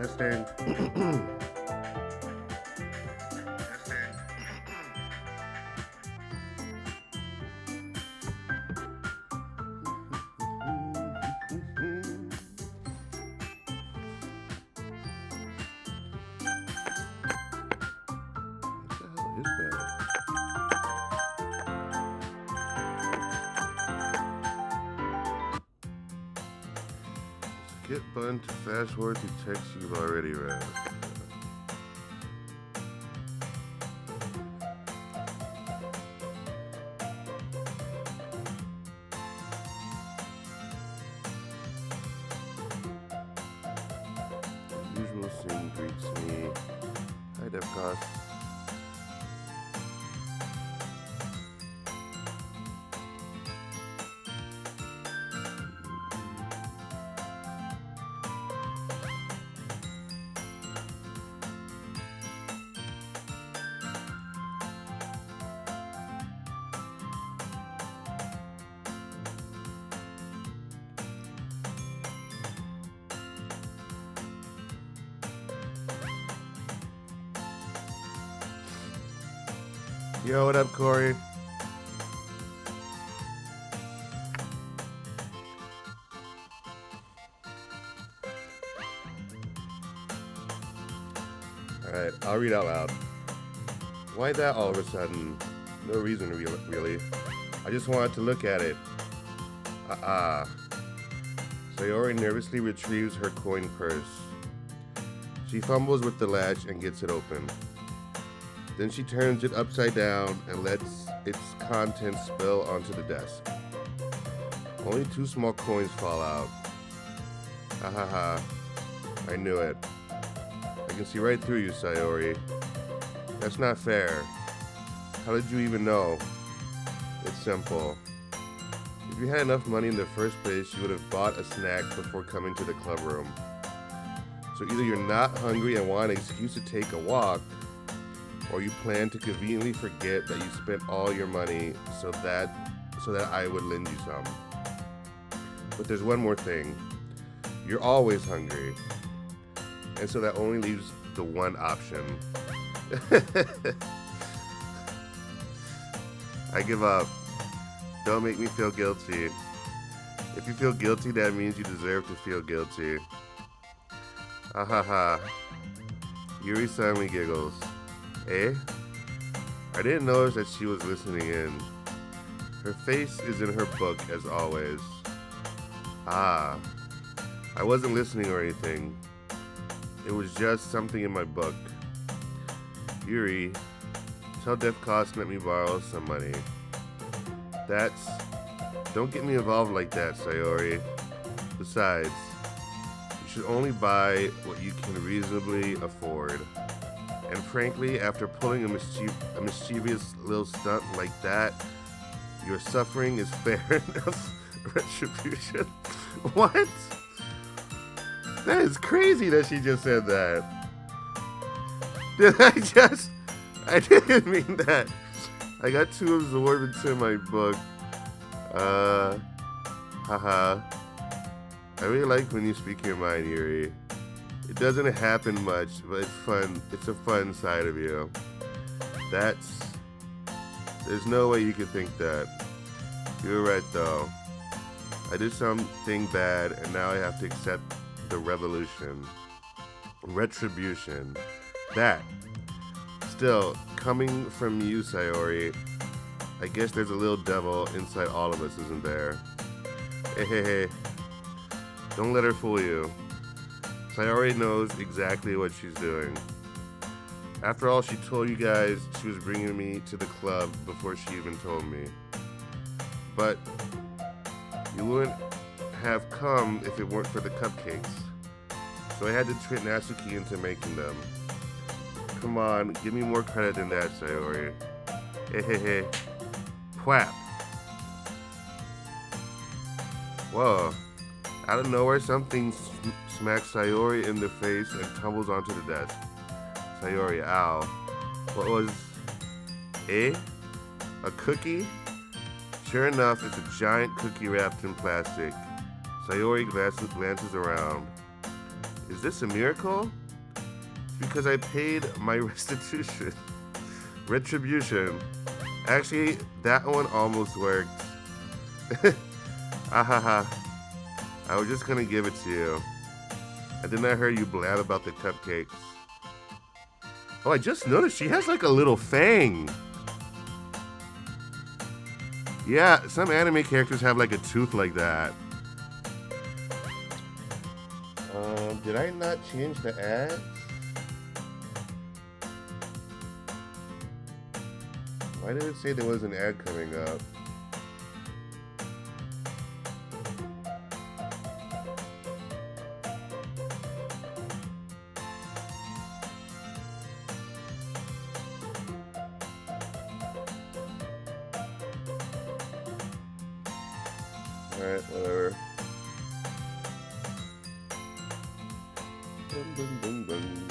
Testing. What the hell is that? Skip button to fast forward to text you've already read. The usual scene greets me. Hi, Defcos. Yo, what up, Corey? Alright, I'll read out loud. Why that all of a sudden? No reason, really. I just wanted to look at it. Sayori nervously retrieves her coin purse. She fumbles with the latch and gets it open. Then she turns it upside down and lets its contents spill onto the desk. Only 2 small coins fall out. I knew it. I can see right through you, Sayori. That's not fair. How did you even know? It's simple. If you had enough money in the first place, you would have bought a snack before coming to the club room. So either you're not hungry and want an excuse to take a walk, or you plan to conveniently forget that you spent all your money so that I would lend you some. But there's one more thing. You're always hungry. And so that only leaves the one option. I give up. Don't make me feel guilty. If you feel guilty, that means you deserve to feel guilty. Yuri suddenly giggles. Eh? I didn't notice that she was listening in. Her face is in her book as always. I wasn't listening or anything. It was just something in my book. Yuri, tell Defcos to let me borrow some money. Don't get me involved like that, Sayori. Besides, you should only buy what you can reasonably afford. And frankly, after pulling a mischievous little stunt like that, your suffering is fair enough retribution. What? That is crazy that she just said that. I didn't mean that. I got too absorbed into my book. I really like when you speak your mind, Yuri. It doesn't happen much, but it's fun. It's a fun side of you. There's no way you could think that. You're right, though. I did something bad, and now I have to accept the retribution. That. Still, coming from you, Sayori, I guess there's a little devil inside all of us, isn't there? Hey. Don't let her fool you. Sayori knows exactly what she's doing. After all, she told you guys she was bringing me to the club before she even told me. But you wouldn't have come if it weren't for the cupcakes. So I had to trick Natsuki into making them. Come on, give me more credit than that, Sayori. Hey. Pwap. Whoa. Out of nowhere, something smacks Sayori in the face and tumbles onto the desk. Sayori, ow. What was... A cookie? Sure enough, it's a giant cookie wrapped in plastic. Sayori glances around. Is this a miracle? It's because I paid my restitution. Retribution. Actually, that one almost worked. Ahaha. I was just gonna give it to you. And then I heard you blab about the cupcakes. Oh, I just noticed she has like a little fang. Yeah, some anime characters have like a tooth like that. Did I not change the ads? Why did it say there was an ad coming up? Alright, whatever. Dun, dun, dun, dun.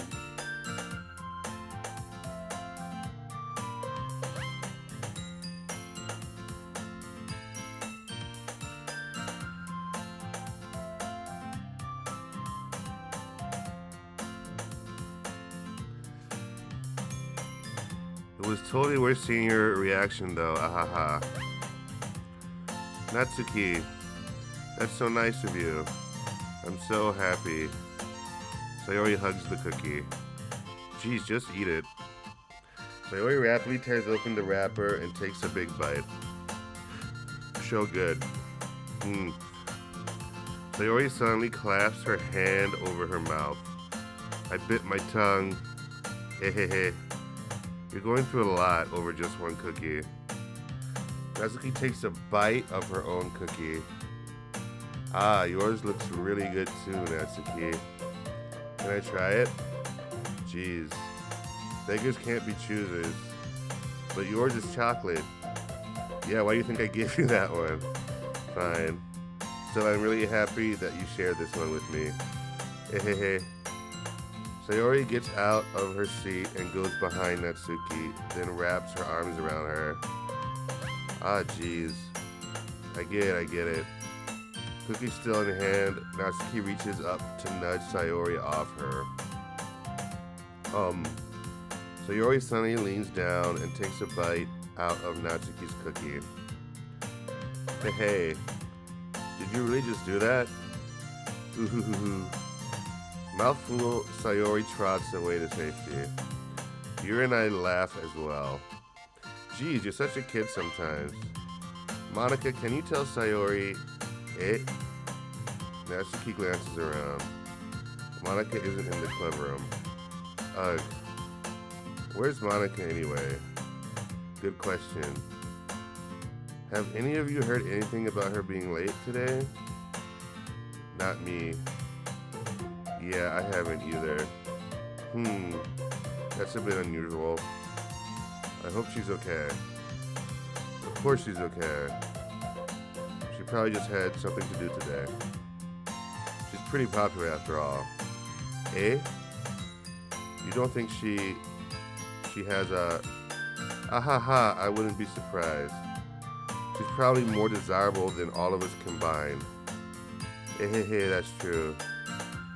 It was totally worth seeing your reaction though, ahaha. Natsuki, that's so nice of you. I'm so happy. Sayori hugs the cookie. Geez, just eat it. Sayori rapidly tears open the wrapper and takes a big bite. So good. Sayori suddenly clasps her hand over her mouth. I bit my tongue. Hehehe. You're going through a lot over just one cookie. Natsuki takes a bite of her own cookie. Ah, yours looks really good too, Natsuki. Can I try it? Jeez. Beggars can't be choosers. But yours is chocolate. Yeah, why do you think I gave you that one? Fine. Still, I'm really happy that you shared this one with me. Hehehe. Sayori gets out of her seat and goes behind Natsuki, then wraps her arms around her. Ah, jeez. I get it. Cookie still in hand, Natsuki reaches up to nudge Sayori off her. Sayori suddenly leans down and takes a bite out of Natsuki's cookie. Hey, did you really just do that? Ooh. Mouthful, Sayori trots away to safety. Yuri and I laugh as well. Geez, you're such a kid sometimes. Monica, can you tell Sayori it? Natsuki glances around. Monica isn't in the club room. Ugh. Where's Monica anyway? Good question. Have any of you heard anything about her being late today? Not me. Yeah, I haven't either. That's a bit unusual. I hope she's okay. Of course she's okay. She probably just had something to do today. She's pretty popular after all. Eh? You don't think she has a... Ahaha, I wouldn't be surprised. She's probably more desirable than all of us combined. Hey, that's true.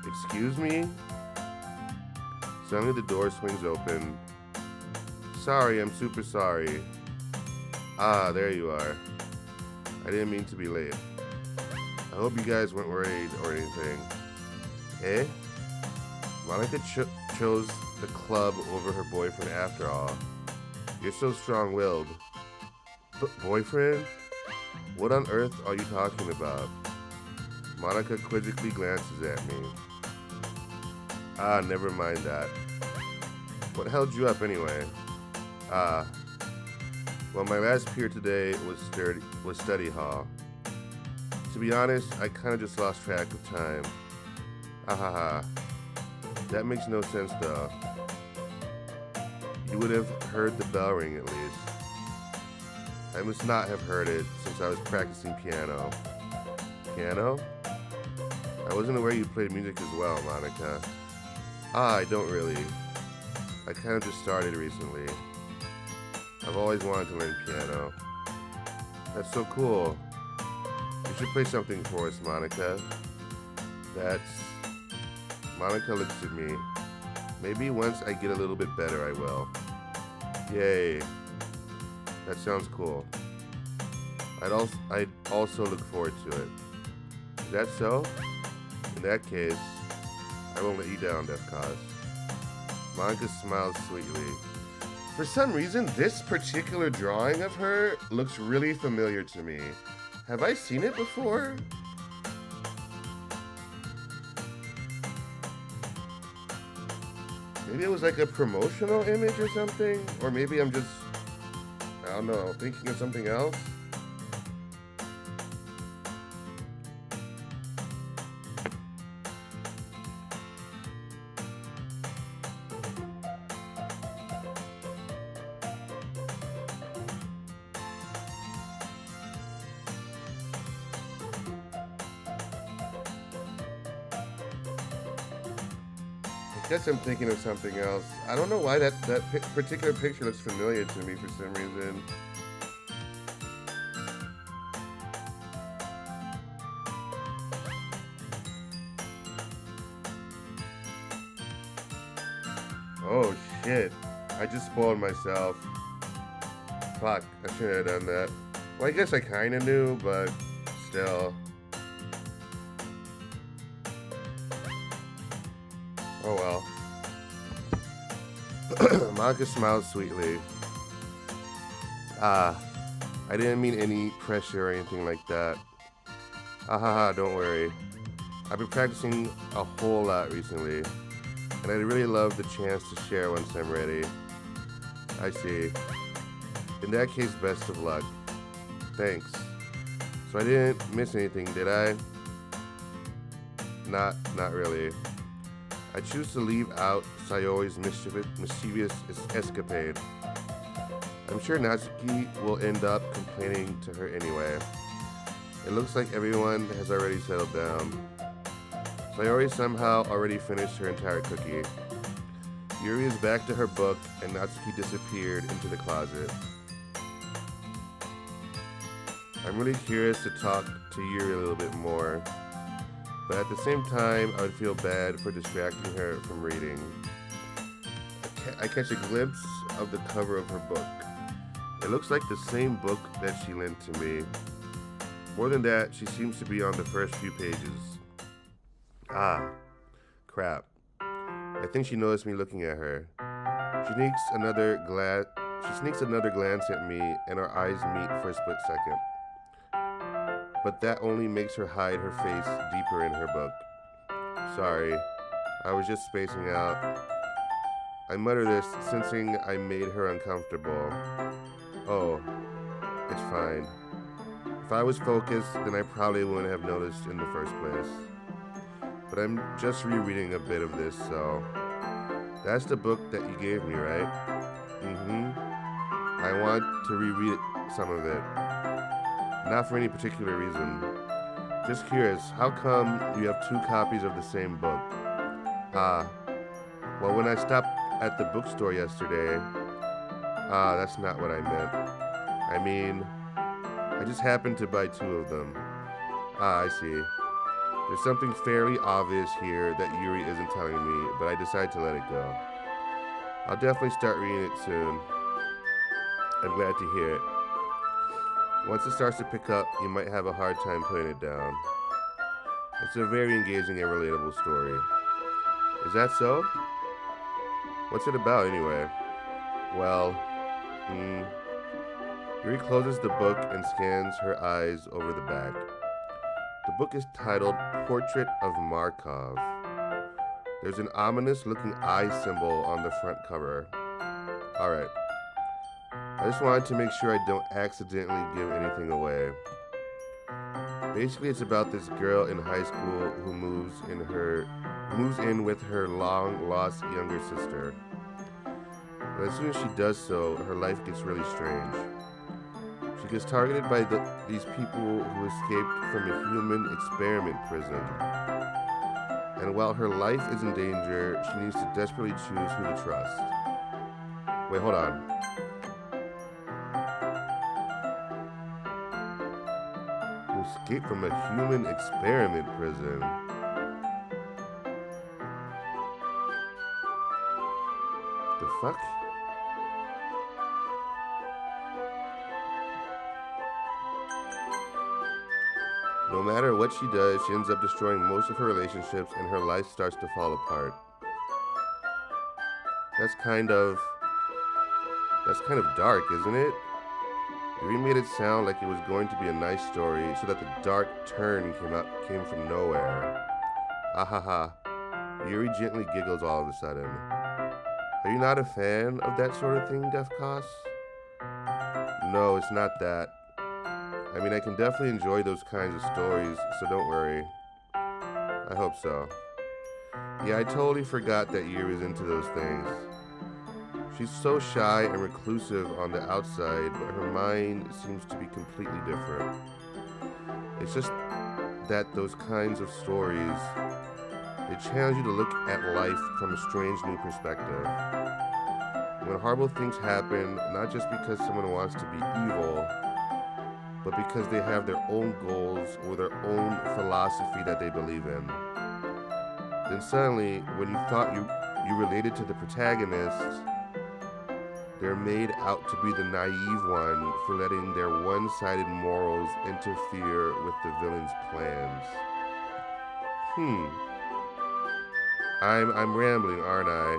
Excuse me? Suddenly the door swings open. Sorry, I'm super sorry. Ah, there you are. I didn't mean to be late. I hope you guys weren't worried or anything. Eh? Monica chose the club over her boyfriend after all. You're so strong-willed. Boyfriend? What on earth are you talking about? Monica quizzically glances at me. Ah, never mind that. What held you up anyway? Ah. Well, my last period today was study hall. To be honest, I kind of just lost track of time. Ahaha. That makes no sense though. You would have heard the bell ring at least. I must not have heard it since I was practicing piano. Piano? I wasn't aware you played music as well, Monica. Ah, I don't really. I kind of just started recently. I've always wanted to learn piano. That's so cool. You should play something for us, Monica. Monica looks at me. Maybe once I get a little bit better, I will. Yay. That sounds cool. I'd also look forward to it. Is that so? In that case, I won't let you down, Death Cause. Monica smiles sweetly. For some reason, this particular drawing of her looks really familiar to me. Have I seen it before? Maybe it was like a promotional image or something? Or maybe I'm just, I don't know, thinking of something else? I guess I'm thinking of something else. I don't know why that particular picture looks familiar to me for some reason. Oh shit. I just spoiled myself. Fuck, I shouldn't have done that. Well, I guess I kinda knew, but still. Oh well. Monica smiles sweetly. Ah, I didn't mean any pressure or anything like that. Ah ha ha, don't worry. I've been practicing a whole lot recently, and I'd really love the chance to share once I'm ready. I see. In that case, best of luck. Thanks. So I didn't miss anything, did I? Not really. I choose to leave out Sayori's mischievous escapade. I'm sure Natsuki will end up complaining to her anyway. It looks like everyone has already settled down. Sayori somehow already finished her entire cookie. Yuri is back to her book, and Natsuki disappeared into the closet. I'm really curious to talk to Yuri a little bit more, but at the same time, I would feel bad for distracting her from reading. I catch a glimpse of the cover of her book. It looks like the same book that she lent to me. More than that, she seems to be on the first few pages. Ah, crap. I think she noticed me looking at her. She sneaks another glance at me, and our eyes meet for a split second. But that only makes her hide her face deeper in her book. Sorry, I was just spacing out. I mutter this, sensing I made her uncomfortable. Oh, it's fine. If I was focused, then I probably wouldn't have noticed in the first place. But I'm just rereading a bit of this, so... That's the book that you gave me, right? I want to reread some of it. Not for any particular reason. Just curious, how come you have two copies of the same book? Ah, well, when I stopped at the bookstore yesterday... that's not what I meant. I mean, I just happened to buy two of them. I see. There's something fairly obvious here that Yuri isn't telling me, but I decide to let it go. I'll definitely start reading it soon. I'm glad to hear it. Once it starts to pick up, you might have a hard time putting it down. It's a very engaging and relatable story. Is that so? What's it about, anyway? Well, Yuri closes the book and scans her eyes over the back. The book is titled Portrait of Markov. There's an ominous-looking eye symbol on the front cover. Alright. I just wanted to make sure I don't accidentally give anything away. Basically, it's about this girl in high school who moves in with her long-lost younger sister. But as soon as she does so, her life gets really strange. She gets targeted by these people who escaped from a human experiment prison. And while her life is in danger, she needs to desperately choose who to trust. Wait, hold on. Who escaped from a human experiment prison? fuck? No matter what she does, she ends up destroying most of her relationships and her life starts to fall apart. That's kind of dark, isn't it? Yuri made it sound like it was going to be a nice story, so that the dark turn came from nowhere. Ahaha. Yuri gently giggles all of a sudden. Are you not a fan of that sort of thing, Defcos? No, it's not that. I mean, I can definitely enjoy those kinds of stories, so don't worry. I hope so. Yeah, I totally forgot that Yuri's into those things. She's so shy and reclusive on the outside, but her mind seems to be completely different. It's just that those kinds of stories, they challenge you to look at life from a strange new perspective. When horrible things happen, not just because someone wants to be evil, but because they have their own goals or their own philosophy that they believe in. Then suddenly, when you thought you related to the protagonist, they're made out to be the naive one for letting their one-sided morals interfere with the villain's plans. I'm rambling, aren't I?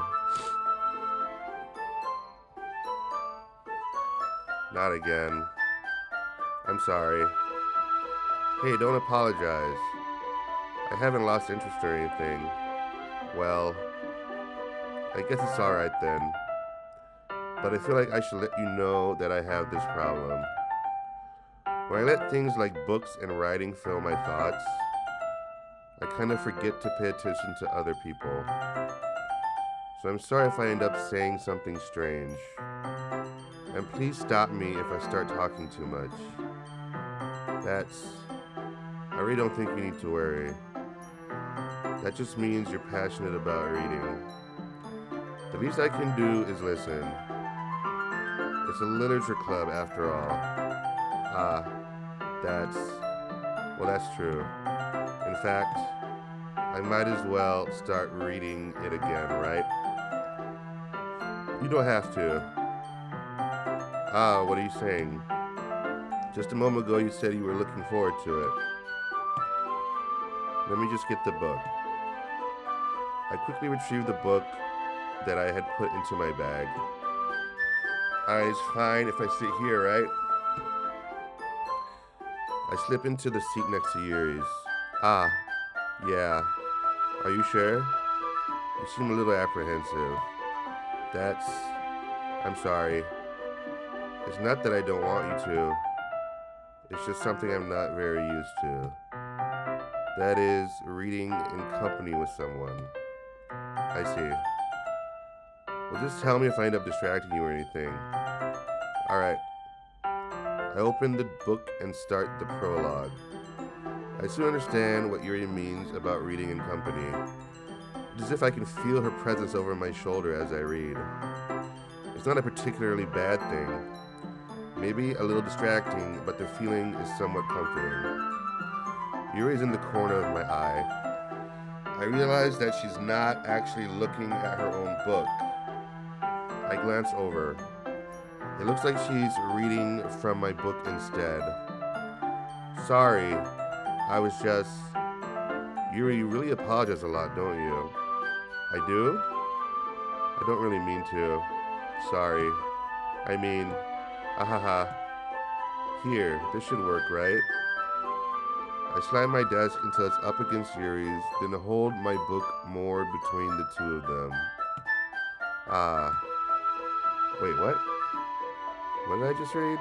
Not again. I'm sorry. Hey, don't apologize. I haven't lost interest or anything. Well, I guess it's alright then. But I feel like I should let you know that I have this problem. When I let things like books and writing fill my thoughts, I kind of forget to pay attention to other people. So I'm sorry if I end up saying something strange. And please stop me if I start talking too much. I really don't think you need to worry. That just means you're passionate about reading. The least I can do is listen. It's a literature club after all. That's true. In fact, I might as well start reading it again, right? You don't have to. What are you saying? Just a moment ago you said you were looking forward to it. Let me just get the book. I quickly retrieved the book that I had put into my bag. Alright, it's fine if I sit here, right? I slip into the seat next to Yuri's. Yeah. Are you sure? You seem a little apprehensive. I'm sorry. It's not that I don't want you to. It's just something I'm not very used to. That is, reading in company with someone. I see. Well, just tell me if I end up distracting you or anything. Alright. I open the book and start the prologue. I soon understand what Yuri means about reading in company. It's as if I can feel her presence over my shoulder as I read. It's not a particularly bad thing. Maybe a little distracting, but the feeling is somewhat comforting. Yuri's in the corner of my eye. I realize that she's not actually looking at her own book. I glance over. It looks like she's reading from my book instead. Sorry, I was just... Yuri, you really apologize a lot, don't you? I do? I don't really mean to. Sorry. I mean... Ahaha. Here, this should work, right? I slide my desk until it's up against Yuri's, then hold my book more between the two of them. Wait, what? What did I just read?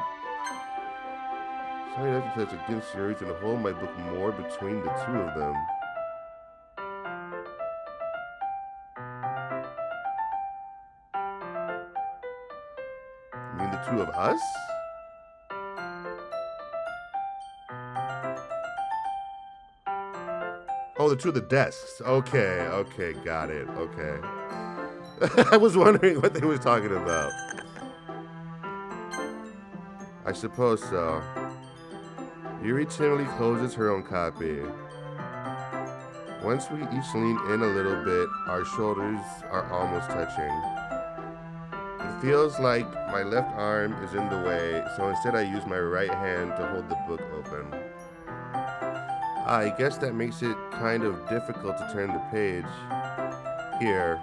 Slide my desk until it's against Yuri's, and hold my book more between the two of them. You mean the two of us? Oh, the two of the desks. Okay, got it. Okay. I was wondering what they were talking about. I suppose so. Yuri timidly closes her own copy. Once we each lean in a little bit, our shoulders are almost touching. feels like my left arm is in the way, so instead I use my right hand to hold the book open. I guess that makes it kind of difficult to turn the page. Here.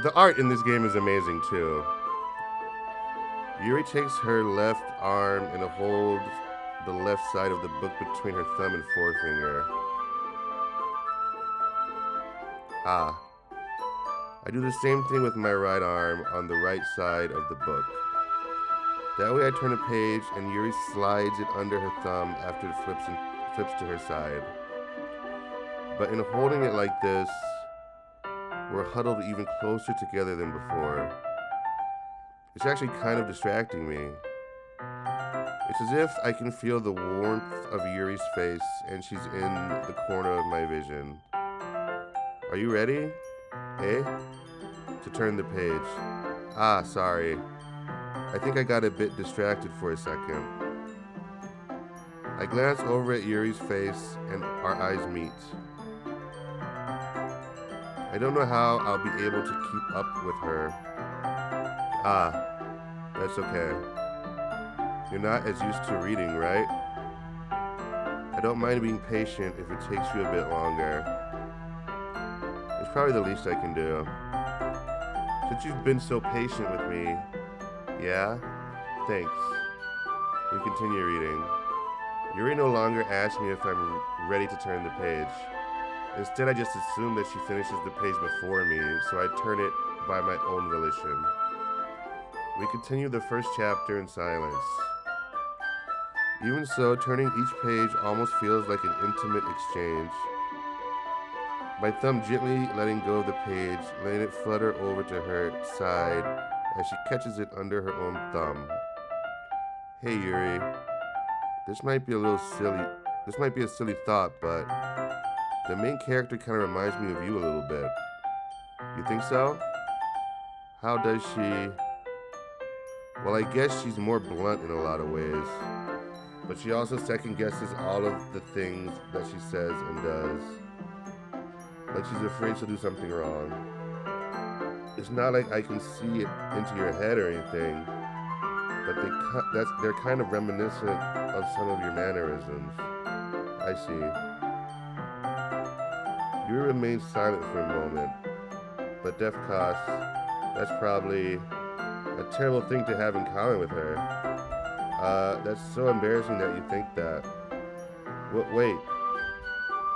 The art in this game is amazing too. Yuri takes her left arm and holds the left side of the book between her thumb and forefinger. Ah. I do the same thing with my right arm on the right side of the book. That way I turn a page and Yuri slides it under her thumb after it flips to her side. But in holding it like this, we're huddled even closer together than before. It's actually kind of distracting me. It's as if I can feel the warmth of Yuri's face and she's in the corner of my vision. Are you ready? Eh? To turn the page. Ah, sorry. I think I got a bit distracted for a second. I glance over at Yuri's face and our eyes meet. I don't know how I'll be able to keep up with her. Ah, that's okay. You're not as used to reading, right? I don't mind being patient if it takes you a bit longer. It's probably the least I can do. Since you've been so patient with me, yeah? Thanks. We continue reading. Yuri no longer asks me if I'm ready to turn the page. Instead, I just assume that she finishes the page before me, so I turn it by my own volition. We continue the first chapter in silence. Even so, turning each page almost feels like an intimate exchange. My thumb gently letting go of the page, letting it flutter over to her side as she catches it under her own thumb. Hey Yuri, this might be a silly thought, but the main character kind of reminds me of you a little bit. You think so? How does she? Well, I guess she's more blunt in a lot of ways, but she also second guesses all of the things that she says and does. Like she's afraid she'll do something wrong. It's not like I can see it into your head or anything, but they're kind of reminiscent of some of your mannerisms. I see. Yuri remains silent for a moment, but Defcos, that's probably a terrible thing to have in common with her. That's so embarrassing that you think that. Wait,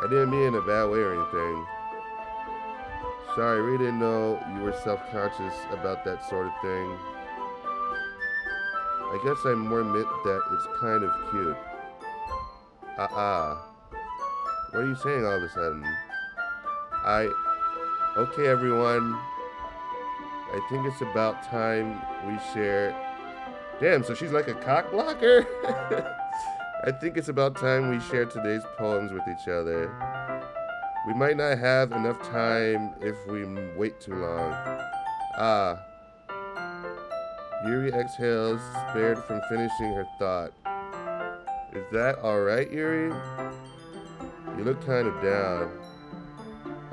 I didn't mean it in a bad way or anything. Sorry, I really didn't know you were self-conscious about that sort of thing. I guess I more meant that it's kind of cute. What are you saying all of a sudden? Okay everyone, I think it's about time we share. Damn, so she's like a cock blocker? I think it's about time we share today's poems with each other. We might not have enough time if we wait too long. Yuri exhales, spared from finishing her thought. Is that alright, Yuri? You look kind of down.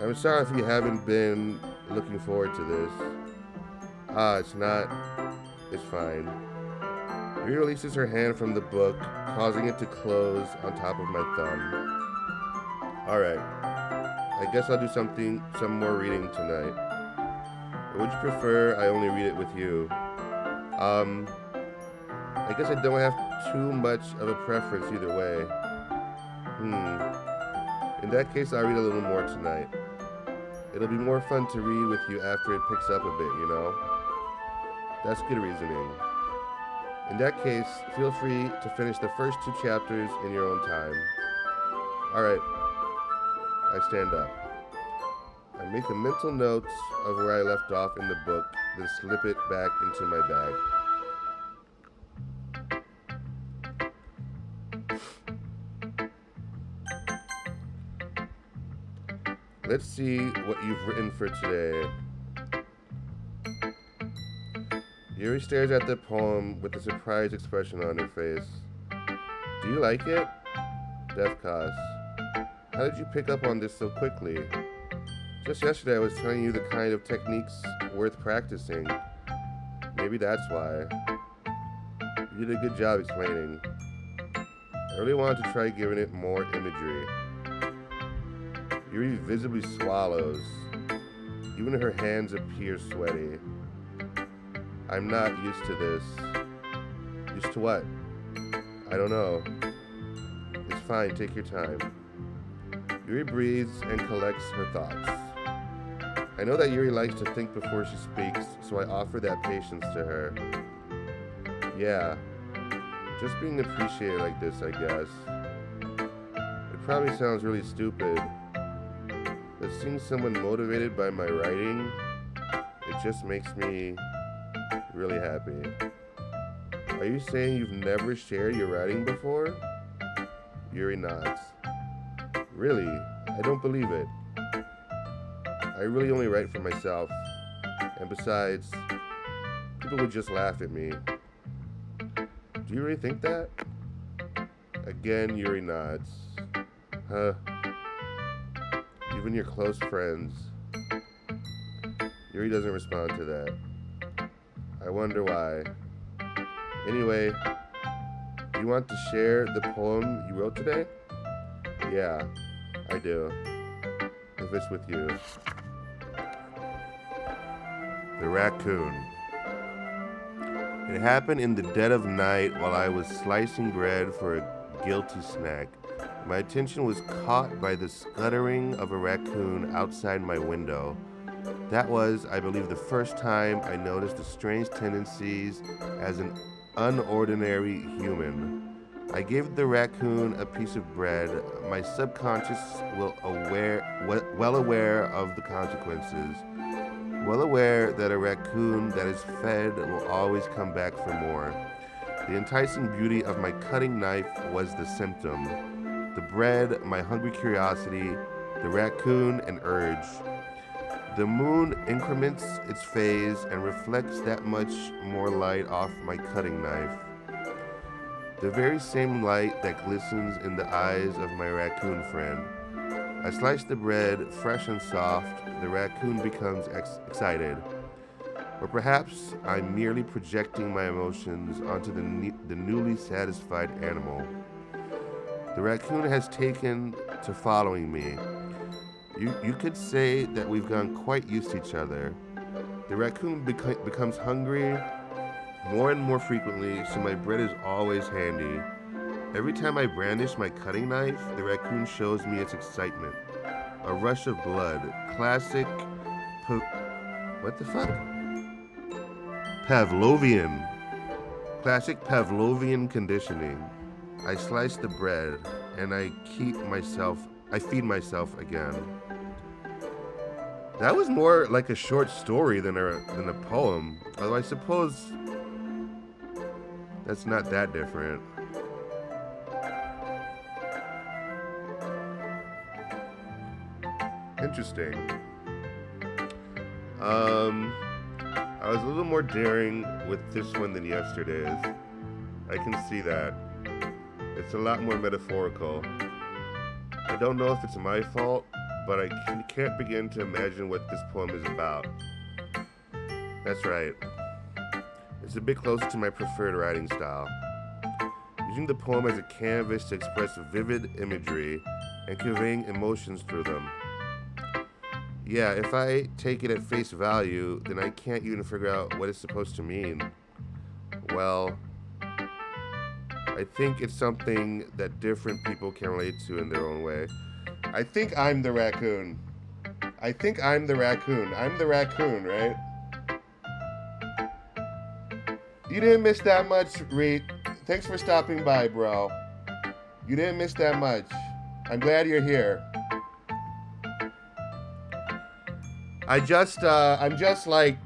I'm sorry if you haven't been looking forward to this. It's not. It's fine. Yuri releases her hand from the book, causing it to close on top of my thumb. Alright. I guess I'll do some more reading tonight. Would you prefer I only read it with you? I guess I don't have too much of a preference either way. In that case, I'll read a little more tonight. It'll be more fun to read with you after it picks up a bit, you know? That's good reasoning. In that case, feel free to finish the first 2 chapters in your own time. Alright. I stand up. I make a mental note of where I left off in the book, then slip it back into my bag. Let's see what you've written for today. Yuri stares at the poem with a surprised expression on her face. Do you like it? Defcos. How did you pick up on this so quickly? Just yesterday I was telling you the kind of techniques worth practicing. Maybe that's why. You did a good job explaining. I really wanted to try giving it more imagery. Yuri visibly swallows. Even her hands appear sweaty. I'm not used to this. Used to what? I don't know. It's fine, take your time. Yuri breathes and collects her thoughts. I know that Yuri likes to think before she speaks, so I offer that patience to her. Yeah, just being appreciated like this, I guess. It probably sounds really stupid, but seeing someone motivated by my writing, it just makes me really happy. Are you saying you've never shared your writing before? Yuri nods. Really? I don't believe it. I really only write for myself. And besides, people would just laugh at me. Do you really think that? Again, Yuri nods. Huh? Even your close friends. Yuri doesn't respond to that. I wonder why. Anyway, you want to share the poem you wrote today? Yeah, I do. If it's with you. The Raccoon. It happened in the dead of night while I was slicing bread for a guilty snack. My attention was caught by the scuttering of a raccoon outside my window. That was, I believe, the first time I noticed the strange tendencies as an unordinary human. I gave the raccoon a piece of bread. My subconscious well aware of the consequences. Well aware that a raccoon that is fed will always come back for more. The enticing beauty of my cutting knife was the symptom. The bread, my hungry curiosity, the raccoon, an urge. The moon increments its phase and reflects that much more light off my cutting knife. The very same light that glistens in the eyes of my raccoon friend. I slice the bread, fresh and soft. The raccoon becomes excited. Or perhaps I'm merely projecting my emotions onto the newly satisfied animal. The raccoon has taken to following me. You could say that we've gotten quite used to each other. The raccoon becomes hungry more and more frequently, so my bread is always handy. Every time I brandish my cutting knife, the raccoon shows me its excitement. A rush of blood. Classic what the fuck? Pavlovian. Classic Pavlovian conditioning. I slice the bread and I feed myself again. That was more like a short story than a poem. Although I suppose that's not that different. Interesting. I was a little more daring with this one than yesterday's. I can see that. It's a lot more metaphorical. I don't know if it's my fault, but I can't begin to imagine what this poem is about. That's right. It's a bit closer to my preferred writing style. Using the poem as a canvas to express vivid imagery and conveying emotions through them. Yeah, if I take it at face value, then I can't even figure out what it's supposed to mean. Well, I think it's something that different people can relate to in their own way. I think I'm the raccoon. I'm the raccoon, right? You didn't miss that much, Reed. Thanks for stopping by, bro. You didn't miss that much. I'm glad you're here. I'm just like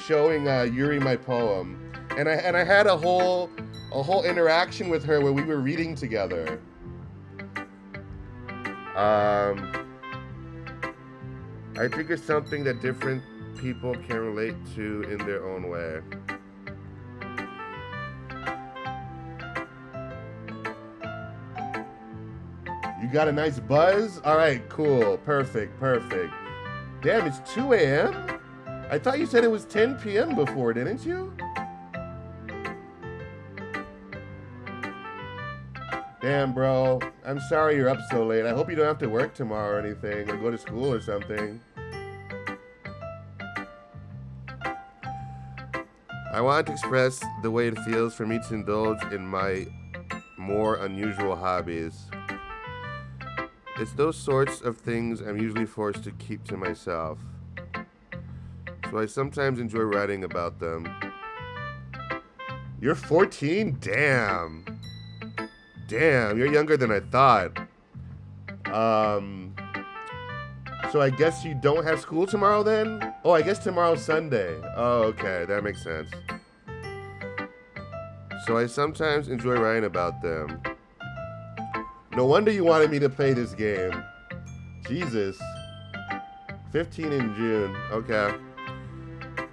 showing Yuri my poem, and I had a whole interaction with her where we were reading together. I think it's something that different people can relate to in their own way. You got a nice buzz? All right, cool, perfect. Damn, it's 2 a.m.? I thought you said it was 10 p.m. before, didn't you? Damn, bro. I'm sorry you're up so late. I hope you don't have to work tomorrow or anything, or go to school or something. I want to express the way it feels for me to indulge in my more unusual hobbies. It's those sorts of things I'm usually forced to keep to myself. So I sometimes enjoy writing about them. You're 14? Damn. Damn, you're younger than I thought. So I guess you don't have school tomorrow then? Oh, I guess tomorrow's Sunday. Oh, okay, that makes sense. So I sometimes enjoy writing about them. No wonder you wanted me to play this game. Jesus. 15 in June. Okay.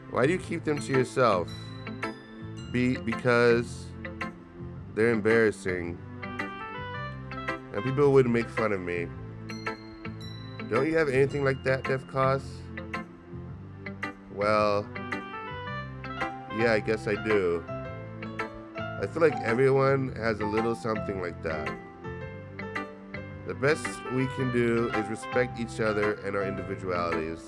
Why do you keep them to yourself? Because they're embarrassing. And people would make fun of me. Don't you have anything like that, Defcos? Well, yeah, I guess I do. I feel like everyone has a little something like that. The best we can do is respect each other and our individualities.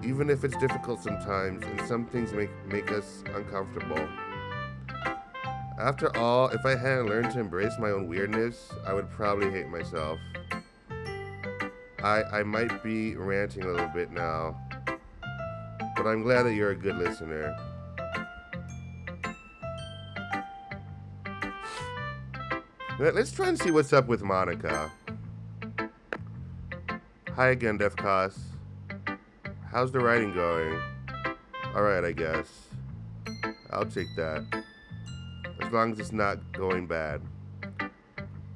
Even if it's difficult sometimes and some things make us uncomfortable. After all, if I hadn't learned to embrace my own weirdness, I would probably hate myself. I might be ranting a little bit now, but I'm glad that you're a good listener. Let's try and see what's up with Monica. Hi again, Defcos. How's the writing going? Alright, I guess. I'll take that. As long as it's not going bad.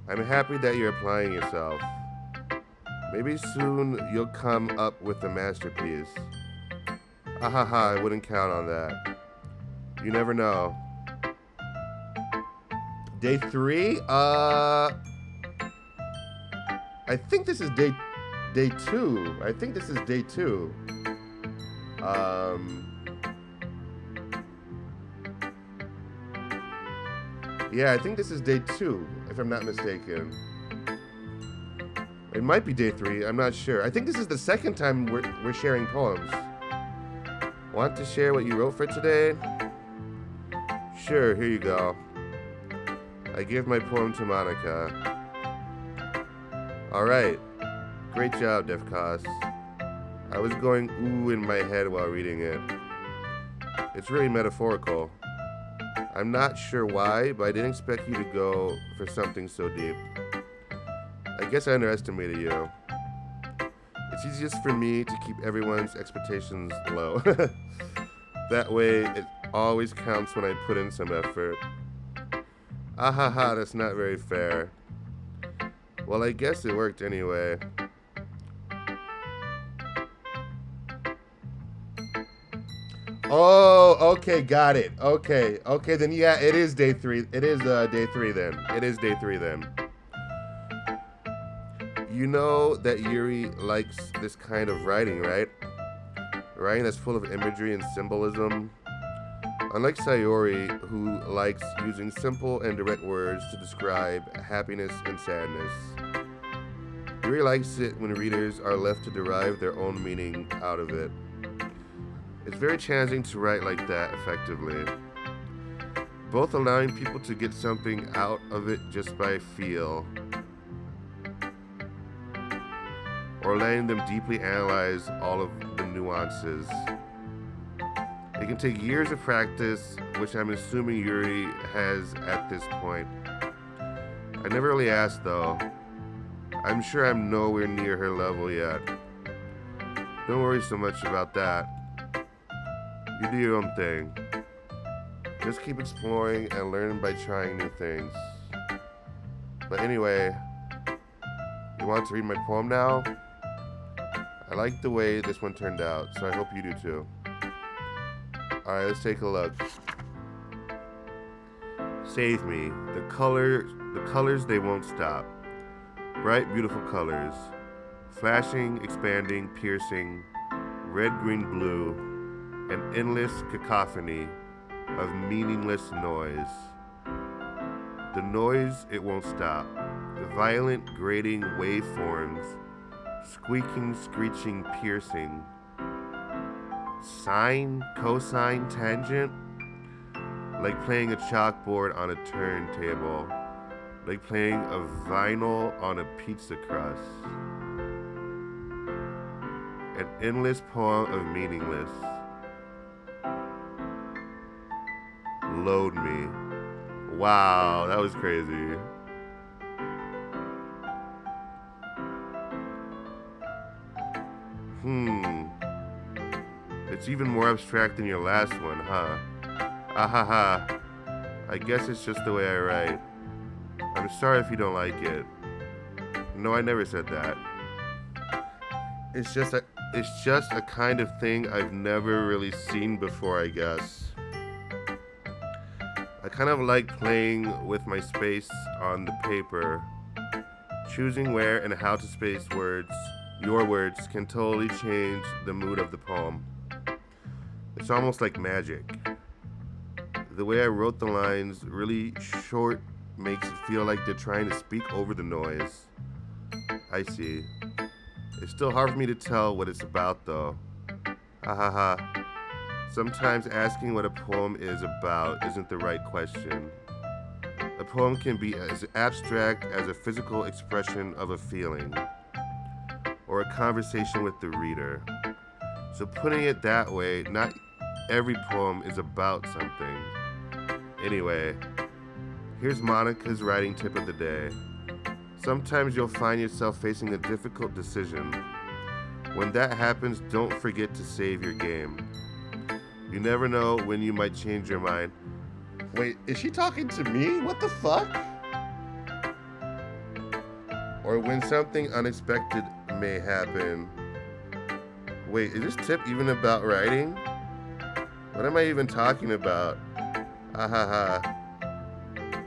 I'm happy that you're applying yourself. Maybe soon you'll come up with a masterpiece. Ahaha, I wouldn't count on that. You never know. Day 3? I think this is day 2. I think this is day 2. Yeah, I think this is day 2, if I'm not mistaken. It might be day 3, I'm not sure. I think this is the second time we're sharing poems. Want to share what you wrote for today? Sure, here you go. I give my poem to Monica. Alright. Great job, Defcos. I was going ooh in my head while reading it. It's really metaphorical. I'm not sure why, but I didn't expect you to go for something so deep. I guess I underestimated you. It's easiest for me to keep everyone's expectations low. That way, it always counts when I put in some effort. Ahaha, that's not very fair. Well, I guess it worked anyway. Oh, okay, got it. Okay, then yeah, it is day 3. It is day 3 then. It is day 3 then. You know that Yuri likes this kind of writing, right? Writing that's full of imagery and symbolism. Unlike Sayori, who likes using simple and direct words to describe happiness and sadness. Yuri likes it when readers are left to derive their own meaning out of it. It's very challenging to write like that effectively. Both allowing people to get something out of it just by feel, or letting them deeply analyze all of the nuances. It can take years of practice, which I'm assuming Yuri has at this point. I never really asked though. I'm sure I'm nowhere near her level yet. Don't worry so much about that. You do your own thing. Just keep exploring and learn by trying new things. But anyway, you want to read my poem now? I like the way this one turned out, so I hope you do too. Alright, let's take a look. Save me. The colors, they won't stop. Bright, beautiful colors. Flashing, expanding, piercing, red, green, blue, an endless cacophony of meaningless noise. The noise, it won't stop. The violent, grating waveforms, squeaking, screeching, piercing. Sine, cosine, tangent, like playing a chalkboard on a turntable, like playing a vinyl on a pizza crust. An endless poem of meaningless. Load me. Wow, that was crazy. It's even more abstract than your last one, huh? Ahaha. I guess it's just the way I write. I'm sorry if you don't like it. No, I never said that. It's just a kind of thing I've never really seen before, I guess. I kind of like playing with my space on the paper. Choosing where and how to space words, your words, can totally change the mood of the poem. It's almost like magic. The way I wrote the lines, really short, makes it feel like they're trying to speak over the noise. I see. It's still hard for me to tell what it's about, though. Ha ha ha. Sometimes asking what a poem is about isn't the right question. A poem can be as abstract as a physical expression of a feeling, or a conversation with the reader. So putting it that way, not every poem is about something. Anyway, here's Monica's writing tip of the day. Sometimes you'll find yourself facing a difficult decision. When that happens, don't forget to save your game. You never know when you might change your mind. Wait, is she talking to me? What the fuck? Or when something unexpected may happen. Wait, is this tip even about writing? What am I even talking about? Ahaha.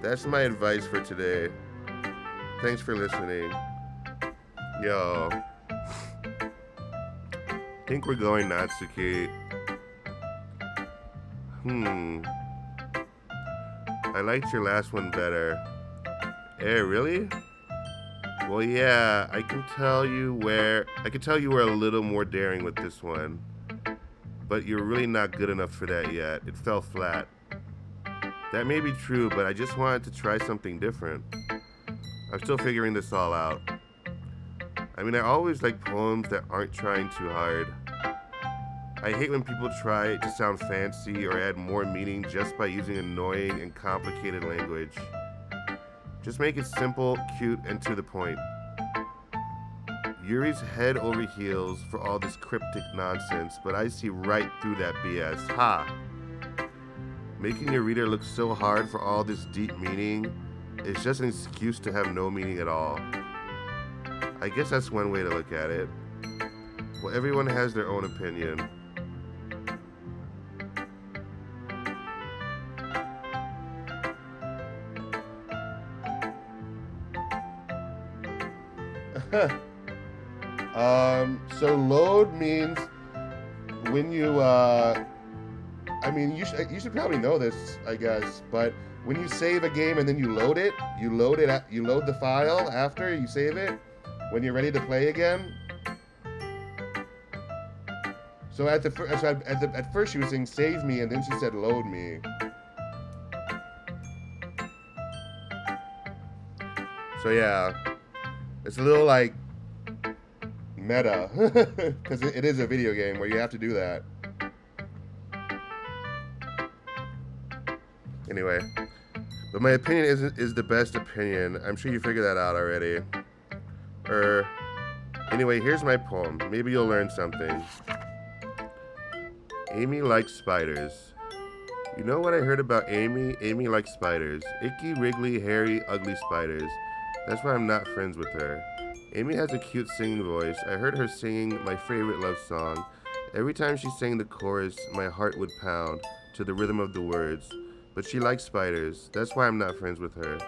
That's my advice for today. Thanks for listening. Yo. Think we're going Natsuki. I liked your last one better. Eh, really? Well, yeah, I can tell you were a little more daring with this one. But you're really not good enough for that yet. It fell flat. That may be true, but I just wanted to try something different. I'm still figuring this all out. I mean, I always like poems that aren't trying too hard. I hate when people try to sound fancy or add more meaning just by using annoying and complicated language. Just make it simple, cute, and to the point. Yuri's head over heels for all this cryptic nonsense, but I see right through that BS. Ha! Making your reader look so hard for all this deep meaning is just an excuse to have no meaning at all. I guess that's one way to look at it. Well, everyone has their own opinion. So load means when you, I mean, you should probably know this, I guess, but when you save a game and then you load the file after you save it, when you're ready to play again. So at first she was saying save me, and then she said load me. So yeah, it's a little like meta, because it is a video game where you have to do that. Anyway, but my opinion is the best opinion. I'm sure you figured that out already. Anyway, here's my poem. Maybe you'll learn something. Amy likes spiders. You know what I heard about Amy? Amy likes spiders. Icky, wriggly, hairy, ugly spiders. That's why I'm not friends with her. Amy has a cute singing voice. I heard her singing my favorite love song. Every time she sang the chorus, my heart would pound to the rhythm of the words. But she likes spiders. That's why I'm not friends with her.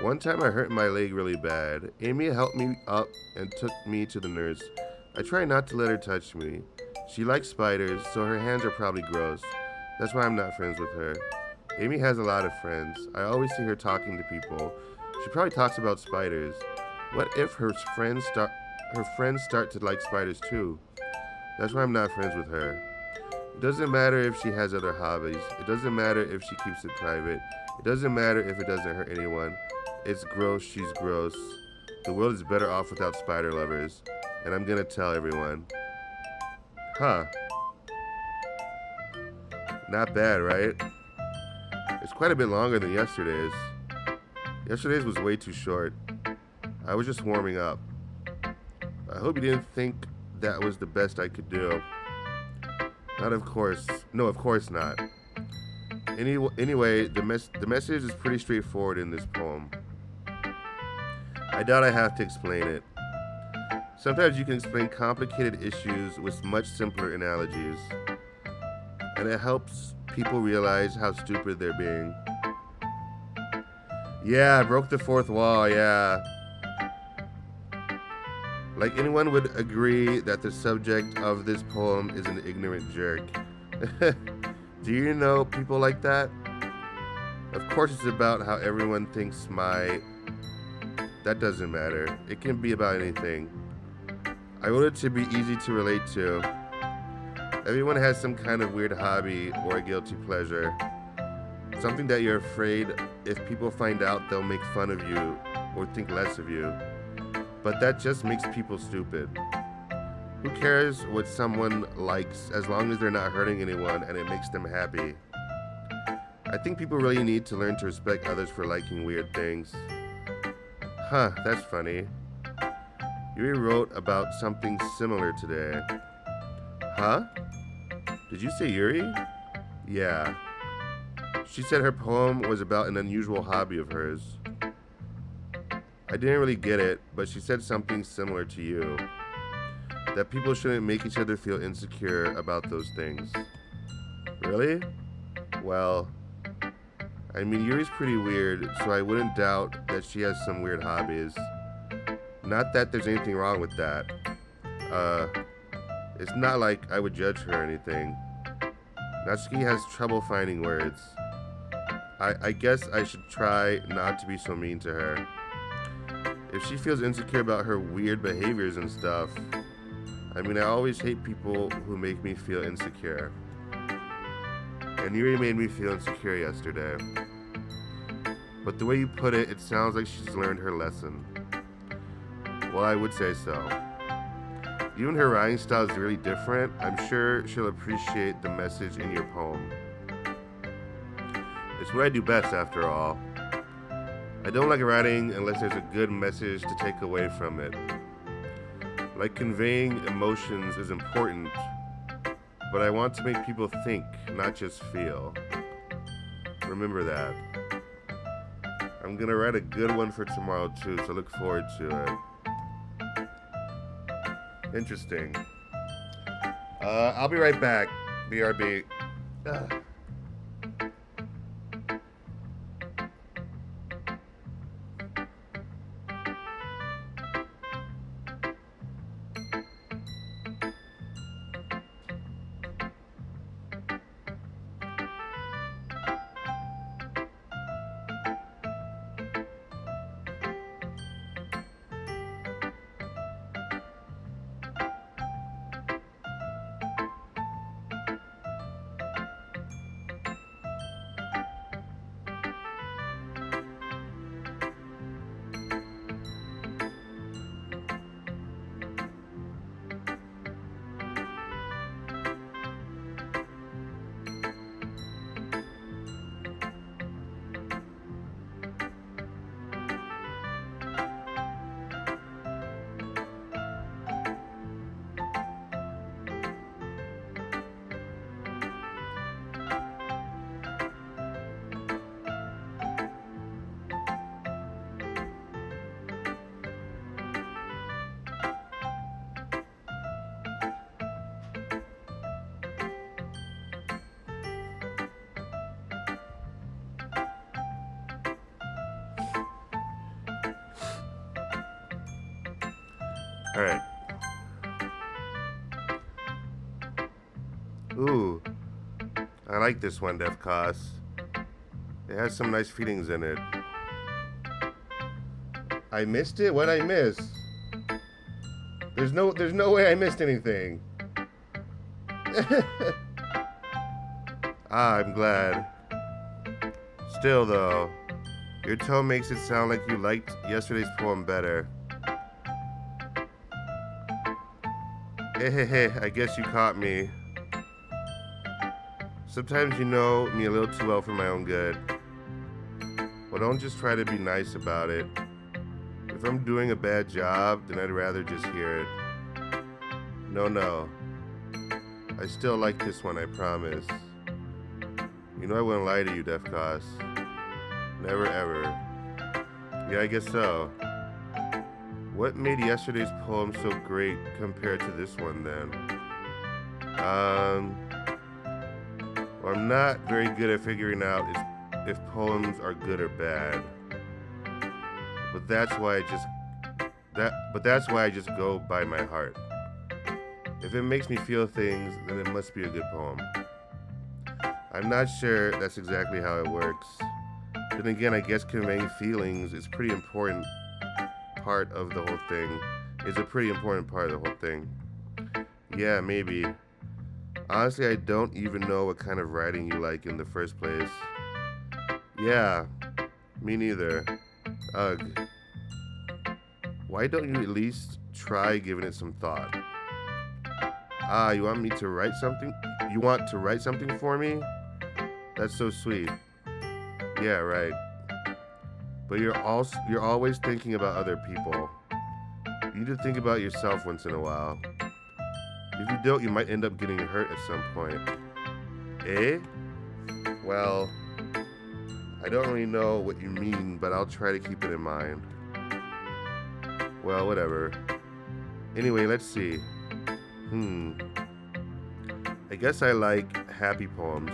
One time I hurt my leg really bad. Amy helped me up and took me to the nurse. I try not to let her touch me. She likes spiders, so her hands are probably gross. That's why I'm not friends with her. Amy has a lot of friends. I always see her talking to people. She probably talks about spiders. What if her friends start to like spiders too? That's why I'm not friends with her. It doesn't matter if she has other hobbies. It doesn't matter if she keeps it private. It doesn't matter if it doesn't hurt anyone. It's gross, she's gross. The world is better off without spider lovers. And I'm gonna tell everyone. Huh. Not bad, right? It's quite a bit longer than yesterday's. Yesterday's was way too short. I was just warming up. I hope you didn't think that was the best I could do. Not of course. No, of course not. Anyway, the message is pretty straightforward in this poem. I doubt I have to explain it. Sometimes you can explain complicated issues with much simpler analogies, and it helps people realize how stupid they're being. Yeah, I broke the fourth wall, yeah. Like anyone would agree that the subject of this poem is an ignorant jerk. Do you know people like that? Of course, it's about how everyone thinks That doesn't matter. It can be about anything. I wrote it to be easy to relate to. Everyone has some kind of weird hobby or a guilty pleasure. Something that you're afraid if people find out they'll make fun of you or think less of you. But that just makes people stupid. Who cares what someone likes as long as they're not hurting anyone and it makes them happy? I think people really need to learn to respect others for liking weird things. Huh, that's funny. Yuri wrote about something similar today. Huh? Did you say Yuri? Yeah. She said her poem was about an unusual hobby of hers. I didn't really get it, but she said something similar to you. That people shouldn't make each other feel insecure about those things. Really? Well, I mean, Yuri's pretty weird, so I wouldn't doubt that she has some weird hobbies. Not that there's anything wrong with that. It's not like I would judge her or anything. Natsuki has trouble finding words. I guess I should try not to be so mean to her. If she feels insecure about her weird behaviors and stuff, I mean, I always hate people who make me feel insecure. And Yuri made me feel insecure yesterday. But the way you put it, it sounds like she's learned her lesson. Well, I would say so. Even her writing style is really different. I'm sure she'll appreciate the message in your poem. It's what I do best, after all. I don't like writing unless there's a good message to take away from it. Like conveying emotions is important, but I want to make people think, not just feel. Remember that. I'm gonna write a good one for tomorrow too, so look forward to it. Interesting. I'll be right back. BRB. Ugh. Alright. Ooh. I like this one, Defcos. It has some nice feelings in it. I missed it? What'd I miss? There's no way I missed anything. I'm glad. Still though, your tone makes it sound like you liked yesterday's poem better. Hey, I guess you caught me. Sometimes you know me a little too well for my own good. Well, don't just try to be nice about it. If I'm doing a bad job, then I'd rather just hear it. No. I still like this one, I promise. You know I wouldn't lie to you, Defcos. Never ever. Yeah, I guess so. What made yesterday's poem so great compared to this one then? Well, I'm not very good at figuring out if poems are good or bad. But that's why I just go by my heart. If it makes me feel things, then it must be a good poem. I'm not sure that's exactly how it works. Then again, I guess conveying feelings is pretty important part of the whole thing. Is a pretty important part of the whole thing. Yeah, maybe. Honestly, I don't even know what kind of writing you like in the first place. Yeah, me neither. Ugh. Why don't you at least try giving it some thought? You want me to write something? You want to write something for me? That's so sweet. Yeah, right. But you're always thinking about other people. You need to think about yourself once in a while. If you don't, you might end up getting hurt at some point. Eh? Well, I don't really know what you mean, but I'll try to keep it in mind. Well, whatever. Anyway, let's see. I guess I like happy poems.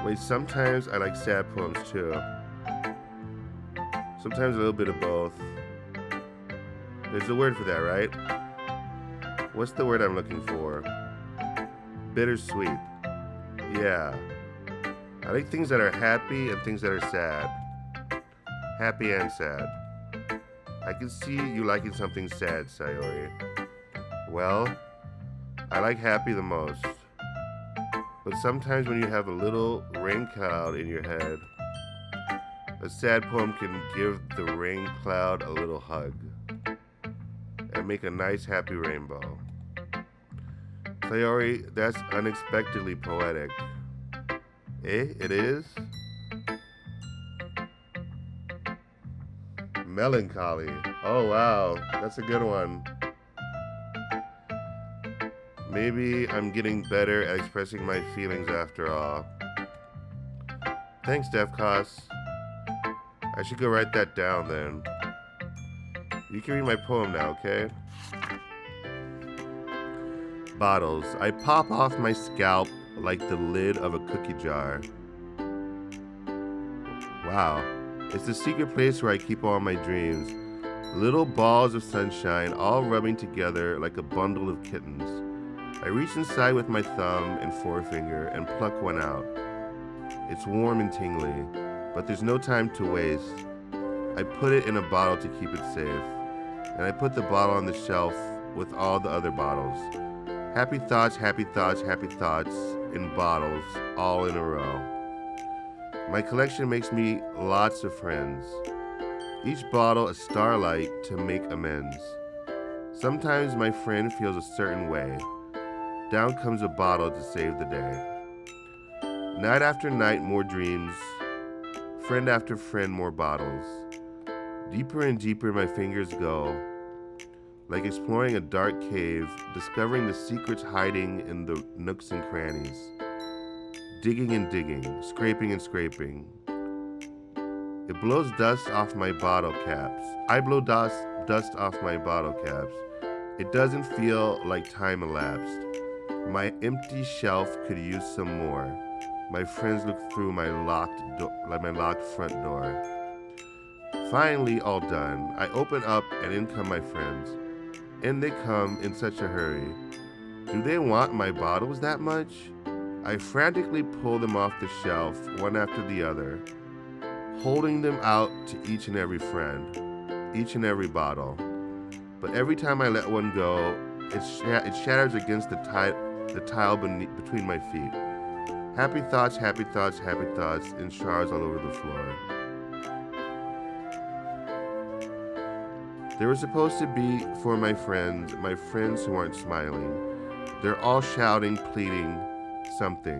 Wait, sometimes I like sad poems too. Sometimes a little bit of both. There's a word for that, right? What's the word I'm looking for? Bittersweet. Yeah. I like things that are happy and things that are sad. Happy and sad. I can see you liking something sad, Sayori. Well, I like happy the most. But sometimes when you have a little rain cloud in your head, a sad poem can give the rain cloud a little hug and make a nice happy rainbow. Sayori, that's unexpectedly poetic. Eh, it is? Melancholy. Oh wow, that's a good one. Maybe I'm getting better at expressing my feelings after all. Thanks, Defcos. I should go write that down then. You can read my poem now, okay? Bottles. I pop off my scalp like the lid of a cookie jar. Wow. It's the secret place where I keep all my dreams. Little balls of sunshine all rubbing together like a bundle of kittens. I reach inside with my thumb and forefinger and pluck one out. It's warm and tingly, but there's no time to waste. I put it in a bottle to keep it safe, and I put the bottle on the shelf with all the other bottles. Happy thoughts, happy thoughts, happy thoughts in bottles, all in a row. My collection makes me lots of friends. Each bottle a starlight to make amends. Sometimes my friend feels a certain way. Down comes a bottle to save the day. Night after night, more dreams. Friend after friend, more bottles. Deeper and deeper my fingers go, like exploring a dark cave, discovering the secrets hiding in the nooks and crannies. Digging and digging, scraping and scraping. It blows dust off my bottle caps. I blow dust off my bottle caps. It doesn't feel like time elapsed. My empty shelf could use some more. My friends look through my locked front door. Finally, all done. I open up and in come my friends. In they come in such a hurry. Do they want my bottles that much? I frantically pull them off the shelf, one after the other, holding them out to each and every friend, each and every bottle. But every time I let one go, it shatters against the tile between my feet. Happy thoughts, happy thoughts, happy thoughts in shards all over the floor. They were supposed to be for my friends who aren't smiling. They're all shouting, pleading, something.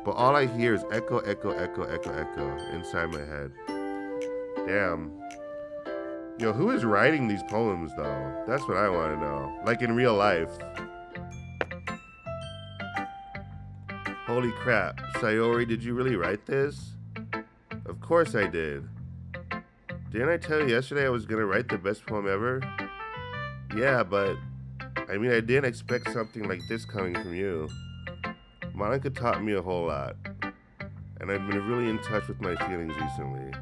But all I hear is echo, echo, echo, echo, echo inside my head. Damn. Yo, who is writing these poems, though? That's what I want to know. Like in real life. Holy crap. Sayori, did you really write this? Of course I did. Didn't I tell you yesterday I was going to write the best poem ever? Yeah, but I mean, I didn't expect something like this coming from you. Monica taught me a whole lot, and I've been really in touch with my feelings recently.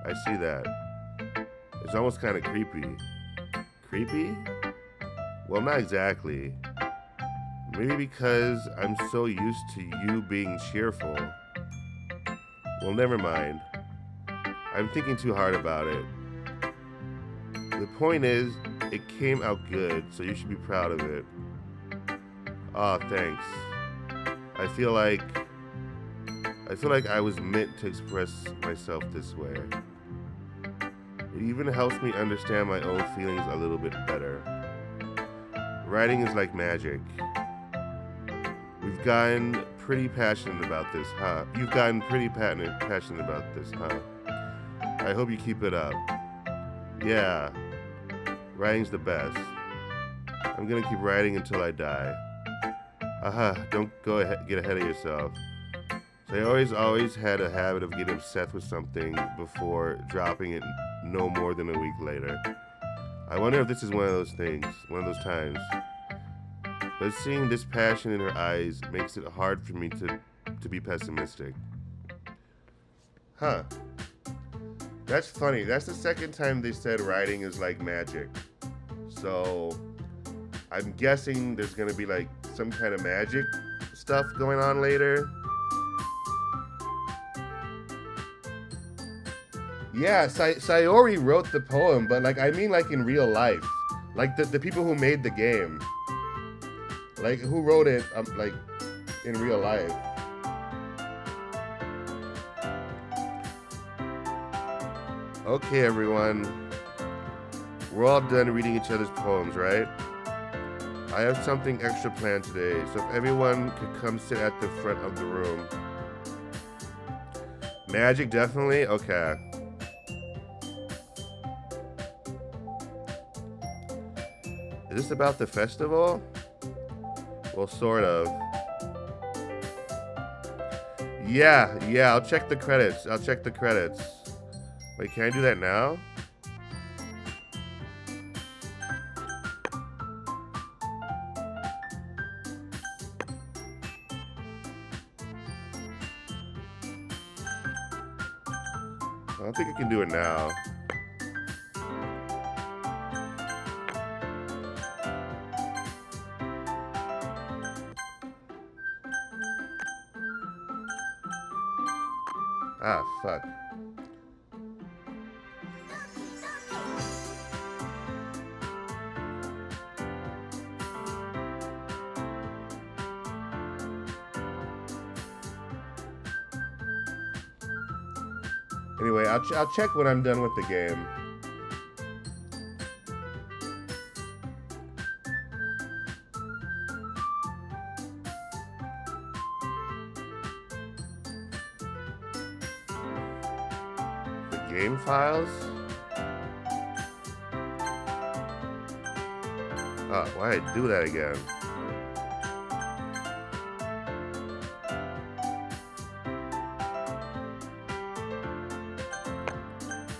I see that. It's almost kind of creepy. Creepy? Well, not exactly. Maybe because I'm so used to you being cheerful. Well, never mind. I'm thinking too hard about it. The point is, it came out good, so you should be proud of it. Aw, thanks. I feel like I was meant to express myself this way. It even helps me understand my own feelings a little bit better. Writing is like magic. We've gotten pretty passionate about this, huh? You've gotten pretty passionate about this, huh? I hope you keep it up. Yeah, writing's the best. I'm gonna keep writing until I die. Don't get ahead of yourself. So I always had a habit of getting obsessed with something before dropping it no more than a week later. I wonder if this is one of those things, one of those times. But seeing this passion in her eyes makes it hard for me to be pessimistic. Huh. That's funny. That's the second time they said writing is like magic. So I'm guessing there's gonna be like some kind of magic stuff going on later. Yeah, Sayori wrote the poem, but like I mean like in real life. Like the people who made the game. Like who wrote it like in real life. Okay, everyone. We're all done reading each other's poems, right? I have something extra planned today, so if everyone could come sit at the front of the room. Magic, definitely? Okay. Is this about the festival? Well, sort of. Yeah, I'll check the credits. Wait, can I do that now? I don't think I can do it now. Ah, fuck. Anyway, I'll check when I'm done with the game. The game files? Oh, why did I do that again?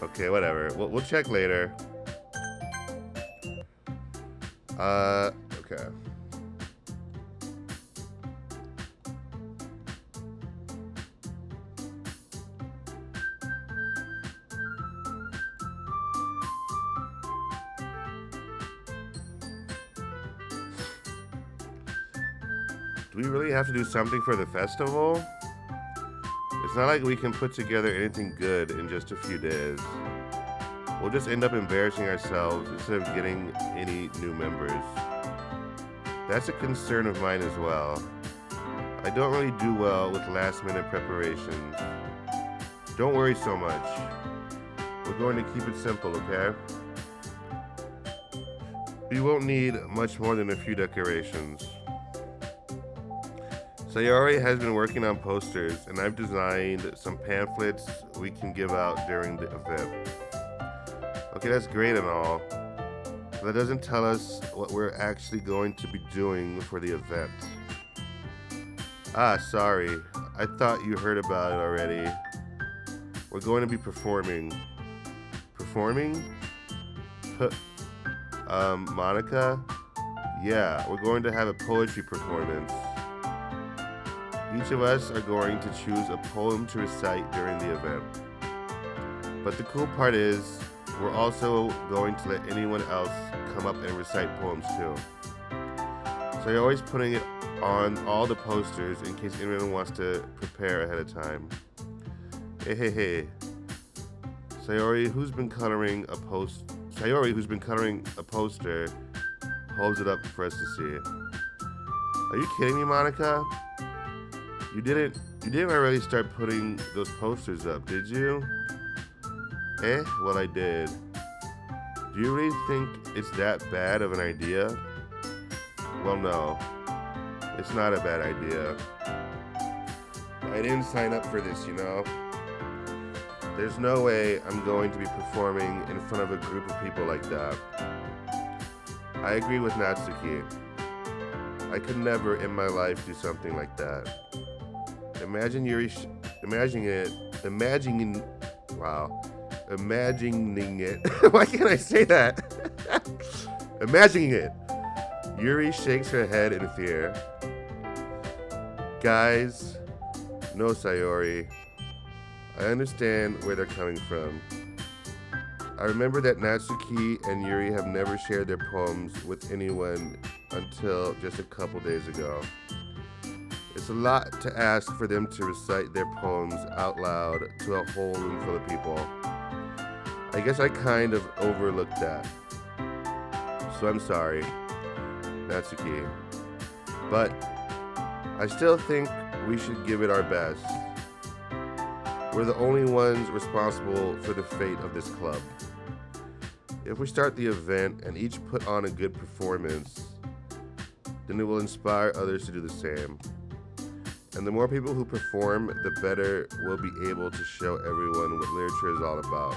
Okay, whatever. We'll check later. Okay. Do we really have to do something for the festival? It's not like we can put together anything good in just a few days. We'll just end up embarrassing ourselves instead of getting any new members. That's a concern of mine as well. I don't really do well with last-minute preparations. Don't worry so much. We're going to keep it simple, okay? We won't need much more than a few decorations. Sayori has been working on posters, and I've designed some pamphlets we can give out during the event. Okay, that's great and all, but that doesn't tell us what we're actually going to be doing for the event. Ah, sorry. I thought you heard about it already. We're going to be performing. Performing? Monica? Yeah, we're going to have a poetry performance. Each of us are going to choose a poem to recite during the event. But the cool part is, we're also going to let anyone else come up and recite poems too. So you're always putting it on all the posters in case anyone wants to prepare ahead of time. Hey. Sayori, who's been coloring a poster, holds it up for us to see. Are you kidding me, Monica? You didn't already start putting those posters up, did you? Well, I did. Do you really think it's that bad of an idea? Well, no. It's not a bad idea. I didn't sign up for this, you know? There's no way I'm going to be performing in front of a group of people like that. I agree with Natsuki. I could never in my life do something like that. Imagining it. Why can't I say that? Imagining it. Yuri shakes her head in fear. Guys, no, Sayori. I understand where they're coming from. I remember that Natsuki and Yuri have never shared their poems with anyone until just a couple days ago. It's a lot to ask for them to recite their poems out loud to a whole room full of people. I guess I kind of overlooked that. So I'm sorry, Natsuki. But I still think we should give it our best. We're the only ones responsible for the fate of this club. If we start the event and each put on a good performance, then it will inspire others to do the same. And the more people who perform, the better we'll be able to show everyone what literature is all about.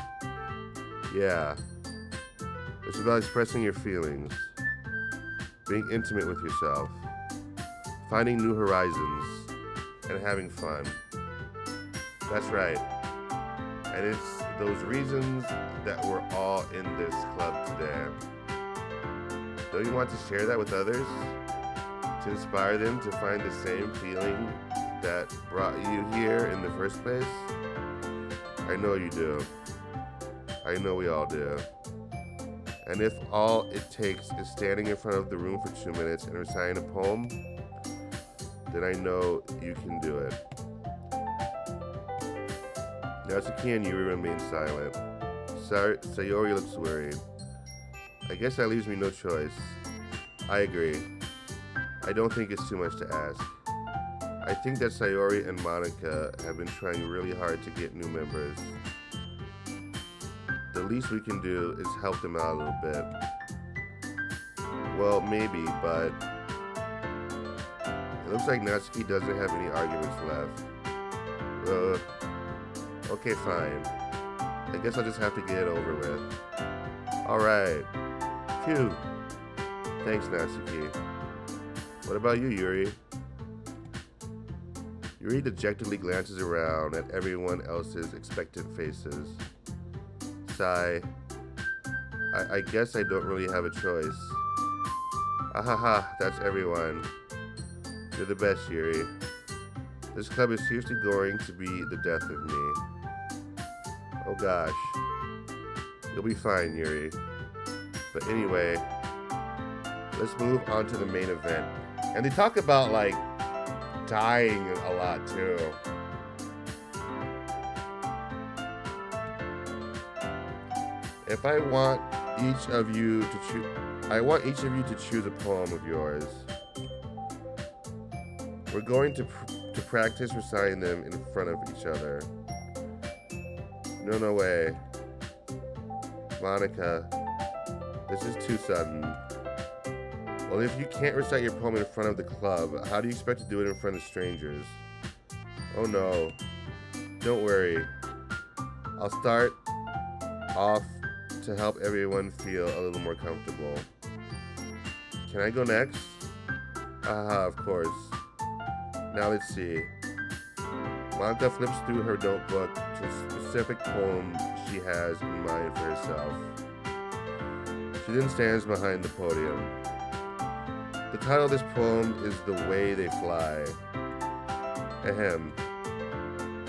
Yeah, it's about expressing your feelings, being intimate with yourself, finding new horizons, and having fun. That's right. And it's those reasons that we're all in this club today. Don't you want to share that with others? To inspire them to find the same feeling that brought you here in the first place? I know you do. I know we all do. And if all it takes is standing in front of the room for 2 minutes and reciting a poem, then I know you can do it. Natsuki and Yuri remain silent. Sayori looks worried. I guess that leaves me no choice. I agree. I don't think it's too much to ask. I think that Sayori and Monica have been trying really hard to get new members. The least we can do is help them out a little bit. Well, maybe, but it looks like Natsuki doesn't have any arguments left. Okay, fine. I guess I'll just have to get it over with. Alright. Phew. Thanks, Natsuki. What about you, Yuri? Yuri dejectedly glances around at everyone else's expectant faces. Sigh. I guess I don't really have a choice. Ahaha, that's everyone. You're the best, Yuri. This club is seriously going to be the death of me. Oh gosh. You'll be fine, Yuri. But anyway, let's move on to the main event. And they talk about, like, dying a lot too. If I want each of you to choose a poem of yours. We're going to practice reciting them in front of each other. No way. Monica, this is too sudden. Well, if you can't recite your poem in front of the club, how do you expect to do it in front of strangers? Oh no. Don't worry. I'll start off to help everyone feel a little more comfortable. Can I go next? Of course. Now let's see. Monica flips through her notebook to a specific poem she has in mind for herself. She then stands behind the podium. The title of this poem is The Way They Fly. Ahem.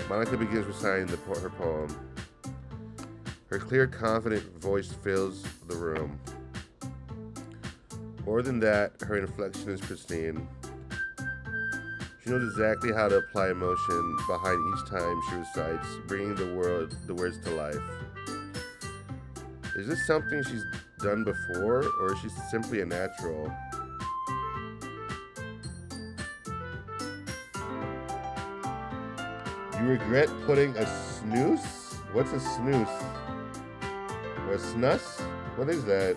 Monica begins reciting her poem. Her clear, confident voice fills the room. More than that, her inflection is pristine. She knows exactly how to apply emotion behind each time she recites, bringing the words to life. Is this something she's done before, or is she simply a natural? You regret putting a snooze? What's a snooze? Or a snus? What is that?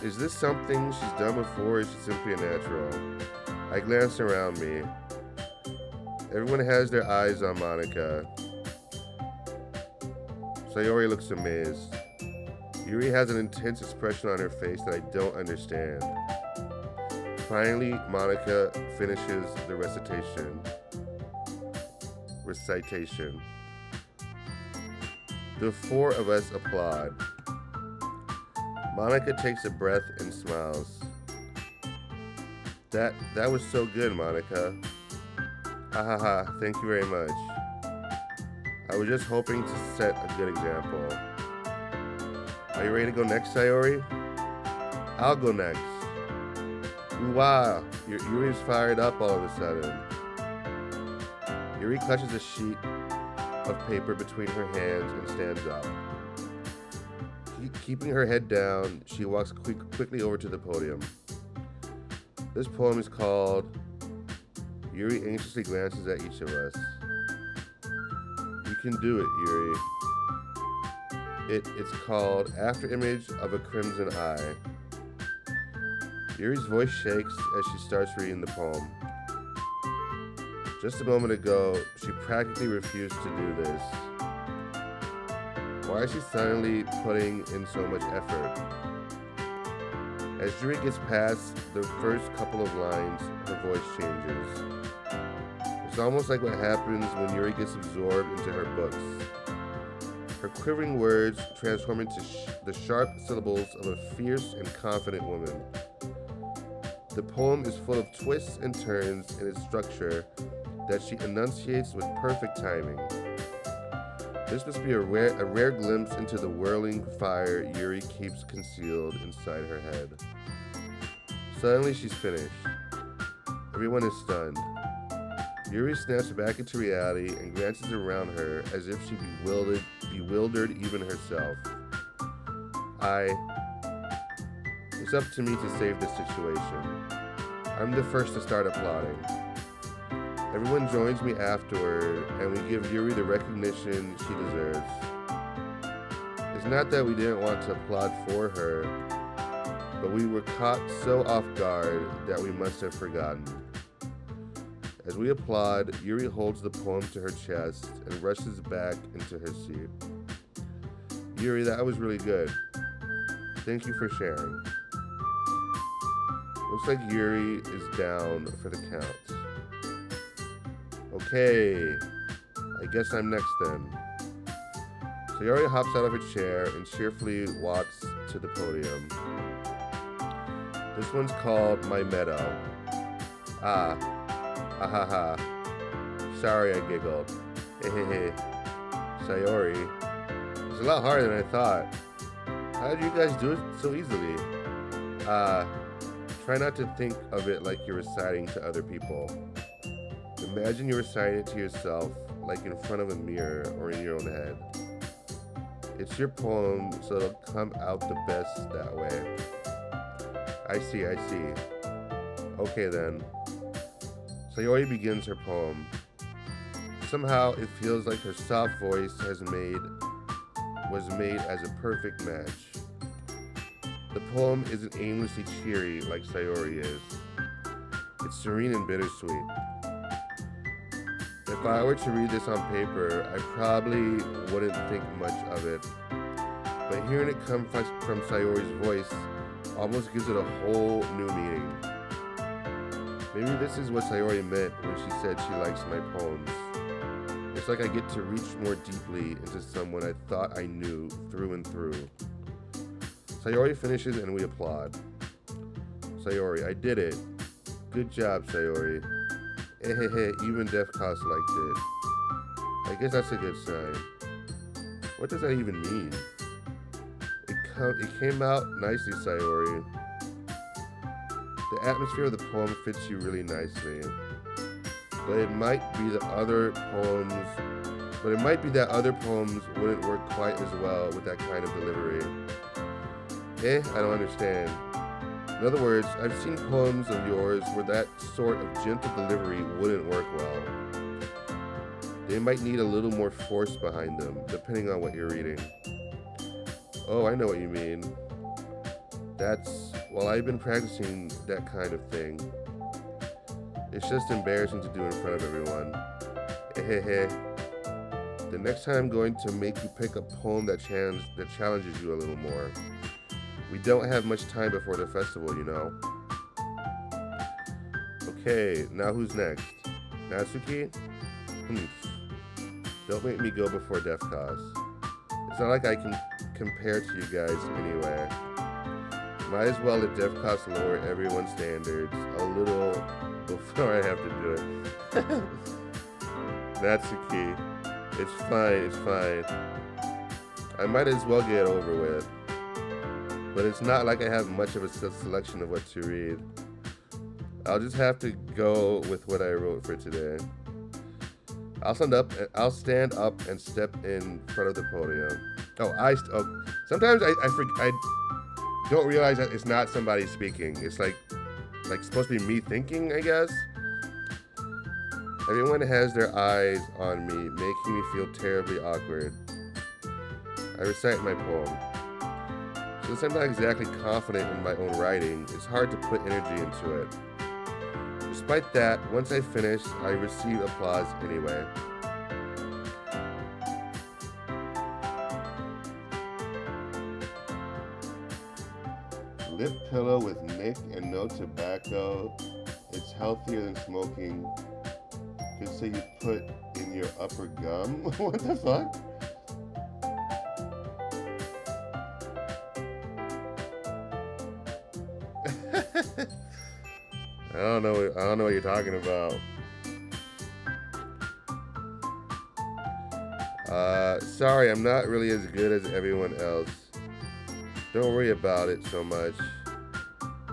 Is this something she's done before, or is she simply a natural? I glance around me. Everyone has their eyes on Monica. Sayori looks amazed. Yuri has an intense expression on her face that I don't understand. Finally, Monica finishes the recitation. The four of us applaud. Monica takes a breath and smiles. That was so good, Monica. Thank you very much. I was just hoping to set a good example. Are you ready to go next, Sayori? I'll go next. Wow, Yuri's fired up all of a sudden. Yuri clutches a sheet of paper between her hands and stands up. Keeping her head down, she walks quickly over to the podium. This poem is called Yuri anxiously glances at each of us. You can do it, Yuri. It's called After Image of a Crimson Eye. Yuri's voice shakes as she starts reading the poem. Just a moment ago, she practically refused to do this. Why is she suddenly putting in so much effort? As Yuri gets past the first couple of lines, her voice changes. It's almost like what happens when Yuri gets absorbed into her books. Her quivering words transform into the sharp syllables of a fierce and confident woman. The poem is full of twists and turns in its structure that she enunciates with perfect timing. This must be a rare glimpse into the whirling fire Yuri keeps concealed inside her head. Suddenly she's finished. Everyone is stunned. Yuri snaps back into reality and glances around her as if she bewildered even herself. It's up to me to save this situation. I'm the first to start applauding. Everyone joins me afterward, and we give Yuri the recognition she deserves. It's not that we didn't want to applaud for her, but we were caught so off guard that we must have forgotten. As we applaud, Yuri holds the poem to her chest and rushes back into her seat. Yuri, that was really good. Thank you for sharing. Looks like Yuri is down for the count. Okay, I guess I'm next then. Sayori hops out of her chair and cheerfully walks to the podium. This one's called My Meadow. Sorry, I giggled. Hey. Sayori, it's a lot harder than I thought. How did you guys do it so easily? Try not to think of it like you're reciting to other people. Imagine you're reciting it to yourself, like in front of a mirror or in your own head. It's your poem, so it'll come out the best that way. I see. Okay then. Sayori begins her poem. Somehow it feels like her soft voice was made as a perfect match. The poem isn't aimlessly cheery like Sayori is. It's serene and bittersweet. If I were to read this on paper, I probably wouldn't think much of it. But hearing it come from Sayori's voice almost gives it a whole new meaning. Maybe this is what Sayori meant when she said she likes my poems. It's like I get to reach more deeply into someone I thought I knew through and through. Sayori finishes and we applaud. Sayori, I did it. Good job, Sayori. Even Defcos liked it. I guess that's a good sign. What does that even mean? It came out nicely, Sayori. The atmosphere of the poem fits you really nicely. But it might be that other poems wouldn't work quite as well with that kind of delivery. I don't understand. In other words, I've seen poems of yours where that sort of gentle delivery wouldn't work well. They might need a little more force behind them, depending on what you're reading. Oh, I know what you mean. I've been practicing that kind of thing. It's just embarrassing to do in front of everyone. The next time I'm going to make you pick a poem that challenges you a little more. We don't have much time before the festival, you know. Okay, now who's next? Natsuki? Don't make me go before Defcos. It's not like I can compare to you guys anyway. Might as well let Defcos lower everyone's standards a little before I have to do it. Natsuki. It's fine. I might as well get it over with. But it's not like I have much of a selection of what to read. I'll just have to go with what I wrote for today. I'll stand up and step in front of the podium. Sometimes I don't realize that it's not somebody speaking. It's like supposed to be me thinking, I guess. Everyone has their eyes on me, making me feel terribly awkward. I recite my poem. Since I'm not exactly confident in my own writing, it's hard to put energy into it. Despite that, once I finish, I receive applause anyway. Lip pillow with Nick and no tobacco. It's healthier than smoking. Could say you put in your upper gum. What the fuck? I don't know what you're talking about. Sorry, I'm not really as good as everyone else. Don't worry about it so much.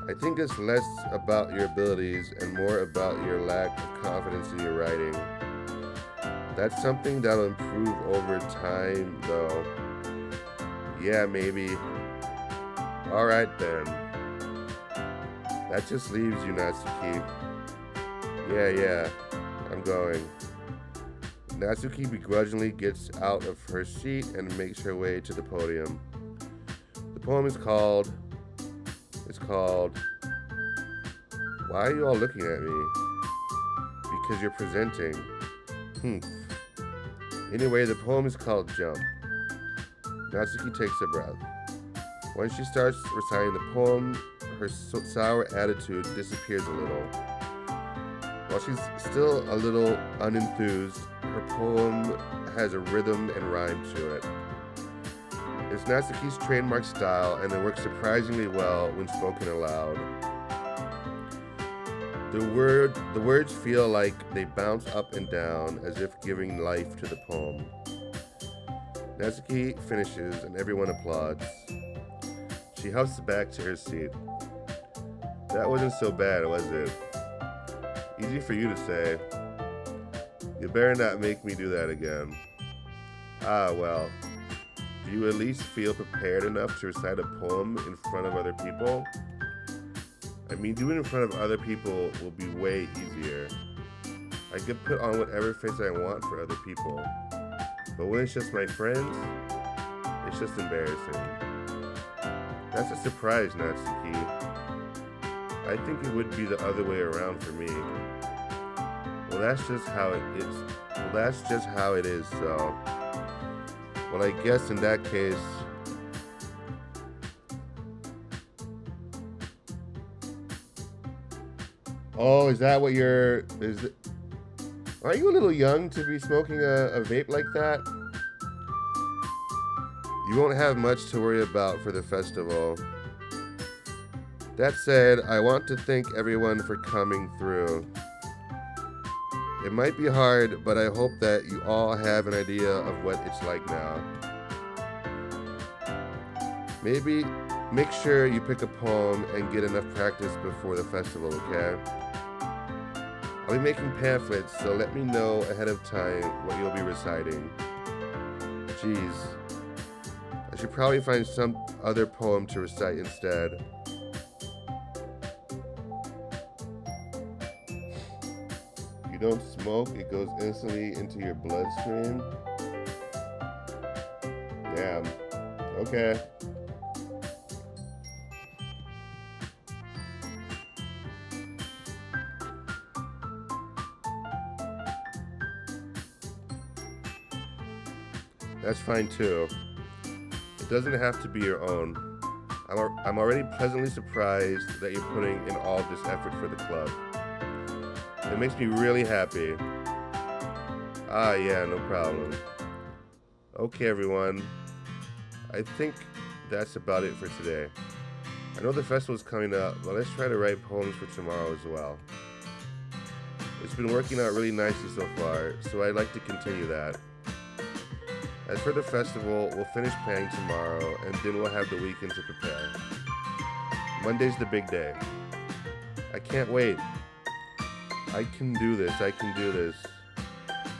I think it's less about your abilities and more about your lack of confidence in your writing. That's something that'll improve over time, though. Yeah, maybe. Alright then. That just leaves you, Natsuki. Yeah, I'm going. Natsuki begrudgingly gets out of her seat and makes her way to the podium. The poem is called... Why are you all looking at me? Because you're presenting. Anyway, the poem is called Jump. Natsuki takes a breath. When she starts reciting the poem, her sour attitude disappears a little. While she's still a little unenthused, her poem has a rhythm and rhyme to it. It's Natsuki's trademark style, and it works surprisingly well when spoken aloud. The words feel like they bounce up and down as if giving life to the poem. Natsuki finishes and everyone applauds. She huffs back to her seat. That wasn't so bad, was it? Easy for you to say. You better not make me do that again. Ah, well. Do you at least feel prepared enough to recite a poem in front of other people? I mean, doing it in front of other people will be way easier. I could put on whatever face I want for other people. But when it's just my friends, it's just embarrassing. That's a surprise, Natsuki. I think it would be the other way around for me. Well, that's just how it is, so... Well, I guess in that case... Oh, is that what you're... Aren't you a little young to be smoking a vape like that? You won't have much to worry about for the festival. That said, I want to thank everyone for coming through. It might be hard, but I hope that you all have an idea of what it's like now. Maybe make sure you pick a poem and get enough practice before the festival, okay? I'll be making pamphlets, so let me know ahead of time what you'll be reciting. Jeez. I should probably find some other poem to recite instead. You don't smoke, it goes instantly into your bloodstream. Damn. Okay. That's fine too. It doesn't have to be your own. I'm already pleasantly surprised that you're putting in all this effort for the club. It makes me really happy. Ah, yeah, no problem. Okay, everyone. I think that's about it for today. I know the festival's coming up, but let's try to write poems for tomorrow as well. It's been working out really nicely so far, so I'd like to continue that. As for the festival, we'll finish planning tomorrow, and then we'll have the weekend to prepare. Monday's the big day. I can't wait. I can do this.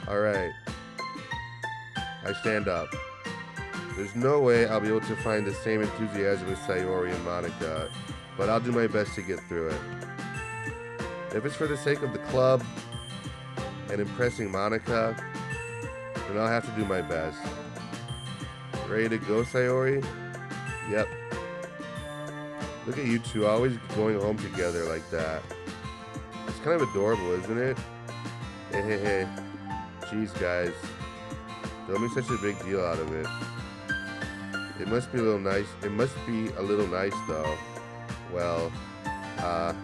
Alright. I stand up. There's no way I'll be able to find the same enthusiasm with Sayori and Monica, but I'll do my best to get through it. If it's for the sake of the club and impressing Monica, then I'll have to do my best. Ready to go, Sayori? Yep. Look at you two always going home together like that. It's kind of adorable, isn't it? Hey. Jeez, guys. Don't make such a big deal out of it. It must be a little nice. It must be a little nice, though. Well, how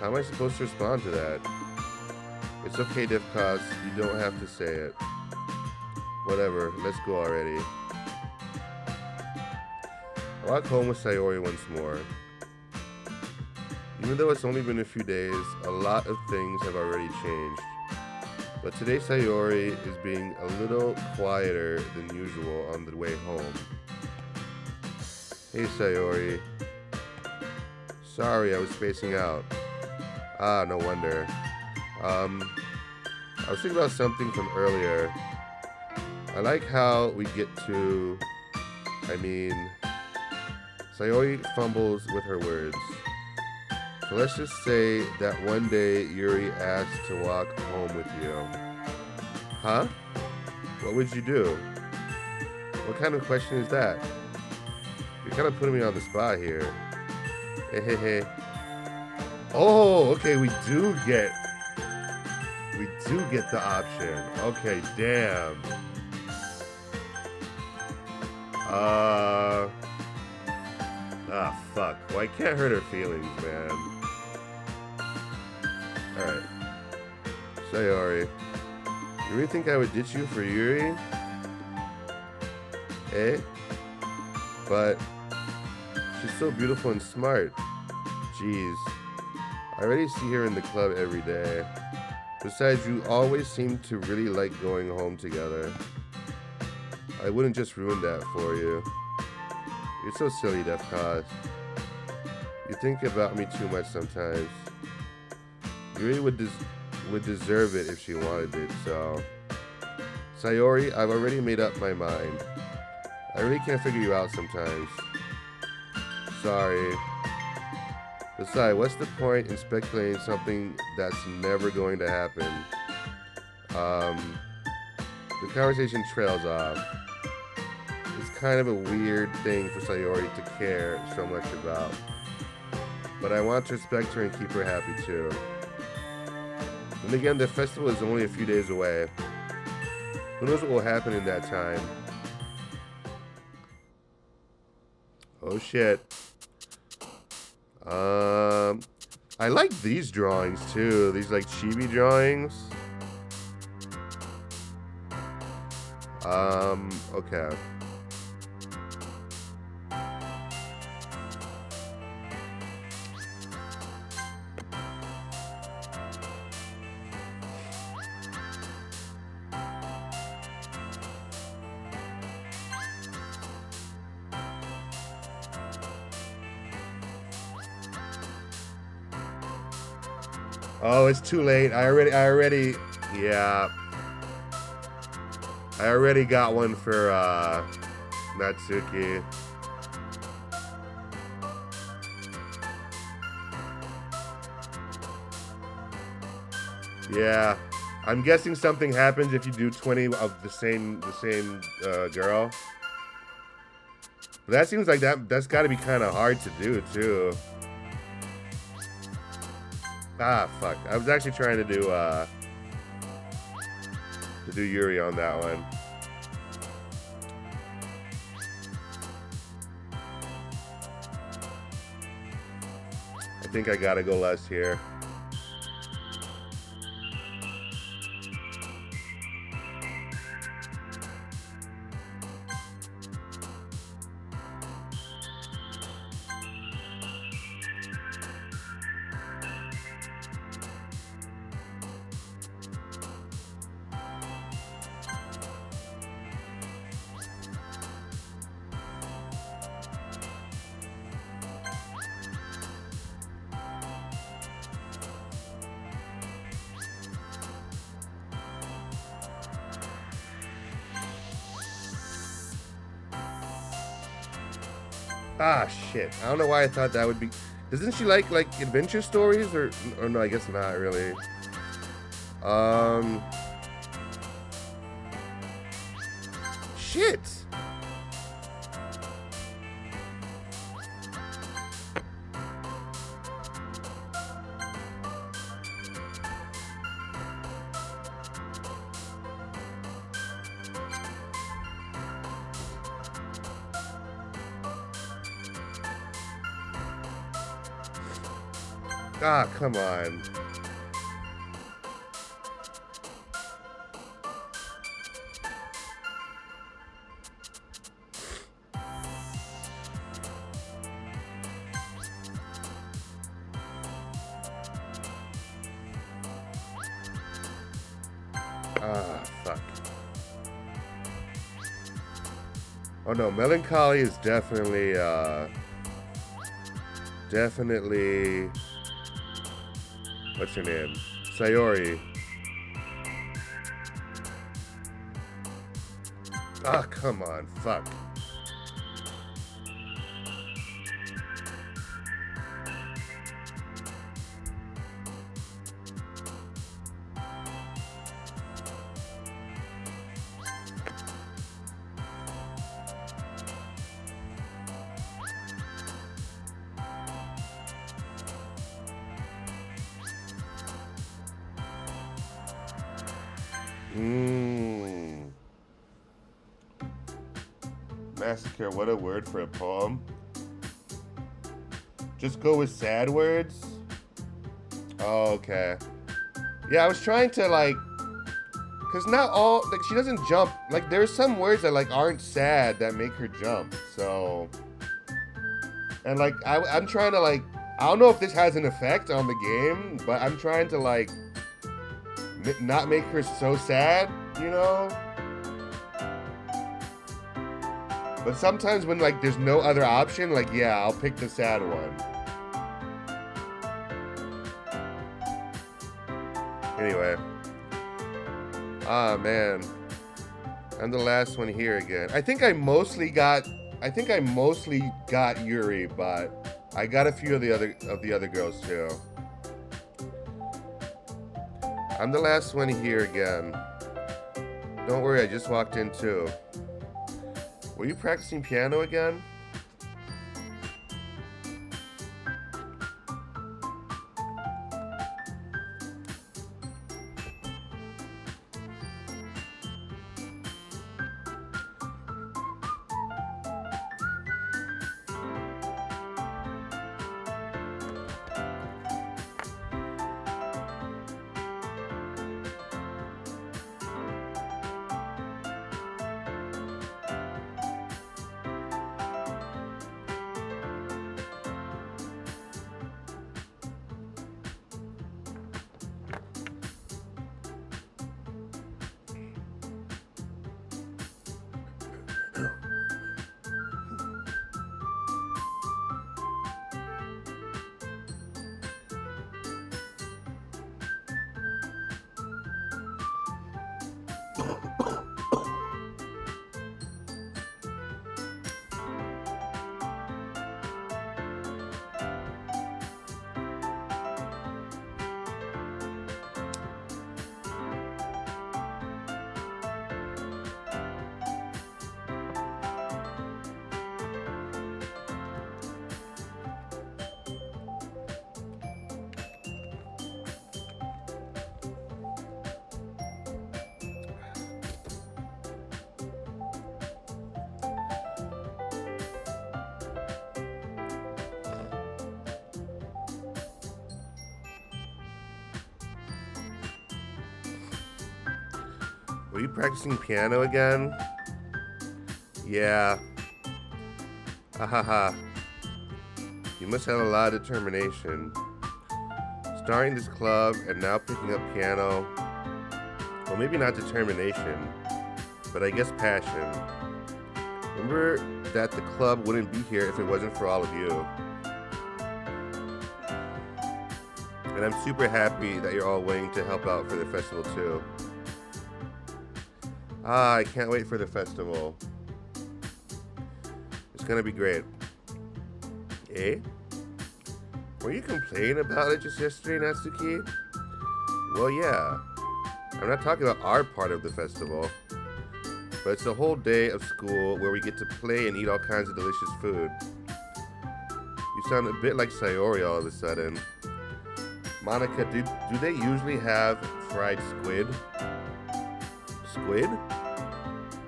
am I supposed to respond to that? It's okay, Defcos. You don't have to say it. Whatever. Let's go already. I walk home with Sayori once more. Even though it's only been a few days, a lot of things have already changed. But today Sayori is being a little quieter than usual on the way home. Hey Sayori. Sorry, I was spacing out. Ah, no wonder. I was thinking about something from earlier. I like how we get to... Sayori fumbles with her words. So let's just say that one day Yuri asked to walk home with you. Huh? What would you do? What kind of question is that? You're kind of putting me on the spot here. Hey. Oh, okay, we do get the option. Okay, damn. Fuck. Well, I can't hurt her feelings, man. Alright. Sayori. You really think I would ditch you for Yuri? Eh? But she's so beautiful and smart. Jeez. I already see her in the club every day. Besides, you always seem to really like going home together. I wouldn't just ruin that for you. You're so silly, Defcos. You You think about me too much sometimes. You really would deserve it if she wanted it, so... Sayori, I've already made up my mind. I really can't figure you out sometimes. Sorry. Besides, what's the point in speculating something that's never going to happen? The conversation trails off. It's kind of a weird thing for Sayori to care so much about. But I want to respect her and keep her happy too. And again, the festival is only a few days away. Who knows what will happen in that time? Oh shit. I like these drawings too. These like chibi drawings. Okay. Oh, it's too late. I already got one for Natsuki. Yeah, I'm guessing something happens if you do 20 of the same girl. But that seems like that's got to be kind of hard to do too. Ah, fuck. I was actually trying to do Yuri on that one. I think I gotta go less here. Ah, shit. I don't know why I thought that would be... Doesn't she like adventure stories? Or no, I guess not really. Shit! Ah, come on. Ah, fuck. Oh no, Melancholy is definitely, what's her name? Sayori. Ah, come on, fuck. Massacre, what a word for a poem. Just go with sad words? Oh, okay. Yeah, I was trying to cause not all, she doesn't jump. There's some words that aren't sad that make her jump, so. And I'm trying to I don't know if this has an effect on the game, but I'm trying to not make her so sad, you know? But sometimes when there's no other option, yeah, I'll pick the sad one. Anyway. Ah, man. I'm the last one here again. I think I mostly got Yuri, but I got a few of the other girls too. I'm the last one here again. Don't worry, I just walked in too. Were you practicing piano again? Were you practicing piano again? Yeah. Ahaha. You must have a lot of determination. Starting this club and now picking up piano. Well, maybe not determination, but I guess passion. Remember that the club wouldn't be here if it wasn't for all of you. And I'm super happy that you're all willing to help out for the festival too. Ah, I can't wait for the festival. It's gonna be great. Eh? Were you complaining about it just yesterday, Natsuki? Well, yeah. I'm not talking about our part of the festival, but it's a whole day of school where we get to play and eat all kinds of delicious food. You sound a bit like Sayori all of a sudden. Monica, do they usually have fried squid? Squid?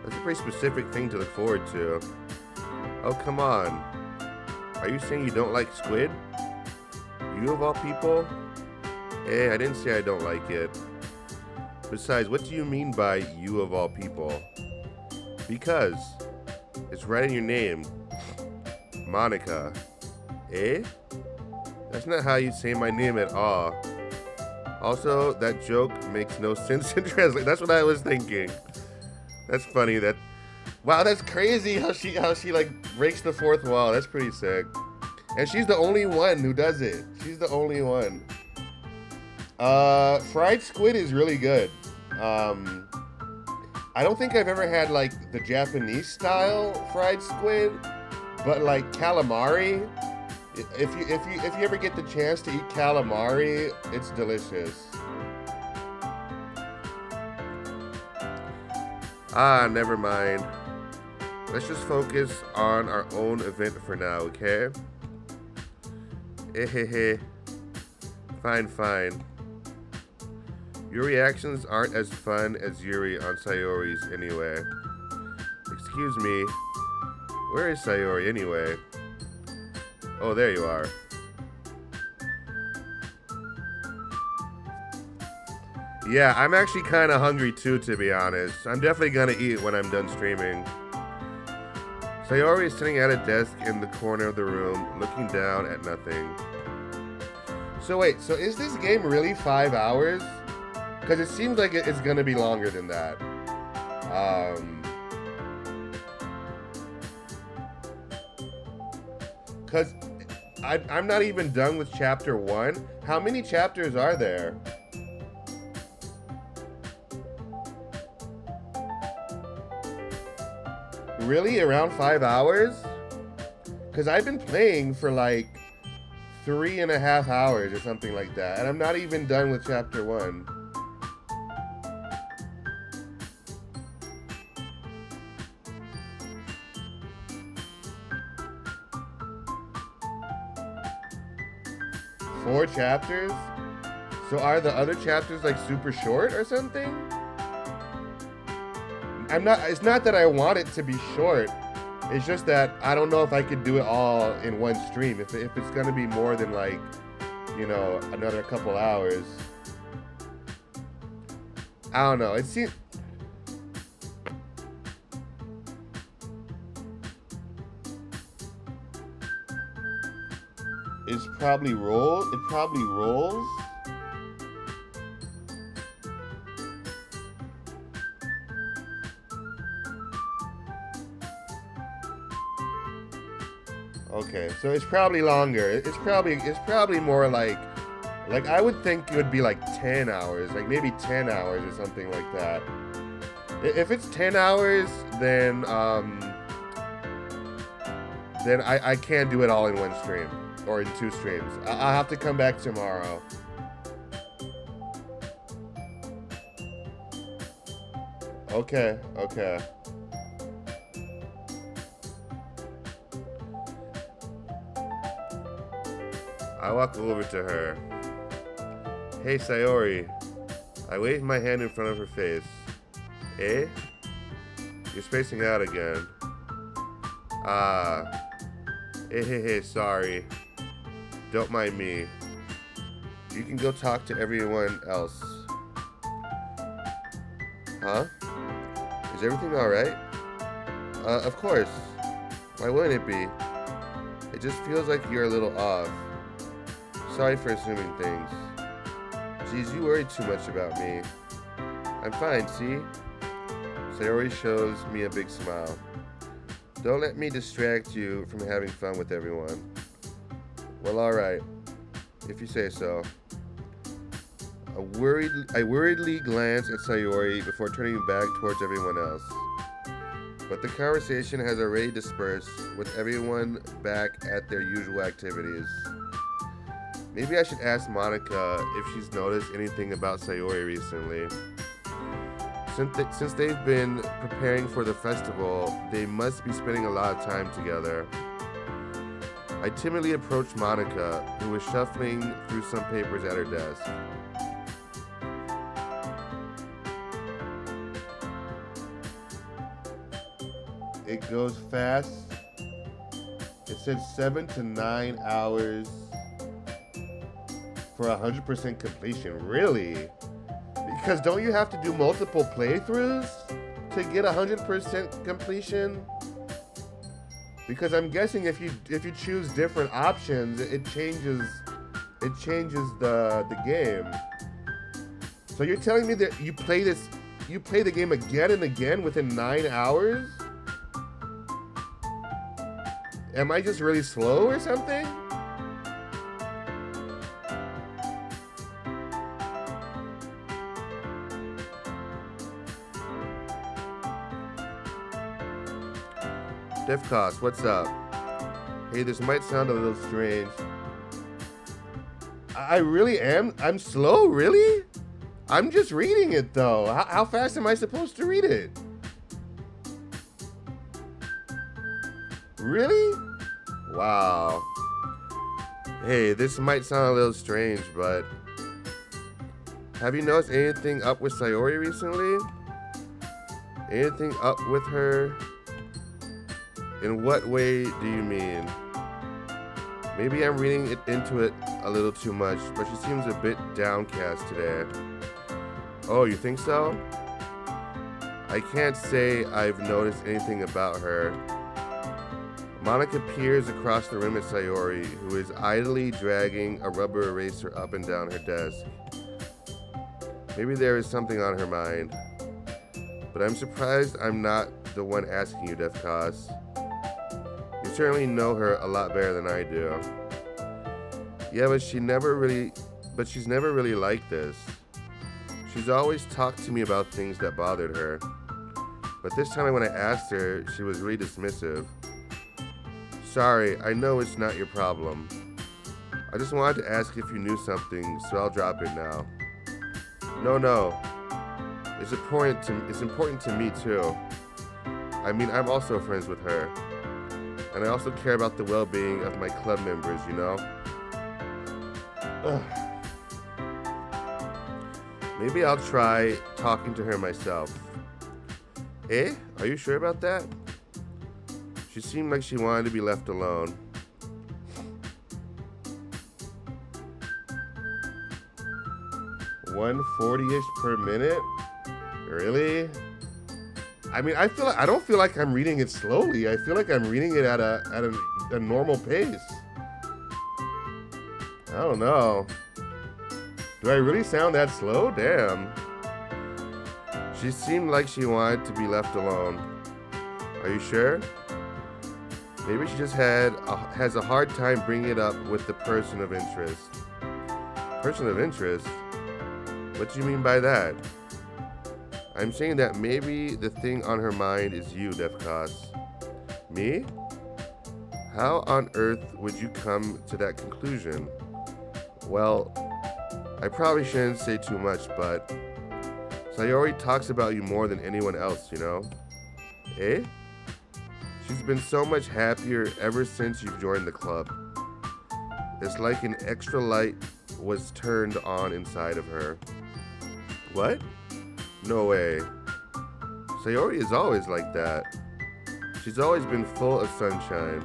That's a pretty specific thing to look forward to. Oh, come on. Are you saying you don't like squid? You of all people? Eh, I didn't say I don't like it. Besides, what do you mean by you of all people? Because it's right in your name. Monica. Eh? That's not how you say my name at all. Also, that joke makes no sense in translation. That's what I was thinking. That's funny. Wow, that's crazy how she like breaks the fourth wall. That's pretty sick. And she's the only one who does it. She's the only one. Fried squid is really good. I don't think I've ever had like the Japanese style fried squid, but like calamari. If you ever get the chance to eat calamari, it's delicious. Ah, never mind. Let's just focus on our own event for now, okay? Hehehe. Fine. Your reactions aren't as fun as Yuri on Sayori's anyway. Excuse me. Where is Sayori anyway? Oh, there you are. Yeah, I'm actually kind of hungry too, to be honest. I'm definitely gonna eat when I'm done streaming. Sayori is sitting at a desk in the corner of the room, looking down at nothing. So wait, so is this game really 5 hours? Because it seems like it's gonna be longer than that. Because I'm not even done with chapter 1. How many chapters are there? Really? Around 5 hours? Because I've been playing for like 3.5 hours or something like that. And I'm not even done with chapter 1. Four chapters? So are the other chapters like super short or something? It's not that I want it to be short. It's just that I don't know if I could do it all in one stream. If it's gonna be more than like, another couple hours. I don't know. It seems. It probably rolls. Okay, so it's probably longer. It's probably more like I would think it would be like 10 hours, like maybe 10 hours or something like that. If it's 10 hours, then I can't do it all in one stream or in 2 streams. I'll have to come back tomorrow. Okay. I walk over to her. Hey, Sayori. I wave my hand in front of her face. Eh? You're spacing out again. Hey, sorry. Don't mind me. You can go talk to everyone else. Huh? Is everything alright? Of course. Why wouldn't it be? It just feels like you're a little off. Sorry for assuming things. Geez, you worry too much about me. I'm fine, see? Sayori shows me a big smile. Don't let me distract you from having fun with everyone. Well, alright. If you say so. I worriedly glance at Sayori before turning back towards everyone else. But the conversation has already dispersed, with everyone back at their usual activities. Maybe I should ask Monica if she's noticed anything about Sayori recently. Since they've been preparing for the festival, they must be spending a lot of time together. I timidly approached Monica, who was shuffling through some papers at her desk. It goes fast. It said 7 to 9 hours for 100% completion. Really? Because don't you have to do multiple playthroughs to get 100% completion? Because I'm guessing if you choose different options, it changes the game. So you're telling me that you play the game again and again within 9 hours? Am I just really slow or something? Defcos, what's up? Hey, this might sound a little strange. I really am. I'm slow, really? I'm just reading it, though. How fast am I supposed to read it? Really? Wow. Hey, this might sound a little strange, but have you noticed anything up with Sayori recently? Anything up with her? In what way do you mean? Maybe I'm reading into it a little too much, but she seems a bit downcast today. Oh, you think so? I can't say I've noticed anything about her. Monica peers across the room at Sayori, who is idly dragging a rubber eraser up and down her desk. Maybe there is something on her mind. But I'm surprised I'm not the one asking you, Defcos. You certainly know her a lot better than I do. Yeah, but she's never really like this. She's always talked to me about things that bothered her. But this time when I asked her, she was really dismissive. Sorry, I know it's not your problem. I just wanted to ask if you knew something, so I'll drop it now. No. It's important to me too. I mean, I'm also friends with her. And I also care about the well-being of my club members, you know? Ugh. Maybe I'll try talking to her myself. Eh? Are you sure about that? She seemed like she wanted to be left alone. $140-ish per minute? Really? I mean, I don't feel like I'm reading it slowly. I feel like I'm reading it at a normal pace. I don't know. Do I really sound that slow? Damn. She seemed like she wanted to be left alone. Are you sure? Maybe she just has a hard time bringing it up with the person of interest. Person of interest? What do you mean by that? I'm saying that maybe the thing on her mind is you, Defcos. Me? How on earth would you come to that conclusion? Well, I probably shouldn't say too much, but Sayori talks about you more than anyone else, you know? Eh? She's been so much happier ever since you've joined the club. It's like an extra light was turned on inside of her. What? No way. Sayori is always like that. She's always been full of sunshine.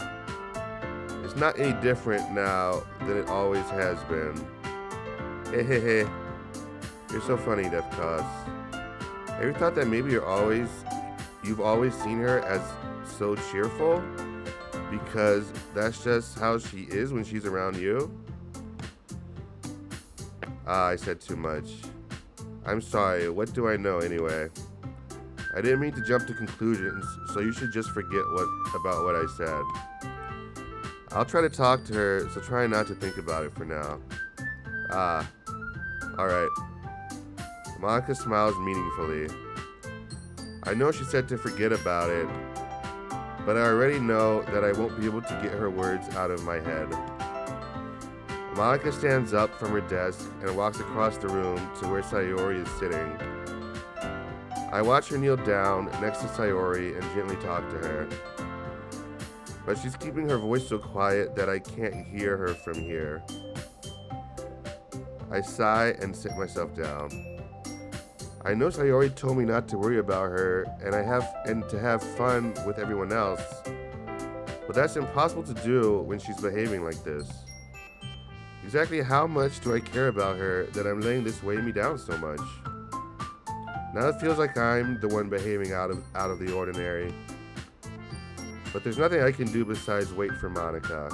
It's not any different now than it always has been. Hey. You're so funny, Defcos. Have you thought that maybe you've always seen her as so cheerful? Because that's just how she is when she's around you? I said too much. I'm sorry, what do I know anyway? I didn't mean to jump to conclusions, so you should just forget about what I said. I'll try to talk to her, so try not to think about it for now. Alright. Monica smiles meaningfully. I know she said to forget about it, but I already know that I won't be able to get her words out of my head. Monica stands up from her desk and walks across the room to where Sayori is sitting. I watch her kneel down next to Sayori and gently talk to her. But she's keeping her voice so quiet that I can't hear her from here. I sigh and sit myself down. I know Sayori told me not to worry about her and to have fun with everyone else, but that's impossible to do when she's behaving like this. Exactly how much do I care about her that I'm letting this weigh me down so much? Now it feels like I'm the one behaving out of the ordinary. But there's nothing I can do besides wait for Monica.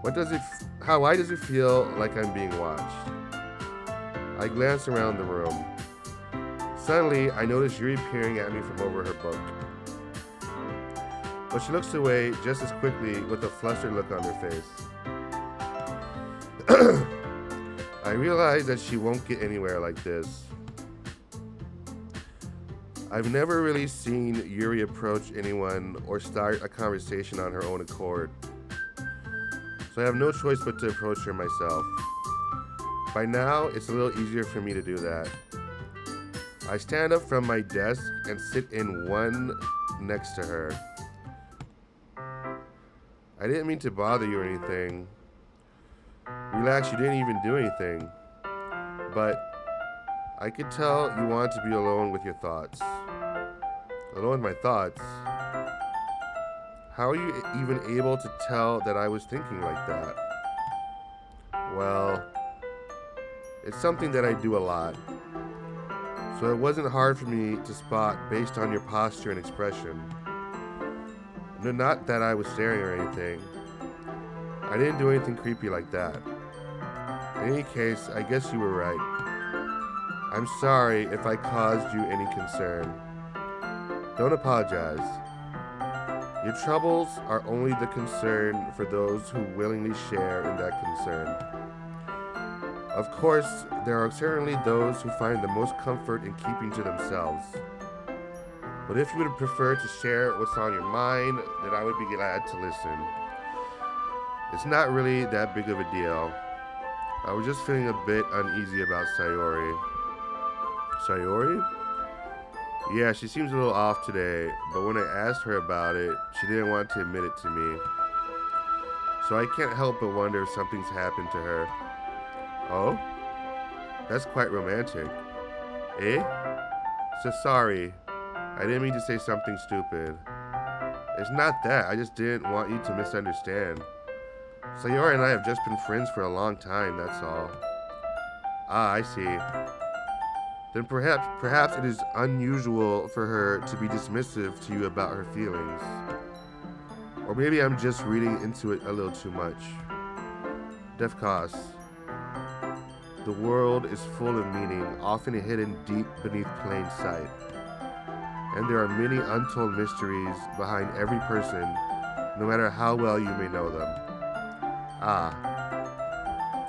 Why does it feel like I'm being watched? I glance around the room. Suddenly, I notice Yuri peering at me from over her book. But she looks away just as quickly with a flustered look on her face. I realize that she won't get anywhere like this. I've never really seen Yuri approach anyone or start a conversation on her own accord. So I have no choice but to approach her myself. By now, it's a little easier for me to do that. I stand up from my desk and sit in one next to her. I didn't mean to bother you or anything. Relax, you didn't even do anything. But I could tell you wanted to be alone with your thoughts. Alone with my thoughts? How are you even able to tell that I was thinking like that? Well, it's something that I do a lot. So it wasn't hard for me to spot based on your posture and expression. No, not that I was staring or anything. I didn't do anything creepy like that. In any case, I guess you were right. I'm sorry if I caused you any concern. Don't apologize. Your troubles are only the concern for those who willingly share in that concern. Of course, there are certainly those who find the most comfort in keeping to themselves. But if you would prefer to share what's on your mind, then I would be glad to listen. It's not really that big of a deal. I was just feeling a bit uneasy about Sayori. Sayori? Yeah, she seems a little off today, but when I asked her about it, she didn't want to admit it to me. So I can't help but wonder if something's happened to her. Oh? That's quite romantic. Eh? So sorry. I didn't mean to say something stupid. It's not that, I just didn't want you to misunderstand. Sayori and I have just been friends for a long time, that's all. Ah, I see. Then perhaps it is unusual for her to be dismissive to you about her feelings. Or maybe I'm just reading into it a little too much. Defcos. The world is full of meaning, often hidden deep beneath plain sight. And there are many untold mysteries behind every person, no matter how well you may know them. Ah,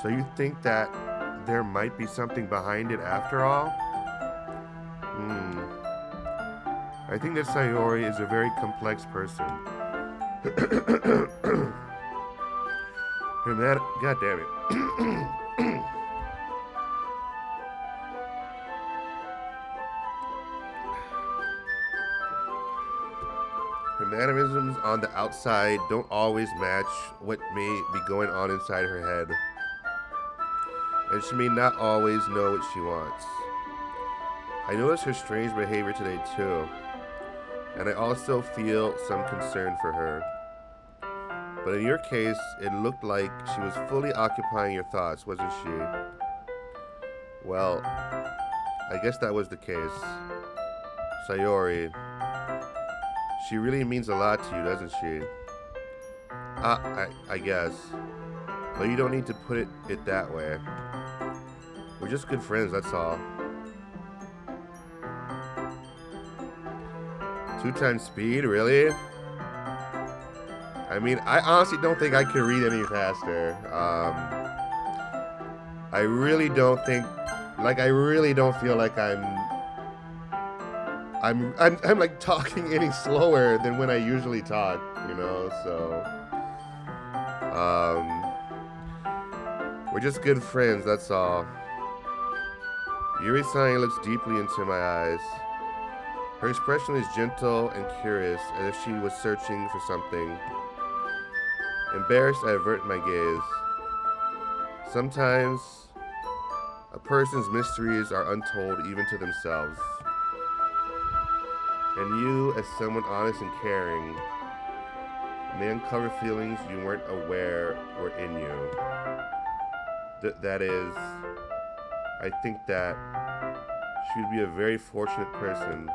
so you think that there might be something behind it after all? I think that Sayori is a very complex person. God damn it. Her mannerisms on the outside don't always match what may be going on inside her head. And she may not always know what she wants. I noticed her strange behavior today too. And I also feel some concern for her. But in your case, it looked like she was fully occupying your thoughts, wasn't she? Well, I guess that was the case. Sayori, she really means a lot to you, doesn't she? I guess. But you don't need to put it that way. We're just good friends, that's all. 2 times speed, really? I mean, I honestly don't think I could read any faster. I really don't feel like I'm like talking any slower than when I usually talk, you know, so we're just good friends, that's all. Yuri-san looks deeply into my eyes. Her expression is gentle and curious, as if she was searching for something. Embarrassed, I avert my gaze. Sometimes, a person's mysteries are untold even to themselves. And you, as someone honest and caring, may uncover feelings you weren't aware were in you. That is, I think that she would be a very fortunate person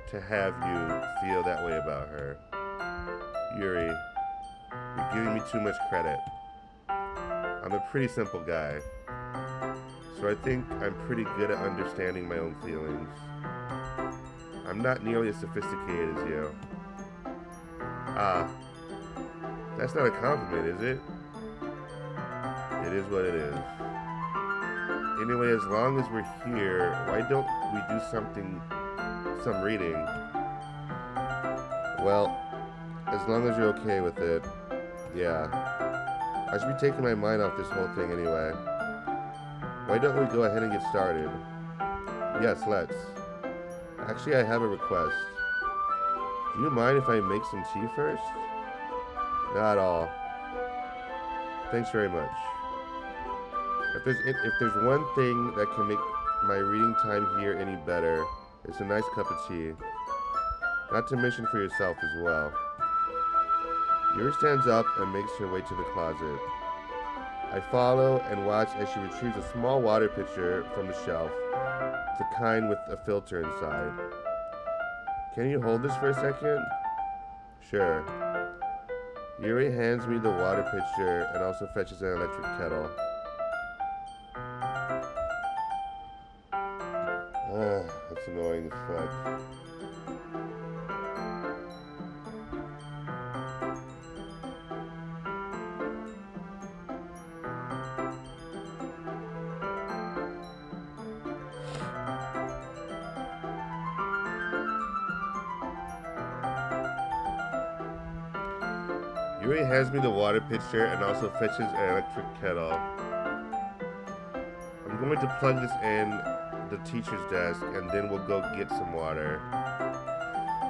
to have you feel that way about her. Yuri, you're giving me too much credit. I'm a pretty simple guy, so I think I'm pretty good at understanding my own feelings. I'm not nearly as sophisticated as you. Ah, that's not a compliment, is it? It is what it is. Anyway, as long as we're here, why don't we do some reading? Well, as long as you're okay with it, yeah. I should be taking my mind off this whole thing anyway. Why don't we go ahead and get started? Yes, let's. Actually, I have a request. Do you mind if I make some tea first? Not at all. Thanks very much. If there's one thing that can make my reading time here any better, it's a nice cup of tea. Not to mention for yourself as well. Yuri stands up and makes her way to the closet. I follow and watch as she retrieves a small water pitcher from the shelf, the kind with a filter inside. Can you hold this for a second? Sure. Yuri hands me the water pitcher and also fetches an electric kettle. That's annoying as fuck. Yuri hands me the water pitcher and also fetches an electric kettle. I'm going to plug this in the teacher's desk and then we'll go get some water.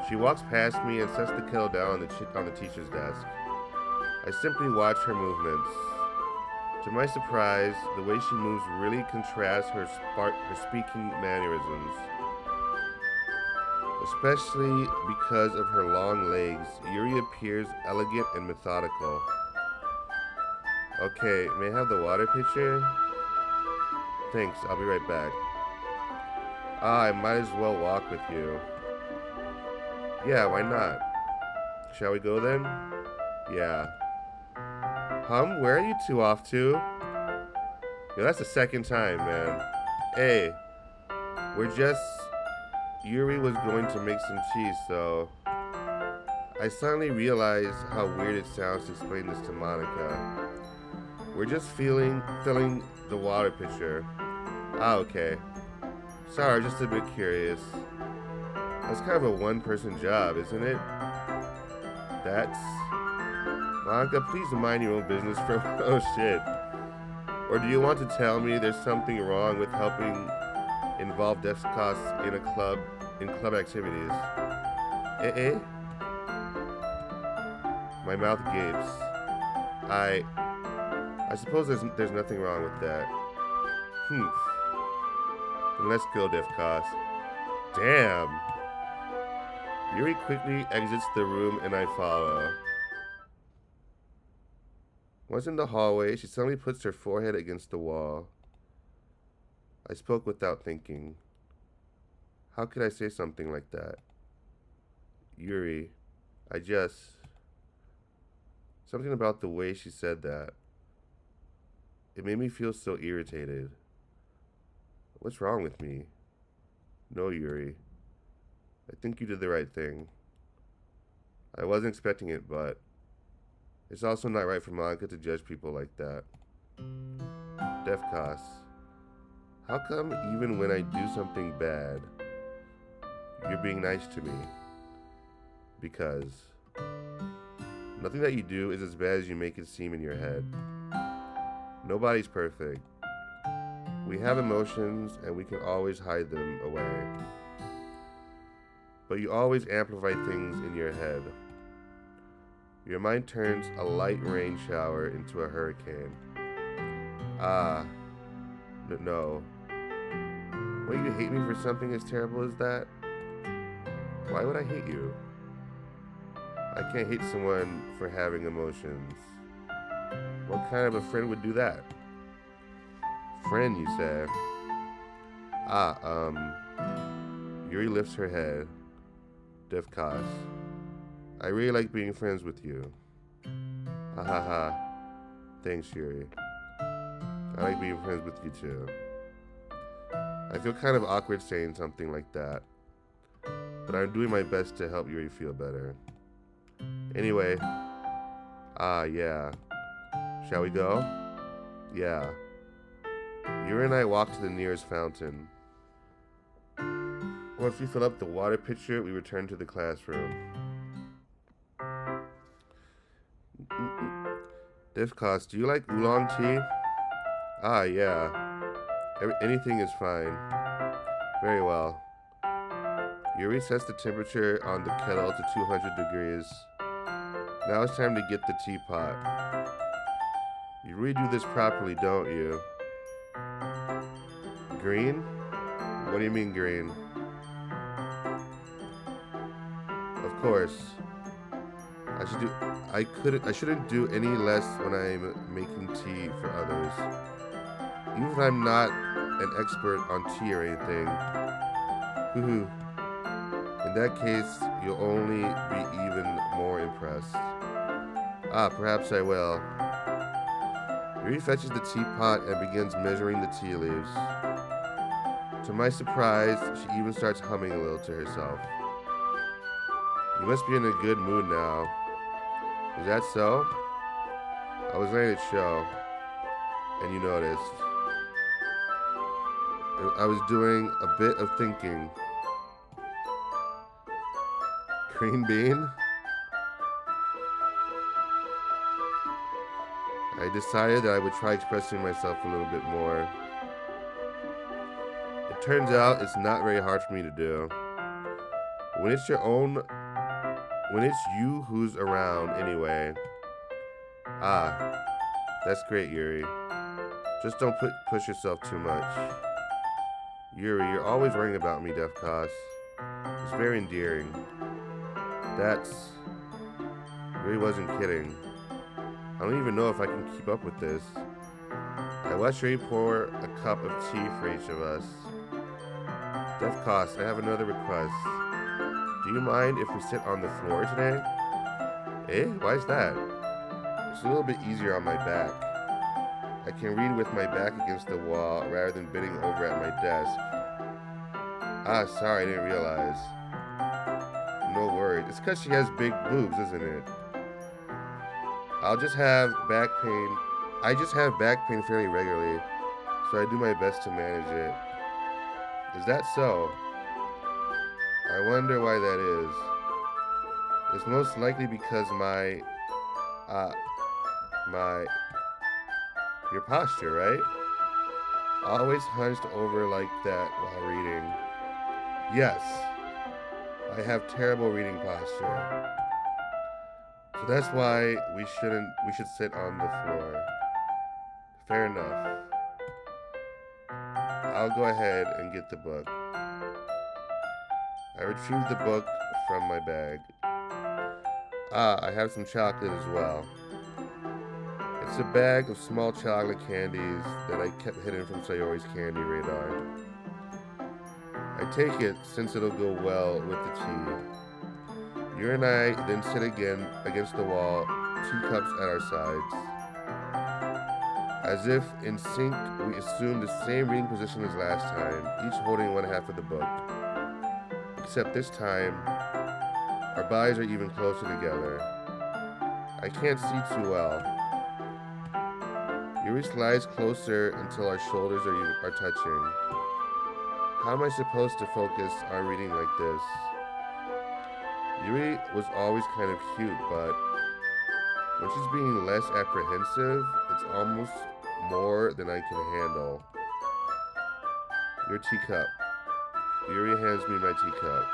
She walks past me and sets the kettle down on the teacher's desk. I simply watch her movements. To my surprise, the way she moves really contrasts her speaking mannerisms. Especially because of her long legs, Yuri appears elegant and methodical. Okay, may I have the water pitcher? Thanks, I'll be right back. I might as well walk with you. Yeah, why not? Shall we go then? Yeah. Where are you two off to? Yo, that's the second time, man. Hey, Yuri was going to make some cheese, so I suddenly realized how weird it sounds to explain this to Monica. We're just filling the water pitcher. Ah, okay. Sorry, just a bit curious. That's kind of a one-person job, isn't it? Monica, please mind your own business for oh shit. Or do you want to tell me there's something wrong with helping involve desk costs in club activities? Eh? My mouth gapes. I suppose there's nothing wrong with that. Then let's go, Def Cost. Damn. Yuri quickly exits the room and I follow. Once in the hallway, she suddenly puts her forehead against the wall. I spoke without thinking. How could I say something like that? Yuri, something about the way she said that. It made me feel so irritated. What's wrong with me? No, Yuri. I think you did the right thing. I wasn't expecting it, but it's also not right for Monica to judge people like that. Defcos. How come even when I do something bad, you're being nice to me? Because nothing that you do is as bad as you make it seem in your head. Nobody's perfect. We have emotions and we can always hide them away. But you always amplify things in your head. Your mind turns a light rain shower into a hurricane. No. Wait, you hate me for something as terrible as that? Why would I hate you? I can't hate someone for having emotions. What kind of a friend would do that? Friend, you say? Yuri lifts her head. Defcos. I really like being friends with you. Ha ha ha. Thanks, Yuri. I like being friends with you too. I feel kind of awkward saying something like that, but I'm doing my best to help Yuri feel better. Anyway, yeah. Shall we go? Yeah. Yuri and I walk to the nearest fountain. Once we fill up the water pitcher, we return to the classroom. Defcos, do you like oolong tea? Yeah. Anything is fine. Very well. Yuri sets the temperature on the kettle to 200 degrees. Now it's time to get the teapot. You redo this properly, don't you? Green? What do you mean green? Of course. I shouldn't do any less when I'm making tea for others. Even if I'm not an expert on tea or anything. Hoo-hoo. In that case, you'll only be even more impressed. Perhaps I will. Yuri fetches the teapot and begins measuring the tea leaves. To my surprise, she even starts humming a little to herself. You must be in a good mood now. Is that so? I was letting it show, and you noticed. I was doing a bit of thinking. Green bean? I decided that I would try expressing myself a little bit more. It turns out it's not very hard for me to do. When it's your own, when it's you who's around anyway. Ah, that's great, Yuri. Just don't push yourself too much. Yuri, you're always worrying about me, Defcos. It's very endearing. That's... Yuri wasn't kidding. I don't even know if I can keep up with this. I watched Yuri pour a cup of tea for each of us. Defcos, I have another request. Do you mind if we sit on the floor today? Eh? Why is that? It's a little bit easier on my back. I can read with my back against the wall rather than bending over at my desk. Ah, sorry, I didn't realize. No worries. It's because she has big boobs, isn't it? I just have back pain fairly regularly, so I do my best to manage it. Is that so? I wonder why that is. It's most likely because your posture, right? Always hunched over like that while reading. Yes, I have terrible reading posture. So that's why we should sit on the floor. Fair enough. I'll go ahead and get the book. I retrieved the book from my bag. Ah, I have some chocolate as well. It's a bag of small chocolate candies that I kept hidden from Sayori's candy radar. I take it since it'll go well with the tea. You and I then sit again against the wall, teacups at our sides. As if in sync, we assume the same reading position as last time, each holding one half of the book. Except this time, our bodies are even closer together. I can't see too well. Yuri slides closer until our shoulders are touching. How am I supposed to focus on reading like this? Yuri was always kind of cute, but when she's being less apprehensive, it's almost more than I can handle. Your teacup. Yuri hands me my teacup.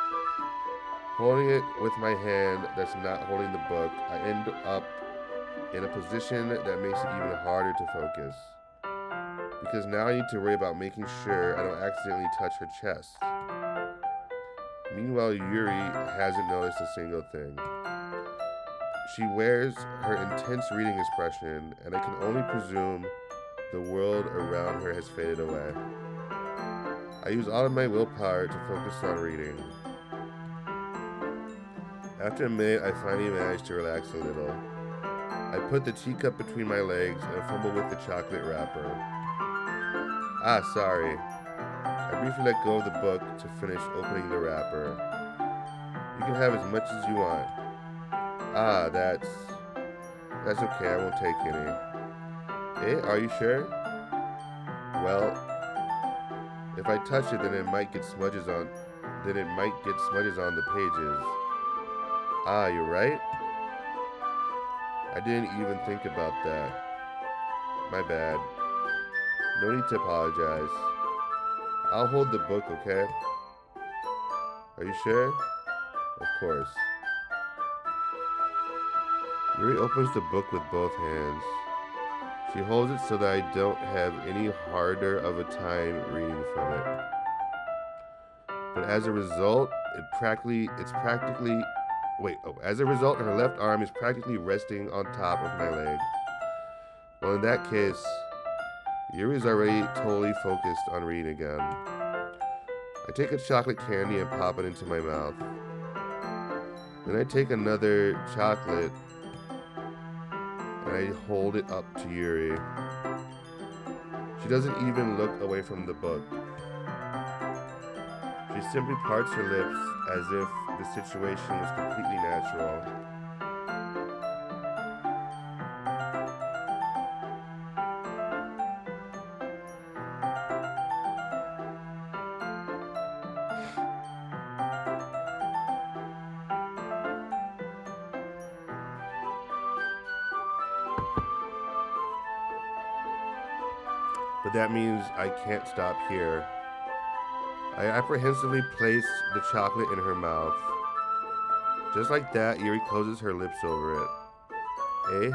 Holding it with my hand that's not holding the book, I end up in a position that makes it even harder to focus. Because now I need to worry about making sure I don't accidentally touch her chest. Meanwhile, Yuri hasn't noticed a single thing. She wears her intense reading expression, and I can only presume the world around her has faded away. I use all of my willpower to focus on reading. After a minute, I finally manage to relax a little. I put the teacup between my legs and fumble with the chocolate wrapper. Ah, sorry. I briefly let go of the book to finish opening the wrapper. You can have as much as you want. Ah, that's okay, I won't take any. Eh, are you sure? Well, if I touch it, then it might get smudges on the pages. Ah, you're right? I didn't even think about that. My bad. No need to apologize. I'll hold the book, okay? Are you sure? Of course. Yuri opens the book with both hands. She holds it so that I don't have any harder of a time reading from it. But as a result, as a result, her left arm is practically resting on top of my leg. Well, in that case, Yuri's already totally focused on reading again. I take a chocolate candy and pop it into my mouth. Then I take another chocolate and I hold it up to Yuri. She doesn't even look away from the book. She simply parts her lips as if the situation was completely natural. but that means I can't stop here. I apprehensively place the chocolate in her mouth. Just like that, Yuri closes her lips over it. Eh?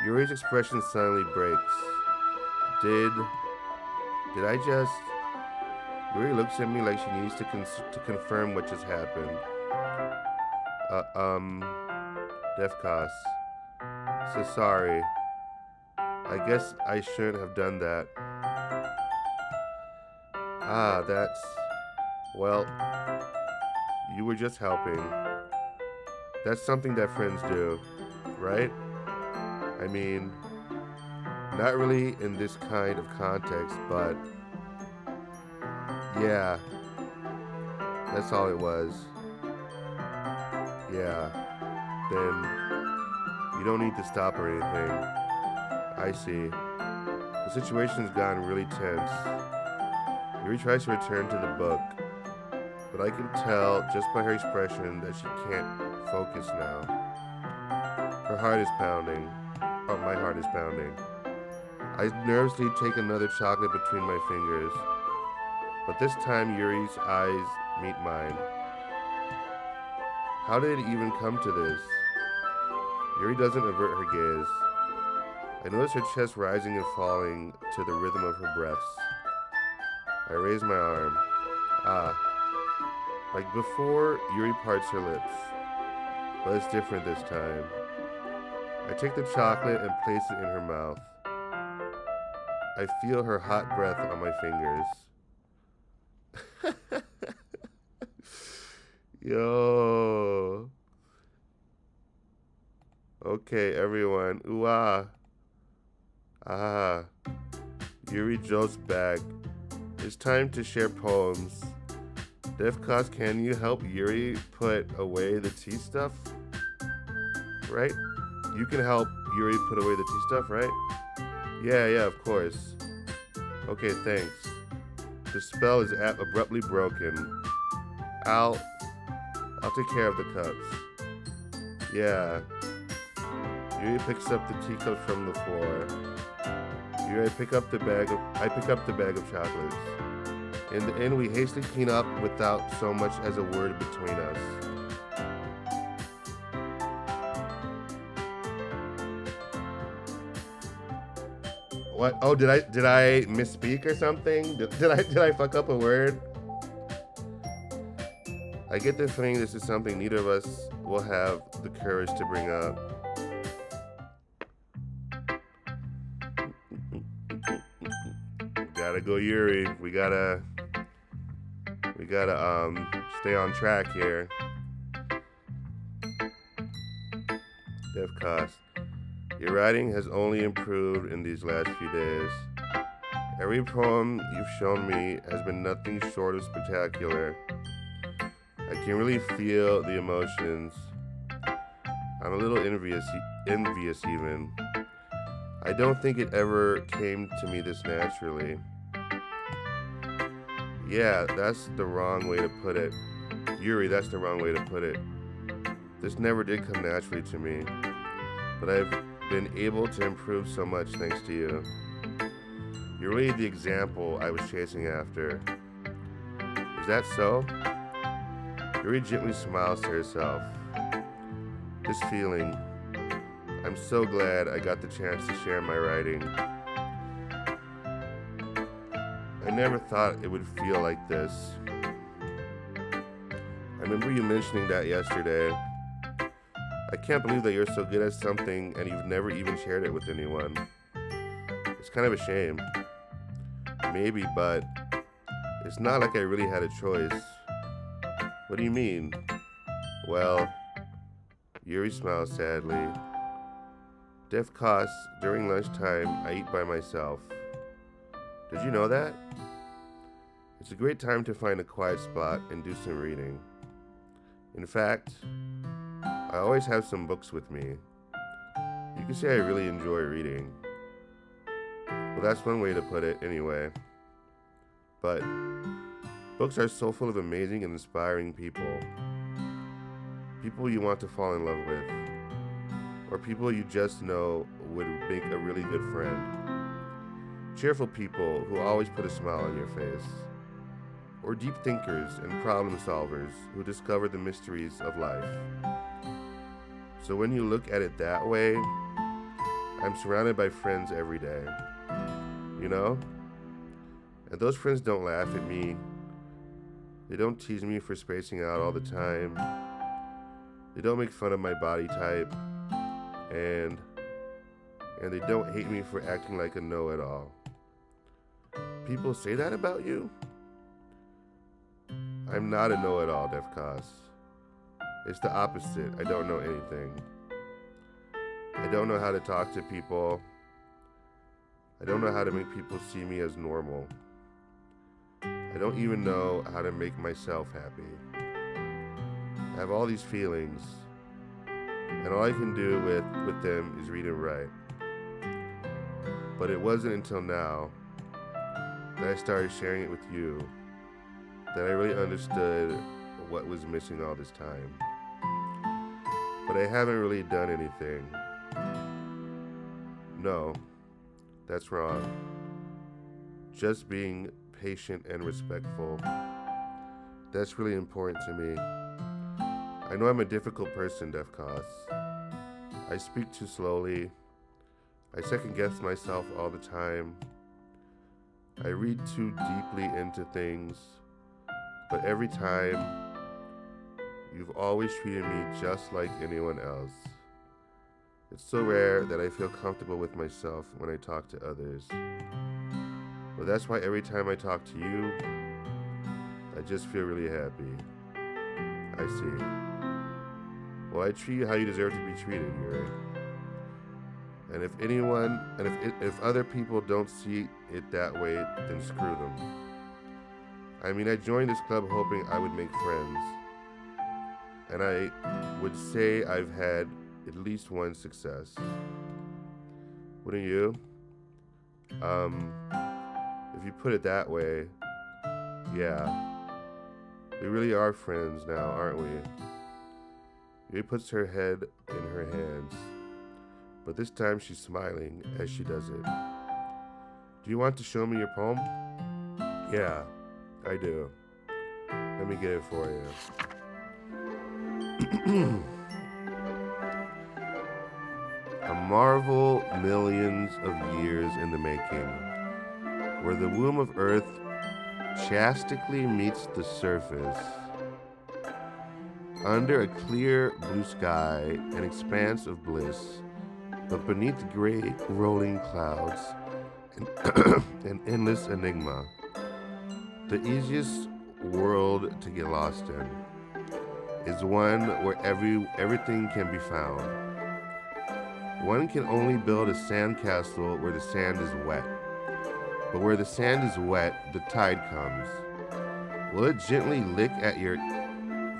Yuri's expression suddenly breaks. Did I just... Yuri looks at me like she needs to confirm what just happened. Defcos. So sorry. I guess I shouldn't have done that. That's... Well, you were just helping. That's something that friends do, right? I mean, not really in this kind of context, but yeah, that's all it was. Yeah, then you don't need to stop or anything. I see. The situation's gotten really tense. Yuri tries to return to the book, but I can tell just by her expression that she can't focus now. Her heart is pounding. Oh, my heart is pounding. I nervously take another chocolate between my fingers, but this time Yuri's eyes meet mine. How did it even come to this? Yuri doesn't avert her gaze. I notice her chest rising and falling to the rhythm of her breaths. I raise my arm. Like before, Yuri parts her lips, but it's different this time. I take the chocolate and place it in her mouth. I feel her hot breath on my fingers. Yo. Okay, everyone. Ooh, Yuri jolts back. It's time to share poems. Defcos, can you help Yuri put away the tea stuff? Right? You can help Yuri put away the tea stuff, right? Yeah, of course. Okay, thanks. The spell is abruptly broken. I'll take care of the cups. Yeah. Yuri picks up the teacups from the floor. Yuri, I pick up the bag of chocolates. In the end, we hastily clean up without so much as a word between us. What? Oh, did I misspeak or something? Did I fuck up a word? I get the feeling this is something neither of us will have the courage to bring up. Gotta go, Yuri. We gotta stay on track here. Defcos. Your writing has only improved in these last few days. Every poem you've shown me has been nothing short of spectacular. I can really feel the emotions. I'm a little envious even. I don't think it ever came to me this naturally. Yeah, that's the wrong way to put it. Yuri, that's the wrong way to put it. This never did come naturally to me, but I've been able to improve so much thanks to you. You're really the example I was chasing after. Is that so? Yuri gently smiles to herself. This feeling, I'm so glad I got the chance to share my writing. I never thought it would feel like this. I remember you mentioning that yesterday. I can't believe that you're so good at something and you've never even shared it with anyone. It's kind of a shame. Maybe, but it's not like I really had a choice. What do you mean? Well, Yuri smiles sadly. Defcos, during lunchtime, I eat by myself. Did you know that? It's a great time to find a quiet spot and do some reading. In fact, I always have some books with me. You can say I really enjoy reading. Well, that's one way to put it anyway. But books are so full of amazing and inspiring people. People you want to fall in love with. Or people you just know would make a really good friend. cheerful people who always put a smile on your face, or deep thinkers and problem solvers who discover the mysteries of life. So when you look at it that way, I'm surrounded by friends every day, you know? And those friends don't laugh at me. They don't tease me for spacing out all the time. They don't make fun of my body type. And they don't hate me for acting like a know-it-all. People say that about you? I'm not a know-it-all, Defcos. It's the opposite. I don't know anything. I don't know how to talk to people. I don't know how to make people see me as normal. I don't even know how to make myself happy. I have all these feelings, and all I can do with them is read and write. But it wasn't until now that I started sharing it with you that I really understood what was missing all this time. But I haven't really done anything. No, that's wrong. Just being patient and respectful. That's really important to me. I know I'm a difficult person, Defcos. I speak too slowly. I second guess myself all the time. I read too deeply into things. But every time, you've always treated me just like anyone else. It's so rare that I feel comfortable with myself when I talk to others. Well, that's why every time I talk to you, I just feel really happy. I see. Well, I treat you how you deserve to be treated, Yuri. And if other people don't see it that way, then screw them. I mean, I joined this club hoping I would make friends. And I would say I've had at least one success. Wouldn't you? If you put it that way, yeah. We really are friends now, aren't we? Yuri puts her head in her hands, but this time she's smiling as she does it. Do you want to show me your poem? Yeah, I do. Let me get it for you. A marvel millions of years in the making, where the womb of earth chastically meets the surface. Under a clear blue sky, an expanse of bliss, but beneath gray rolling clouds, an endless enigma. The easiest world to get lost in is one where everything can be found. One can only build a sandcastle where the sand is wet. But where the sand is wet, the tide comes. Will it gently lick at your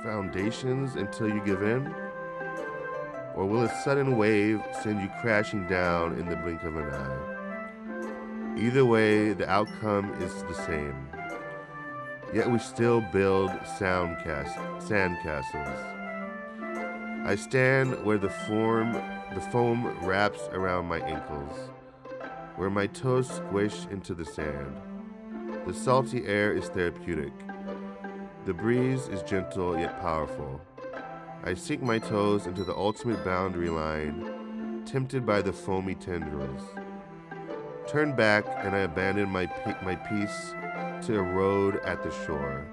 foundations until you give in? Or will a sudden wave send you crashing down in the blink of an eye? Either way, the outcome is the same. Yet we still build sandcastles. I stand where the foam wraps around my ankles, where my toes squish into the sand. The salty air is therapeutic. The breeze is gentle yet powerful. I sink my toes into the ultimate boundary line, tempted by the foamy tendrils. Turn back and I abandon my peace to erode at the shore.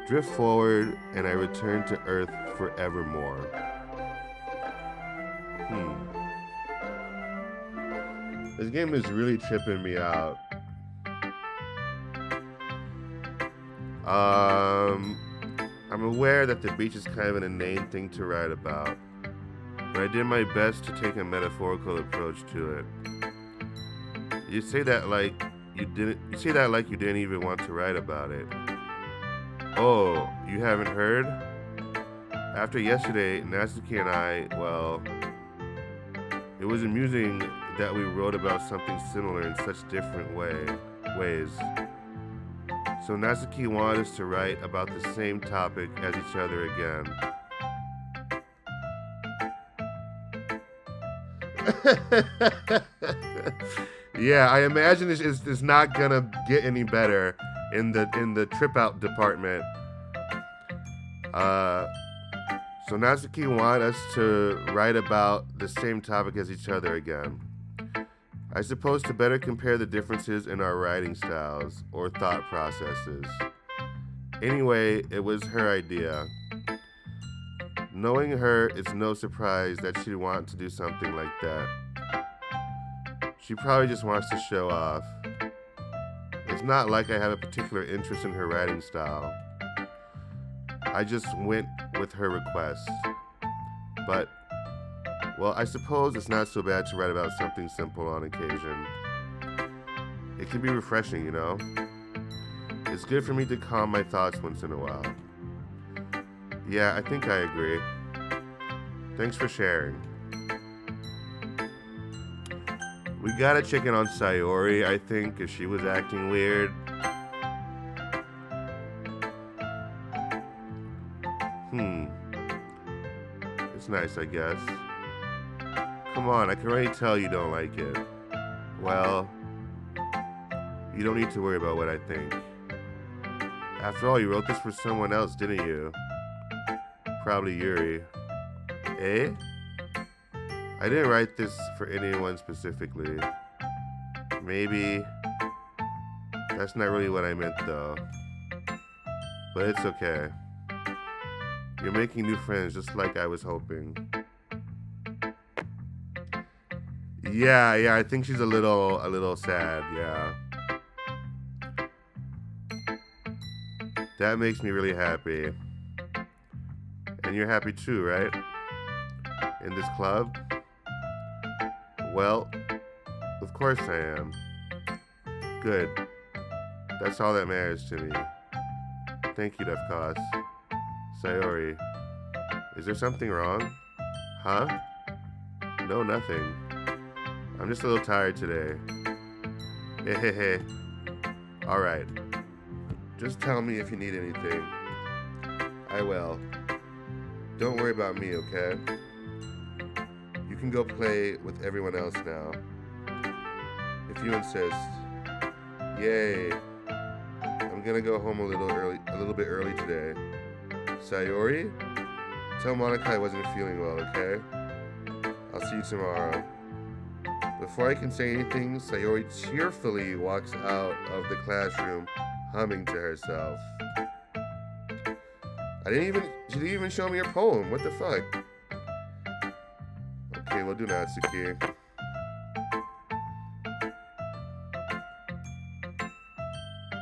Drift forward and I return to earth forevermore. This game is really tripping me out. I'm aware that the beach is kind of an inane thing to write about, but I did my best to take a metaphorical approach to it. You say that like you didn't even want to write about it. Oh, you haven't heard? After yesterday, Natsuki and I, well, it was amusing that we wrote about something similar in such different ways. So Natsuki wanted us to write about the same topic as each other again. Yeah, I imagine it's not gonna get any better in the trip out department. Uh, so Natsuki want us to write about the same topic as each other again. I suppose to better compare the differences in our writing styles or thought processes. Anyway, it was her idea. Knowing her, it's no surprise that she'd want to do something like that. She probably just wants to show off. It's not like I have a particular interest in her writing style. I just went with her request. But, well, I suppose it's not so bad to write about something simple on occasion. It can be refreshing, you know? It's good for me to calm my thoughts once in a while. Yeah, I think I agree. Thanks for sharing. We gotta check in on Sayori, I think, if she was acting weird. It's nice, I guess. Come on, I can already tell you don't like it. Well, you don't need to worry about what I think. After all, you wrote this for someone else, didn't you? Probably Yuri. Eh? I didn't write this for anyone specifically. Maybe. That's not really what I meant, though. But it's okay. You're making new friends just like I was hoping. Yeah, I think she's a little sad, yeah. That makes me really happy. And you're happy too, right? In this club? Well, of course I am. Good. That's all that matters to me. Thank you, Defcos. Sayori, is there something wrong? Huh? No, nothing. I'm just a little tired today. Hey. Alright. Just tell me if you need anything. I will. Don't worry about me, okay? You can go play with everyone else now. If you insist. Yay. I'm gonna go home a little bit early today. Sayori? Tell Monica I wasn't feeling well, okay? I'll see you tomorrow. Before I can say anything, Sayori cheerfully walks out of the classroom, humming to herself. She didn't even show me her poem. What the fuck? Okay, we'll do Natsuki.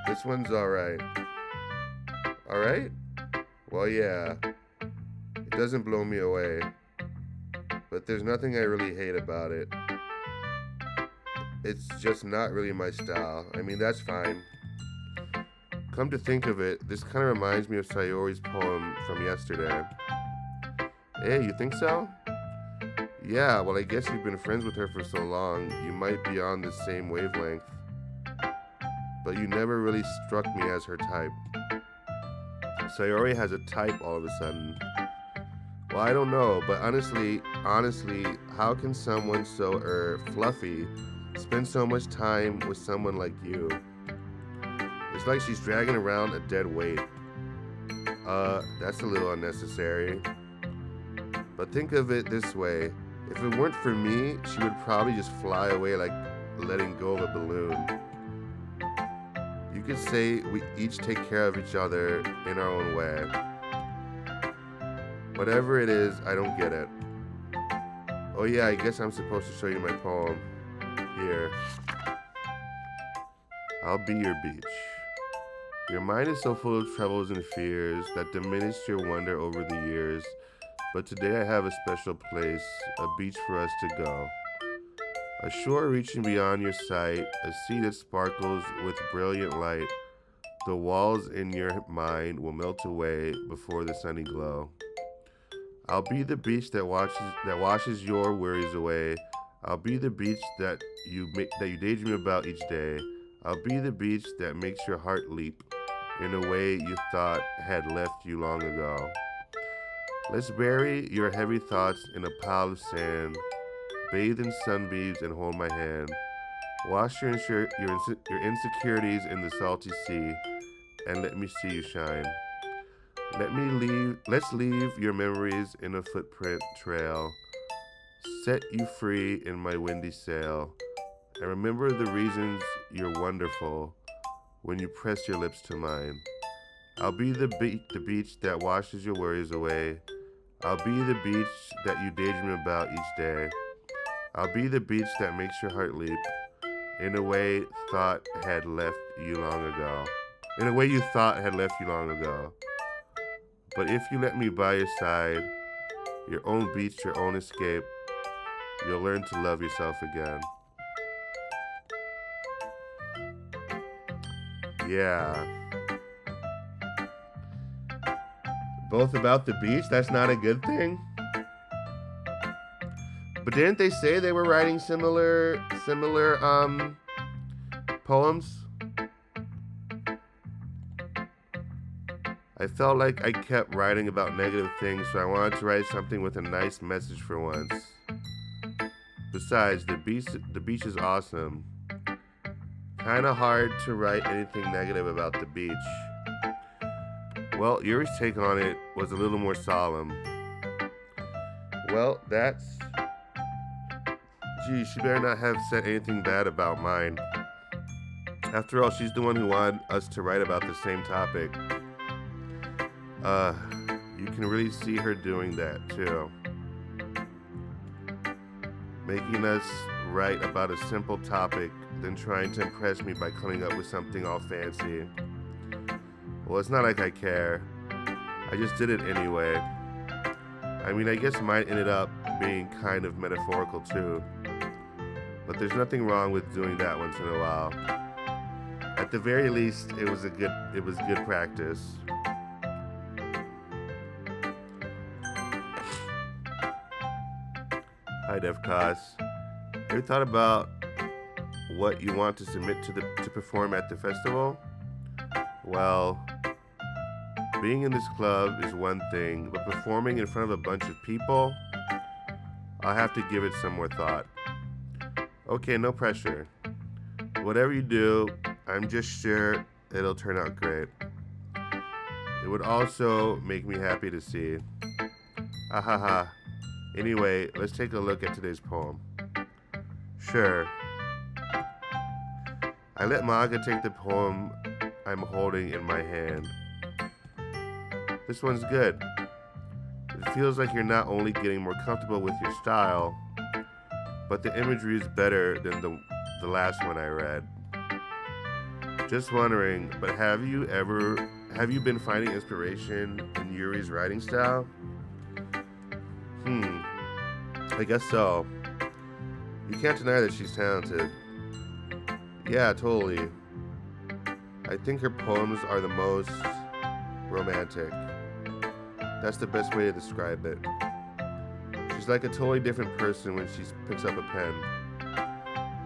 This one's alright. Alright? Well, yeah. It doesn't blow me away. But there's nothing I really hate about it. It's just not really my style. I mean, that's fine. Come to think of it, this kind of reminds me of Sayori's poem from yesterday. Hey, you think so? Yeah, well, I guess you've been friends with her for so long, you might be on the same wavelength. But you never really struck me as her type. Sayori has a type all of a sudden. Well, I don't know, but honestly, how can someone so fluffy spend so much time with someone like you? It's like she's dragging around a dead weight. That's a little unnecessary. But think of it this way. If it weren't for me, she would probably just fly away like letting go of a balloon. You could say we each take care of each other in our own way. Whatever it is, I don't get it. Oh yeah, I guess I'm supposed to show you my poem. Here. I'll be your beach. Your mind is so full of troubles and fears that diminished your wonder over the years. But today I have a special place, a beach for us to go. A shore reaching beyond your sight, a sea that sparkles with brilliant light. The walls in your mind will melt away before the sunny glow. I'll be the beach that washes your worries away. I'll be the beach that you daydream about each day. I'll be the beach that makes your heart leap in a way you thought had left you long ago. Let's bury your heavy thoughts in a pile of sand, bathe in sunbeams and hold my hand. Wash your insecurities in the salty sea, and let me see you shine. Let's leave your memories in a footprint trail. Set you free in my windy sail. And remember the reasons you're wonderful when you press your lips to mine. I'll be the beach that washes your worries away. I'll be the beach that you daydream about each day. I'll be the beach that makes your heart leap in a way thought had left you long ago. In a way you thought had left you long ago. But if you let me by your side, your own beach, your own escape, you'll learn to love yourself again. Yeah. Both about the beach? That's not a good thing? But didn't they say they were writing similar poems? I felt like I kept writing about negative things, so I wanted to write something with a nice message for once. Besides, the beach is awesome. Kinda hard to write anything negative about the beach. Well, Yuri's take on it was a little more solemn. Well, gee, she better not have said anything bad about mine. After all, she's the one who wanted us to write about the same topic. You can really see her doing that too. Making us write about a simple topic, then trying to impress me by coming up with something all fancy. Well, it's not like I care. I just did it anyway. I mean, I guess mine ended up being kind of metaphorical too. But there's nothing wrong with doing that once in a while. At the very least, it was good practice. Hi, Defcos. Have you thought about what you want to submit to perform at the festival? Well, being in this club is one thing, but performing in front of a bunch of people, I'll have to give it some more thought. Okay, no pressure. Whatever you do, I'm just sure it'll turn out great. It would also make me happy to see. Ahaha. Anyway, let's take a look at today's poem. Sure. I let Maga take the poem I'm holding in my hand. This one's good. It feels like you're not only getting more comfortable with your style, but the imagery is better than the last one I read. Just wondering, but have you been finding inspiration in Yuri's writing style? I guess so. You can't deny that she's talented. Yeah, totally. I think her poems are the most romantic. That's the best way to describe it. She's like a totally different person when she picks up a pen.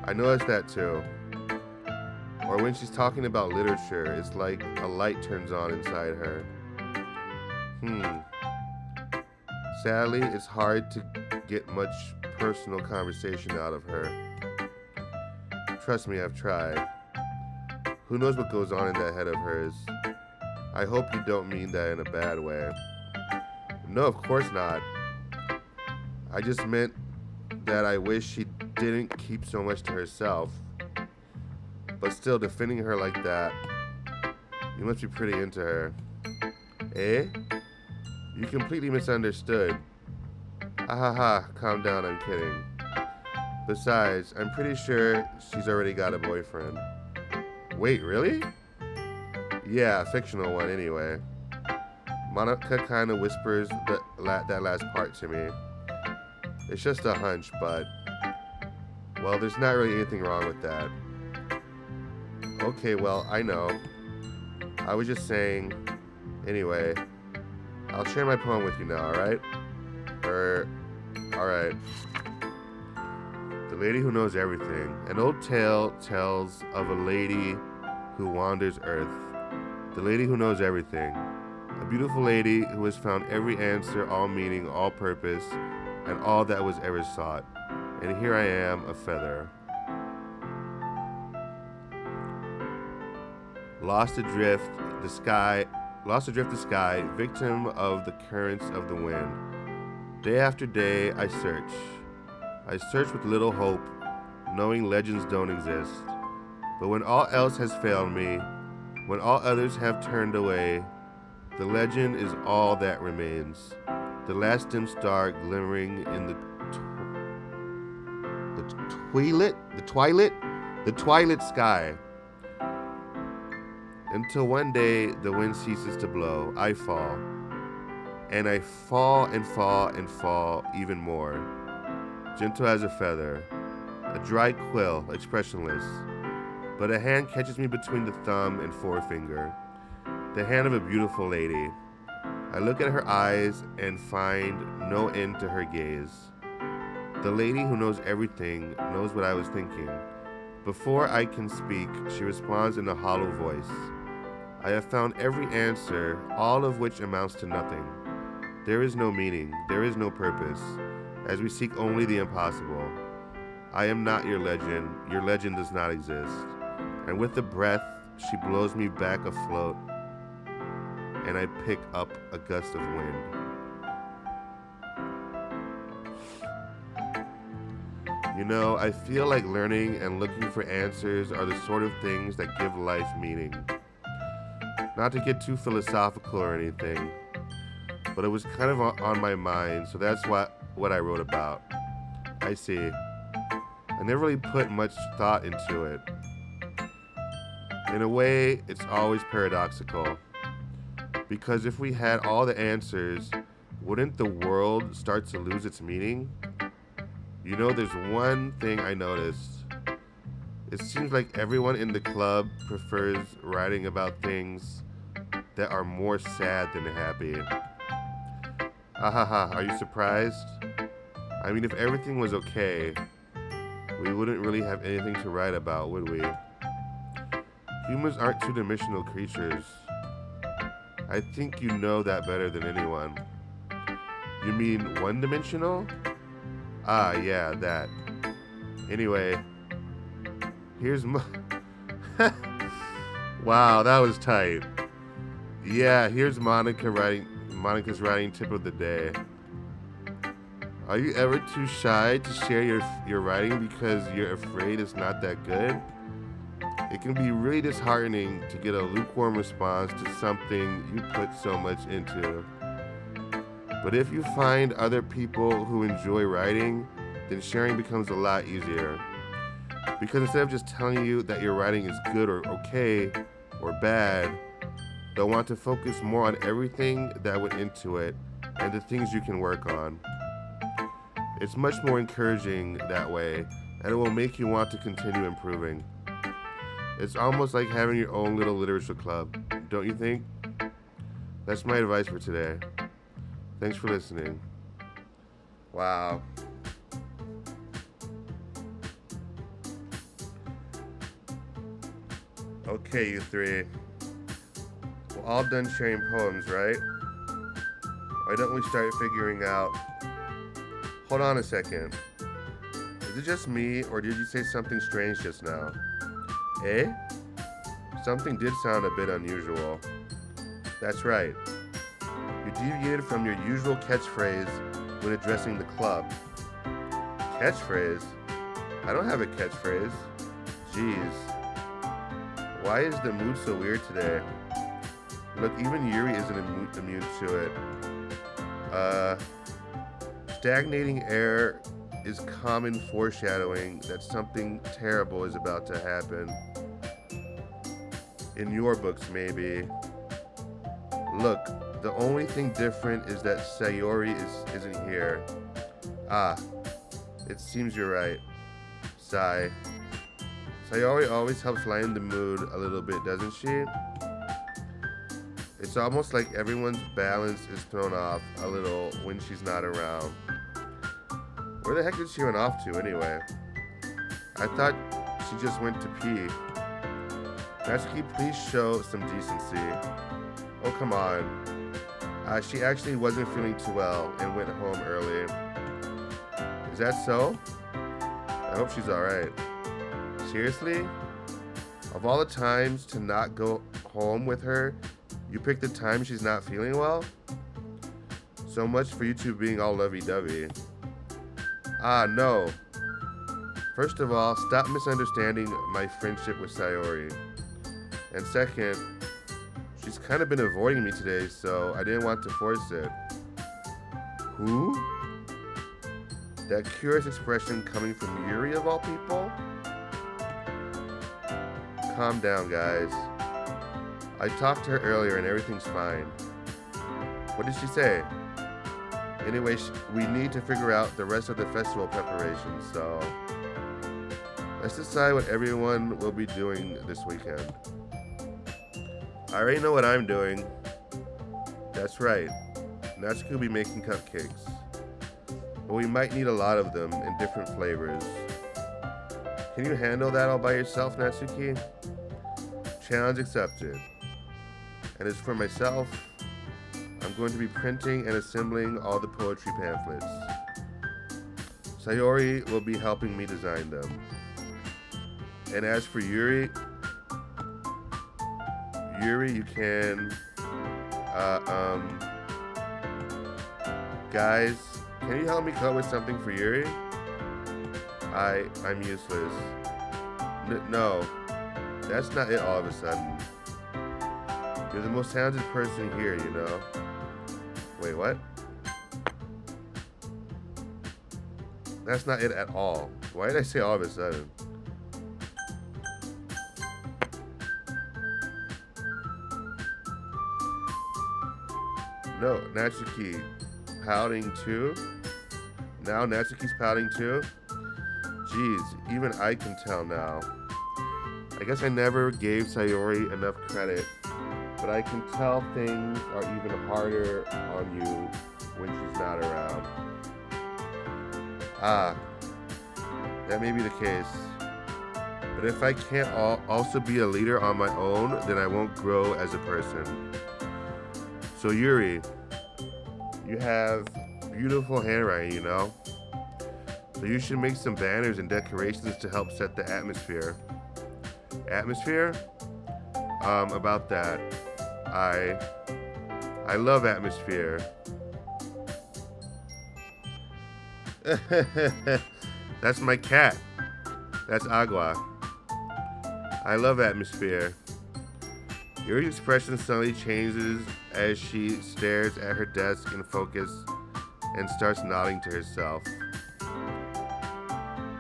I noticed that too. Or when she's talking about literature, it's like a light turns on inside her. Sadly, it's hard to get much personal conversation out of her. Trust me, I've tried. Who knows what goes on in that head of hers? I hope you don't mean that in a bad way. No, of course not. I just meant that I wish she didn't keep so much to herself. But still, defending her like that, you must be pretty into her. Eh? You completely misunderstood. Ahaha, calm down, I'm kidding. Besides, I'm pretty sure she's already got a boyfriend. Wait, really? Yeah, fictional one anyway. Monica kind of whispers that last part to me. It's just a hunch, but, well, there's not really anything wrong with that. Okay, well, I know. I was just saying. Anyway, I'll share my poem with you now, alright? Alright. The Lady Who Knows Everything. An old tale tells of a lady who wanders earth. The lady who knows everything. A beautiful lady who has found every answer, all meaning, all purpose, and all that was ever sought. And here I am, a feather. lost adrift the sky, victim of the currents of the wind. Day after day, I search. I search with little hope, knowing legends don't exist. But when all else has failed me, when all others have turned away, the legend is all that remains. The last dim star glimmering in the twilight sky. Until one day the wind ceases to blow, I fall. And I fall and fall and fall even more. Gentle as a feather, a dry quill, expressionless. But a hand catches me between the thumb and forefinger. The hand of a beautiful lady. I look at her eyes and find no end to her gaze. The lady who knows everything knows what I was thinking. Before I can speak, she responds in a hollow voice. I have found every answer, all of which amounts to nothing. There is no meaning, there is no purpose, as we seek only the impossible. I am not your legend does not exist. And with a breath, she blows me back afloat, and I pick up a gust of wind. You know, I feel like learning and looking for answers are the sort of things that give life meaning. Not to get too philosophical or anything, but it was kind of on my mind, so that's what I wrote about. I see. I never really put much thought into it. In a way, it's always paradoxical. Because if we had all the answers, wouldn't the world start to lose its meaning? You know, there's one thing I noticed. It seems like everyone in the club prefers writing about things that are more sad than happy. Ahaha, are you surprised? I mean, if everything was okay, we wouldn't really have anything to write about, would we? Humans aren't two-dimensional creatures. I think you know that better than anyone. You mean one-dimensional? Ah, yeah, that. Anyway, here's my... Wow, that was tight. Yeah, here's Monica's writing tip of the day. Are you ever too shy to share your writing because you're afraid it's not that good? It can be really disheartening to get a lukewarm response to something you put so much into. But if you find other people who enjoy writing, then sharing becomes a lot easier. Because instead of just telling you that your writing is good or okay or bad, they'll want to focus more on everything that went into it and the things you can work on. It's much more encouraging that way, and it will make you want to continue improving. It's almost like having your own little literature club, don't you think? That's my advice for today. Thanks for listening. Wow. Okay, you three. We're all done sharing poems, right? Why don't we start figuring out... Hold on a second. Is it just me, or did you say something strange just now? Eh? Something did sound a bit unusual. That's right. You deviated from your usual catchphrase when addressing the club. Catchphrase? I don't have a catchphrase. Jeez. Why is the mood so weird today? Look, even Yuri isn't immune to it. Stagnating air is common foreshadowing that something terrible is about to happen. In your books, maybe. Look, the only thing different is that Sayori isn't here. Ah, it seems you're right. Sigh. Sayori always helps lighten the mood a little bit, doesn't she? It's almost like everyone's balance is thrown off a little when she's not around. Where the heck did she run off to anyway? I thought she just went to pee. Natsuki, please show some decency. Oh, come on. She actually wasn't feeling too well and went home early. Is that so? I hope she's alright. Seriously? Of all the times to not go home with her, you pick the time she's not feeling well? So much for you two being all lovey-dovey. Ah, no. First of all, stop misunderstanding my friendship with Sayori. And second, she's kind of been avoiding me today, so I didn't want to force it. Who? That curious expression coming from Yuri of all people? Calm down, guys. I talked to her earlier and everything's fine. What did she say? Anyway, we need to figure out the rest of the festival preparations, so let's decide what everyone will be doing this weekend. I already know what I'm doing. That's right. Natsuki will be making cupcakes. But we might need a lot of them in different flavors. Can you handle that all by yourself, Natsuki? Challenge accepted. And as for myself, I'm going to be printing and assembling all the poetry pamphlets. Sayori will be helping me design them. And as for Yuri, you can, guys, can you help me come up with something for Yuri? I'm useless. No, that's not it all of a sudden. You're the most talented person here, you know. Wait, what? That's not it at all. Why did I say all of a sudden? No, Natsuki pouting too? Now Natsuki's pouting too? Jeez, even I can tell now. I guess I never gave Sayori enough credit, but I can tell things are even harder on you when she's not around. Ah, that may be the case. But if I can't also be a leader on my own, then I won't grow as a person. So Yuri, you have beautiful handwriting, you know? So you should make some banners and decorations to help set the atmosphere. Atmosphere? About that. I love atmosphere. That's my cat. That's Agua. I love atmosphere. Yuri's expression suddenly changes as she stares at her desk in focus and starts nodding to herself.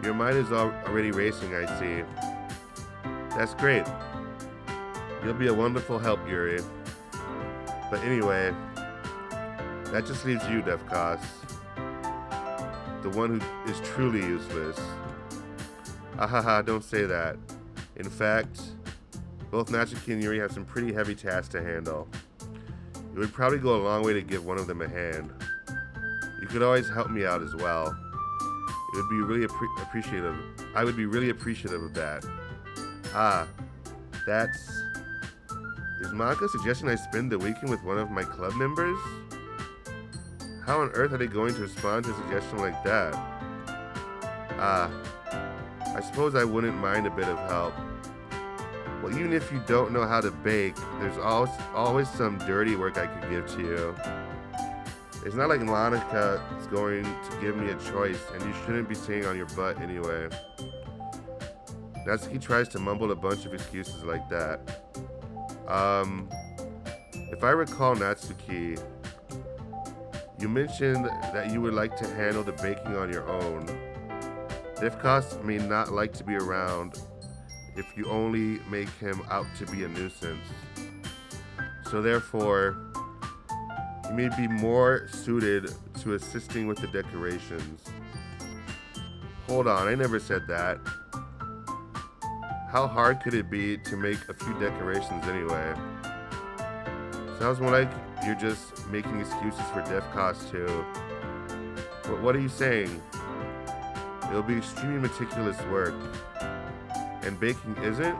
Your mind is already racing, I see. That's great. You'll be a wonderful help, Yuri. But anyway, that just leaves you, Defcos. The one who is truly useless. Ahaha, don't say that. In fact, both Natsuki and Yuri have some pretty heavy tasks to handle. It would probably go a long way to give one of them a hand. You could always help me out as well. It would be really appreciative. I would be really appreciative of that. Ah, that's... Is Monica suggesting I spend the weekend with one of my club members? How on earth are they going to respond to a suggestion like that? Ah, I suppose I wouldn't mind a bit of help. Well, even if you don't know how to bake, there's always some dirty work I could give to you. It's not like Monica is going to give me a choice, and you shouldn't be sitting on your butt anyway. Natsuki tries to mumble a bunch of excuses like that. If I recall, Natsuki, you mentioned that you would like to handle the baking on your own. Defcos may not like to be around if you only make him out to be a nuisance. So therefore, he may be more suited to assisting with the decorations. Hold on, I never said that. How hard could it be to make a few decorations anyway? Sounds more like you're just making excuses for Defcos too. But what are you saying? It'll be extremely meticulous work. And baking isn't?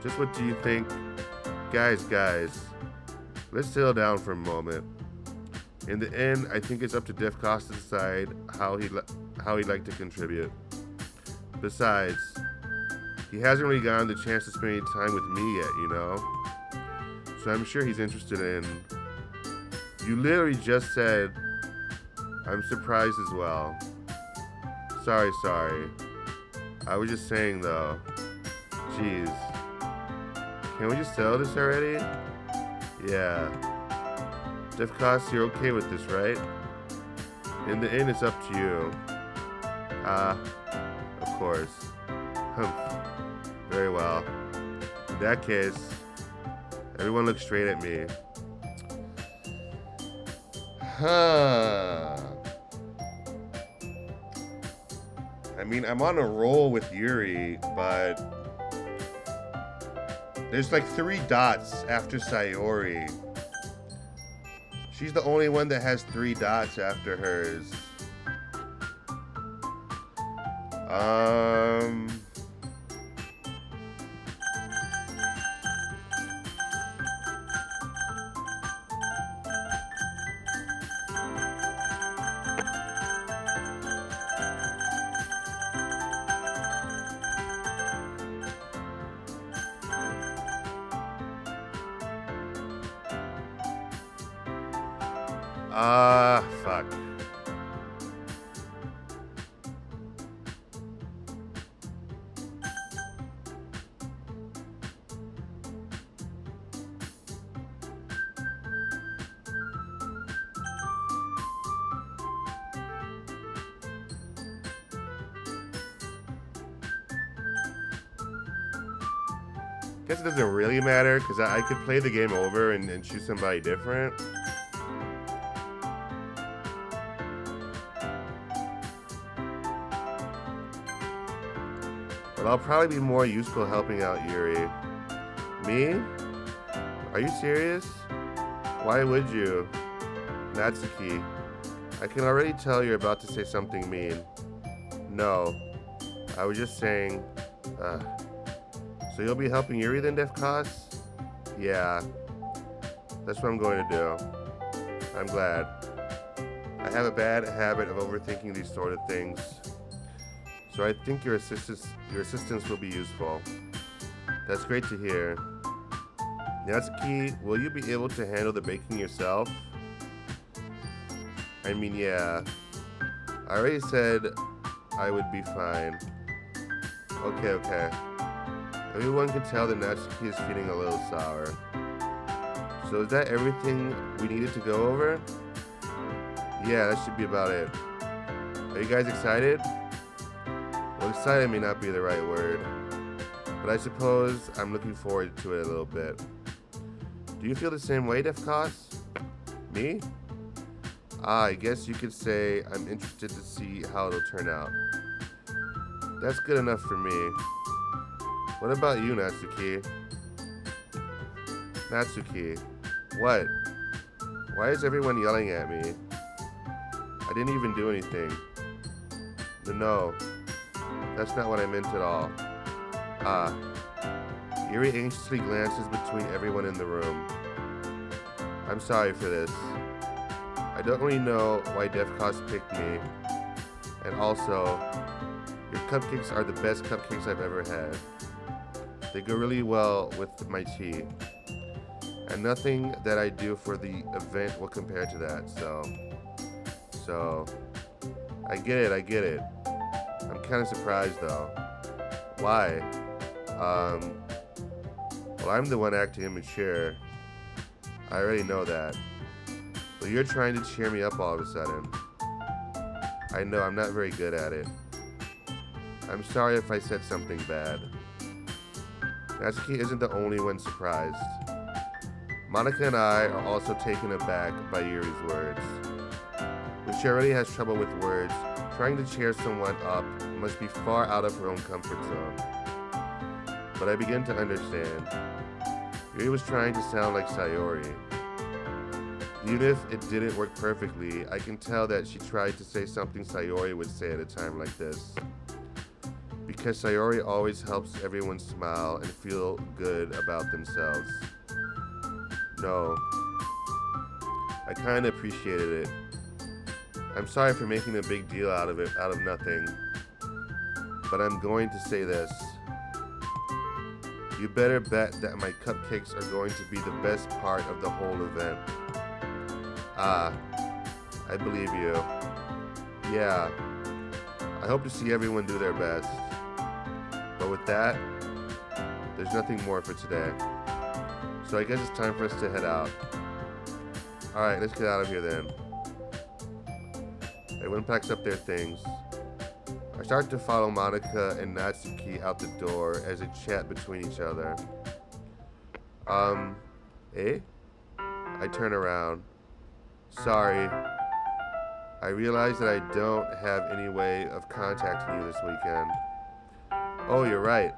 Just what do you think? Guys, let's settle down for a moment. In the end, I think it's up to Defcos to decide how he'd like to contribute. Besides, he hasn't really gotten the chance to spend any time with me yet, you know? So I'm sure he's interested in... You literally just said, I'm surprised as well. Sorry. I was just saying though. Jeez. Can we just settle this already? Yeah. Defcos, you're okay with this, right? In the end, it's up to you. Of course. Very well. In that case, everyone look straight at me. I mean, I'm on a roll with Yuri, but there's like 3 dots after Sayori. She's the only one that has 3 dots after hers. Fuck. Guess it doesn't really matter, because I could play the game over and choose somebody different. But I'll probably be more useful helping out Yuri. Me? Are you serious? Why would you? Natsuki, I can already tell you're about to say something mean. No. I was just saying... So you'll be helping Yuri then, Defcos? Yeah. That's what I'm going to do. I'm glad. I have a bad habit of overthinking these sort of things. So I think your assistance will be useful. That's great to hear. Natsuki, will you be able to handle the baking yourself? I mean, yeah. I already said I would be fine. Okay. Everyone can tell that Natsuki is feeling a little sour. So is that everything we needed to go over? Yeah, that should be about it. Are you guys excited? Well, excited may not be the right word, but I suppose I'm looking forward to it a little bit. Do you feel the same way, Defcos? Me? I guess you could say I'm interested to see how it'll turn out. That's good enough for me. What about you, Natsuki? Natsuki, what? Why is everyone yelling at me? I didn't even do anything. No, that's not what I meant at all. Yuri anxiously glances between everyone in the room. I'm sorry for this. I don't really know why Defcos picked me. And also, your cupcakes are the best cupcakes I've ever had. They go really well with my tea. And nothing that I do for the event will compare to that, so I get it. I'm kind of surprised though. Why? Well, I'm the one acting immature. I already know that. But you're trying to cheer me up all of a sudden. I know I'm not very good at it. I'm sorry if I said something bad. Natsuki isn't the only one surprised. Monica and I are also taken aback by Yuri's words. When she already has trouble with words, trying to cheer someone up must be far out of her own comfort zone. But I begin to understand. Yuri was trying to sound like Sayori. Even if it didn't work perfectly, I can tell that she tried to say something Sayori would say at a time like this. Because Sayori always helps everyone smile and feel good about themselves. No. I kinda appreciated it. I'm sorry for making a big deal out of it, out of nothing. But I'm going to say this. You better bet that my cupcakes are going to be the best part of the whole event. Ah, I believe you. Yeah, I hope to see everyone do their best. But with that, there's nothing more for today. So I guess it's time for us to head out. Alright, let's get out of here then. Everyone packs up their things. I start to follow Monica and Natsuki out the door as they chat between each other. Eh? I turn around. Sorry. I realize that I don't have any way of contacting you this weekend. Oh, you're right.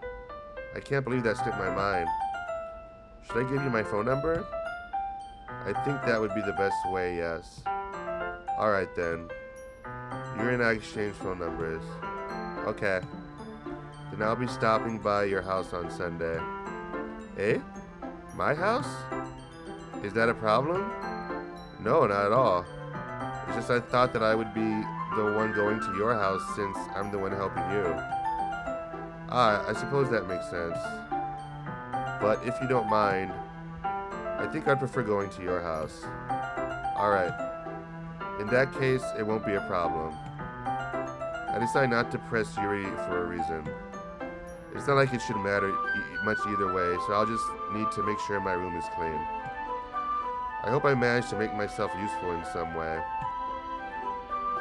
I can't believe that slipped my mind. Should I give you my phone number? I think that would be the best way, yes. Alright then. You and I exchange phone numbers. Okay. Then I'll be stopping by your house on Sunday. Eh? My house? Is that a problem? No, not at all. It's just I thought that I would be the one going to your house since I'm the one helping you. Ah, I suppose that makes sense. But if you don't mind, I think I'd prefer going to your house. Alright. In that case, it won't be a problem. I decide not to press Yuri for a reason. It's not like it should matter much either way, so I'll just need to make sure my room is clean. I hope I manage to make myself useful in some way.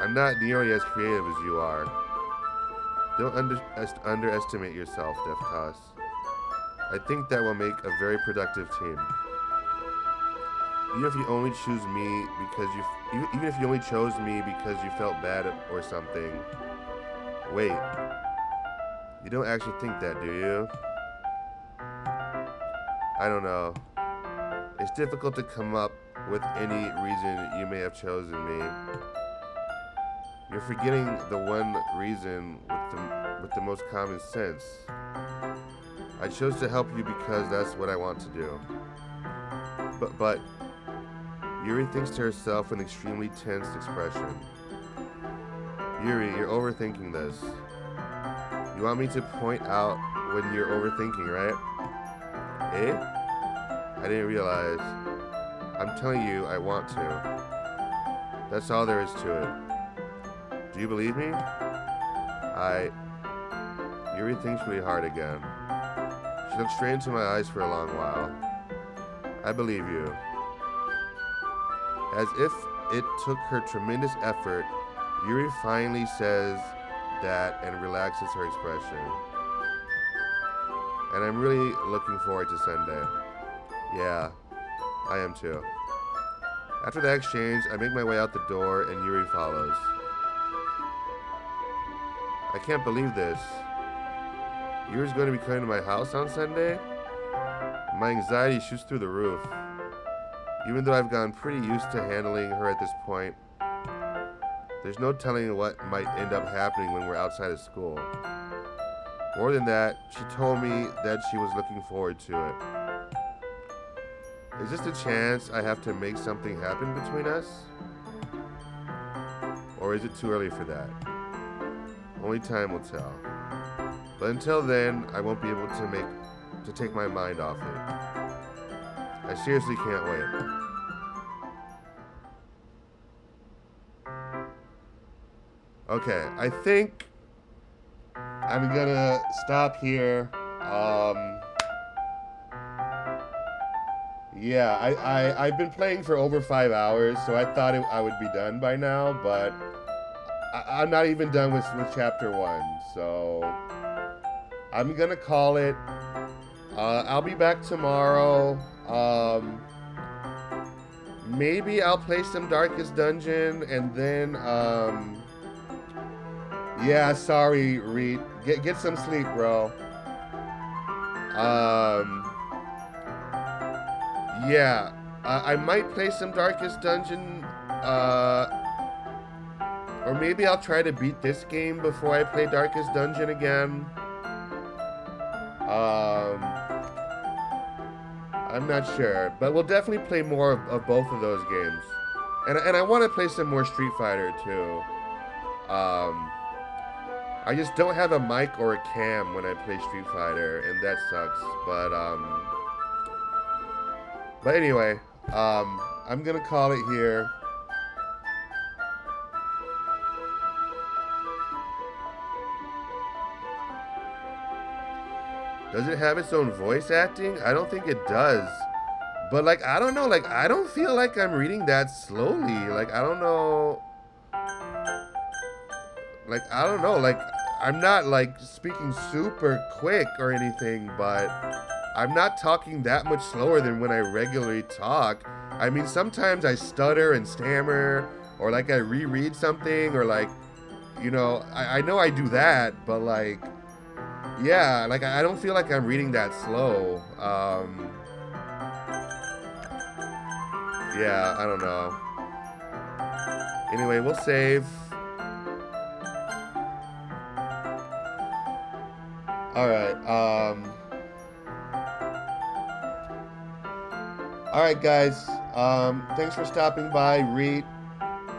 I'm not nearly as creative as you are. Don't underestimate yourself, Deftoss. I think that will make a very productive team. Even if you only chose me because you felt bad or something. Wait. You don't actually think that, do you? I don't know. It's difficult to come up with any reason you may have chosen me. You're forgetting the one reason with the most common sense. I chose to help you because that's what I want to do. But Yuri thinks to herself with an extremely tense expression. Yuri, you're overthinking this. You want me to point out when you're overthinking, right? Eh? I didn't realize. I'm telling you, I want to. That's all there is to it. Do you believe me? Yuri thinks really hard again. She looks straight into my eyes for a long while. I believe you. As if it took her tremendous effort, Yuri finally says that and relaxes her expression. And I'm really looking forward to Sunday. Yeah, I am too. After that exchange, I make my way out the door and Yuri follows. I can't believe this. Yuri's going to be coming to my house on Sunday? My anxiety shoots through the roof. Even though I've gotten pretty used to handling her at this point, there's no telling what might end up happening when we're outside of school. More than that, she told me that she was looking forward to it. Is this the chance I have to make something happen between us? Or is it too early for that? Only time will tell. But until then, I won't be able to take my mind off it. I seriously can't wait. Okay, I think I'm gonna stop here. Yeah, I've been playing for over 5 hours, so I thought I would be done by now, but I'm not even done with chapter 1, so I'm gonna call it. I'll be back tomorrow. Maybe I'll play some Darkest Dungeon, and then, yeah, sorry, Reed. Get some sleep, bro. Yeah, I might play some Darkest Dungeon, or maybe I'll try to beat this game before I play Darkest Dungeon again. I'm not sure, but we'll definitely play more of both of those games. And I want to play some more Street Fighter too. I just don't have a mic or a cam when I play Street Fighter, and that sucks. But anyway, I'm gonna call it here. Does it have its own voice acting? I don't think it does. But like, I don't know. Like, I don't feel like I'm reading that slowly. Like, I don't know. Like, I don't know. Like, I'm not like speaking super quick or anything, but I'm not talking that much slower than when I regularly talk. I mean, sometimes I stutter and stammer, or like I reread something, or like, I know I do that, but like, yeah, like I don't feel like I'm reading that slow. Yeah, I don't know. Anyway, we'll save. Alright, alright guys, thanks for stopping by, Reet.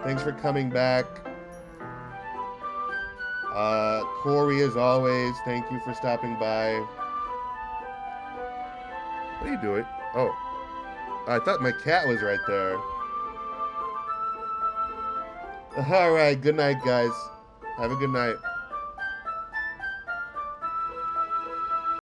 Thanks for coming back. Corey, as always, thank you for stopping by. What are you doing? Oh, I thought my cat was right there. Alright, good night, guys. Have a good night.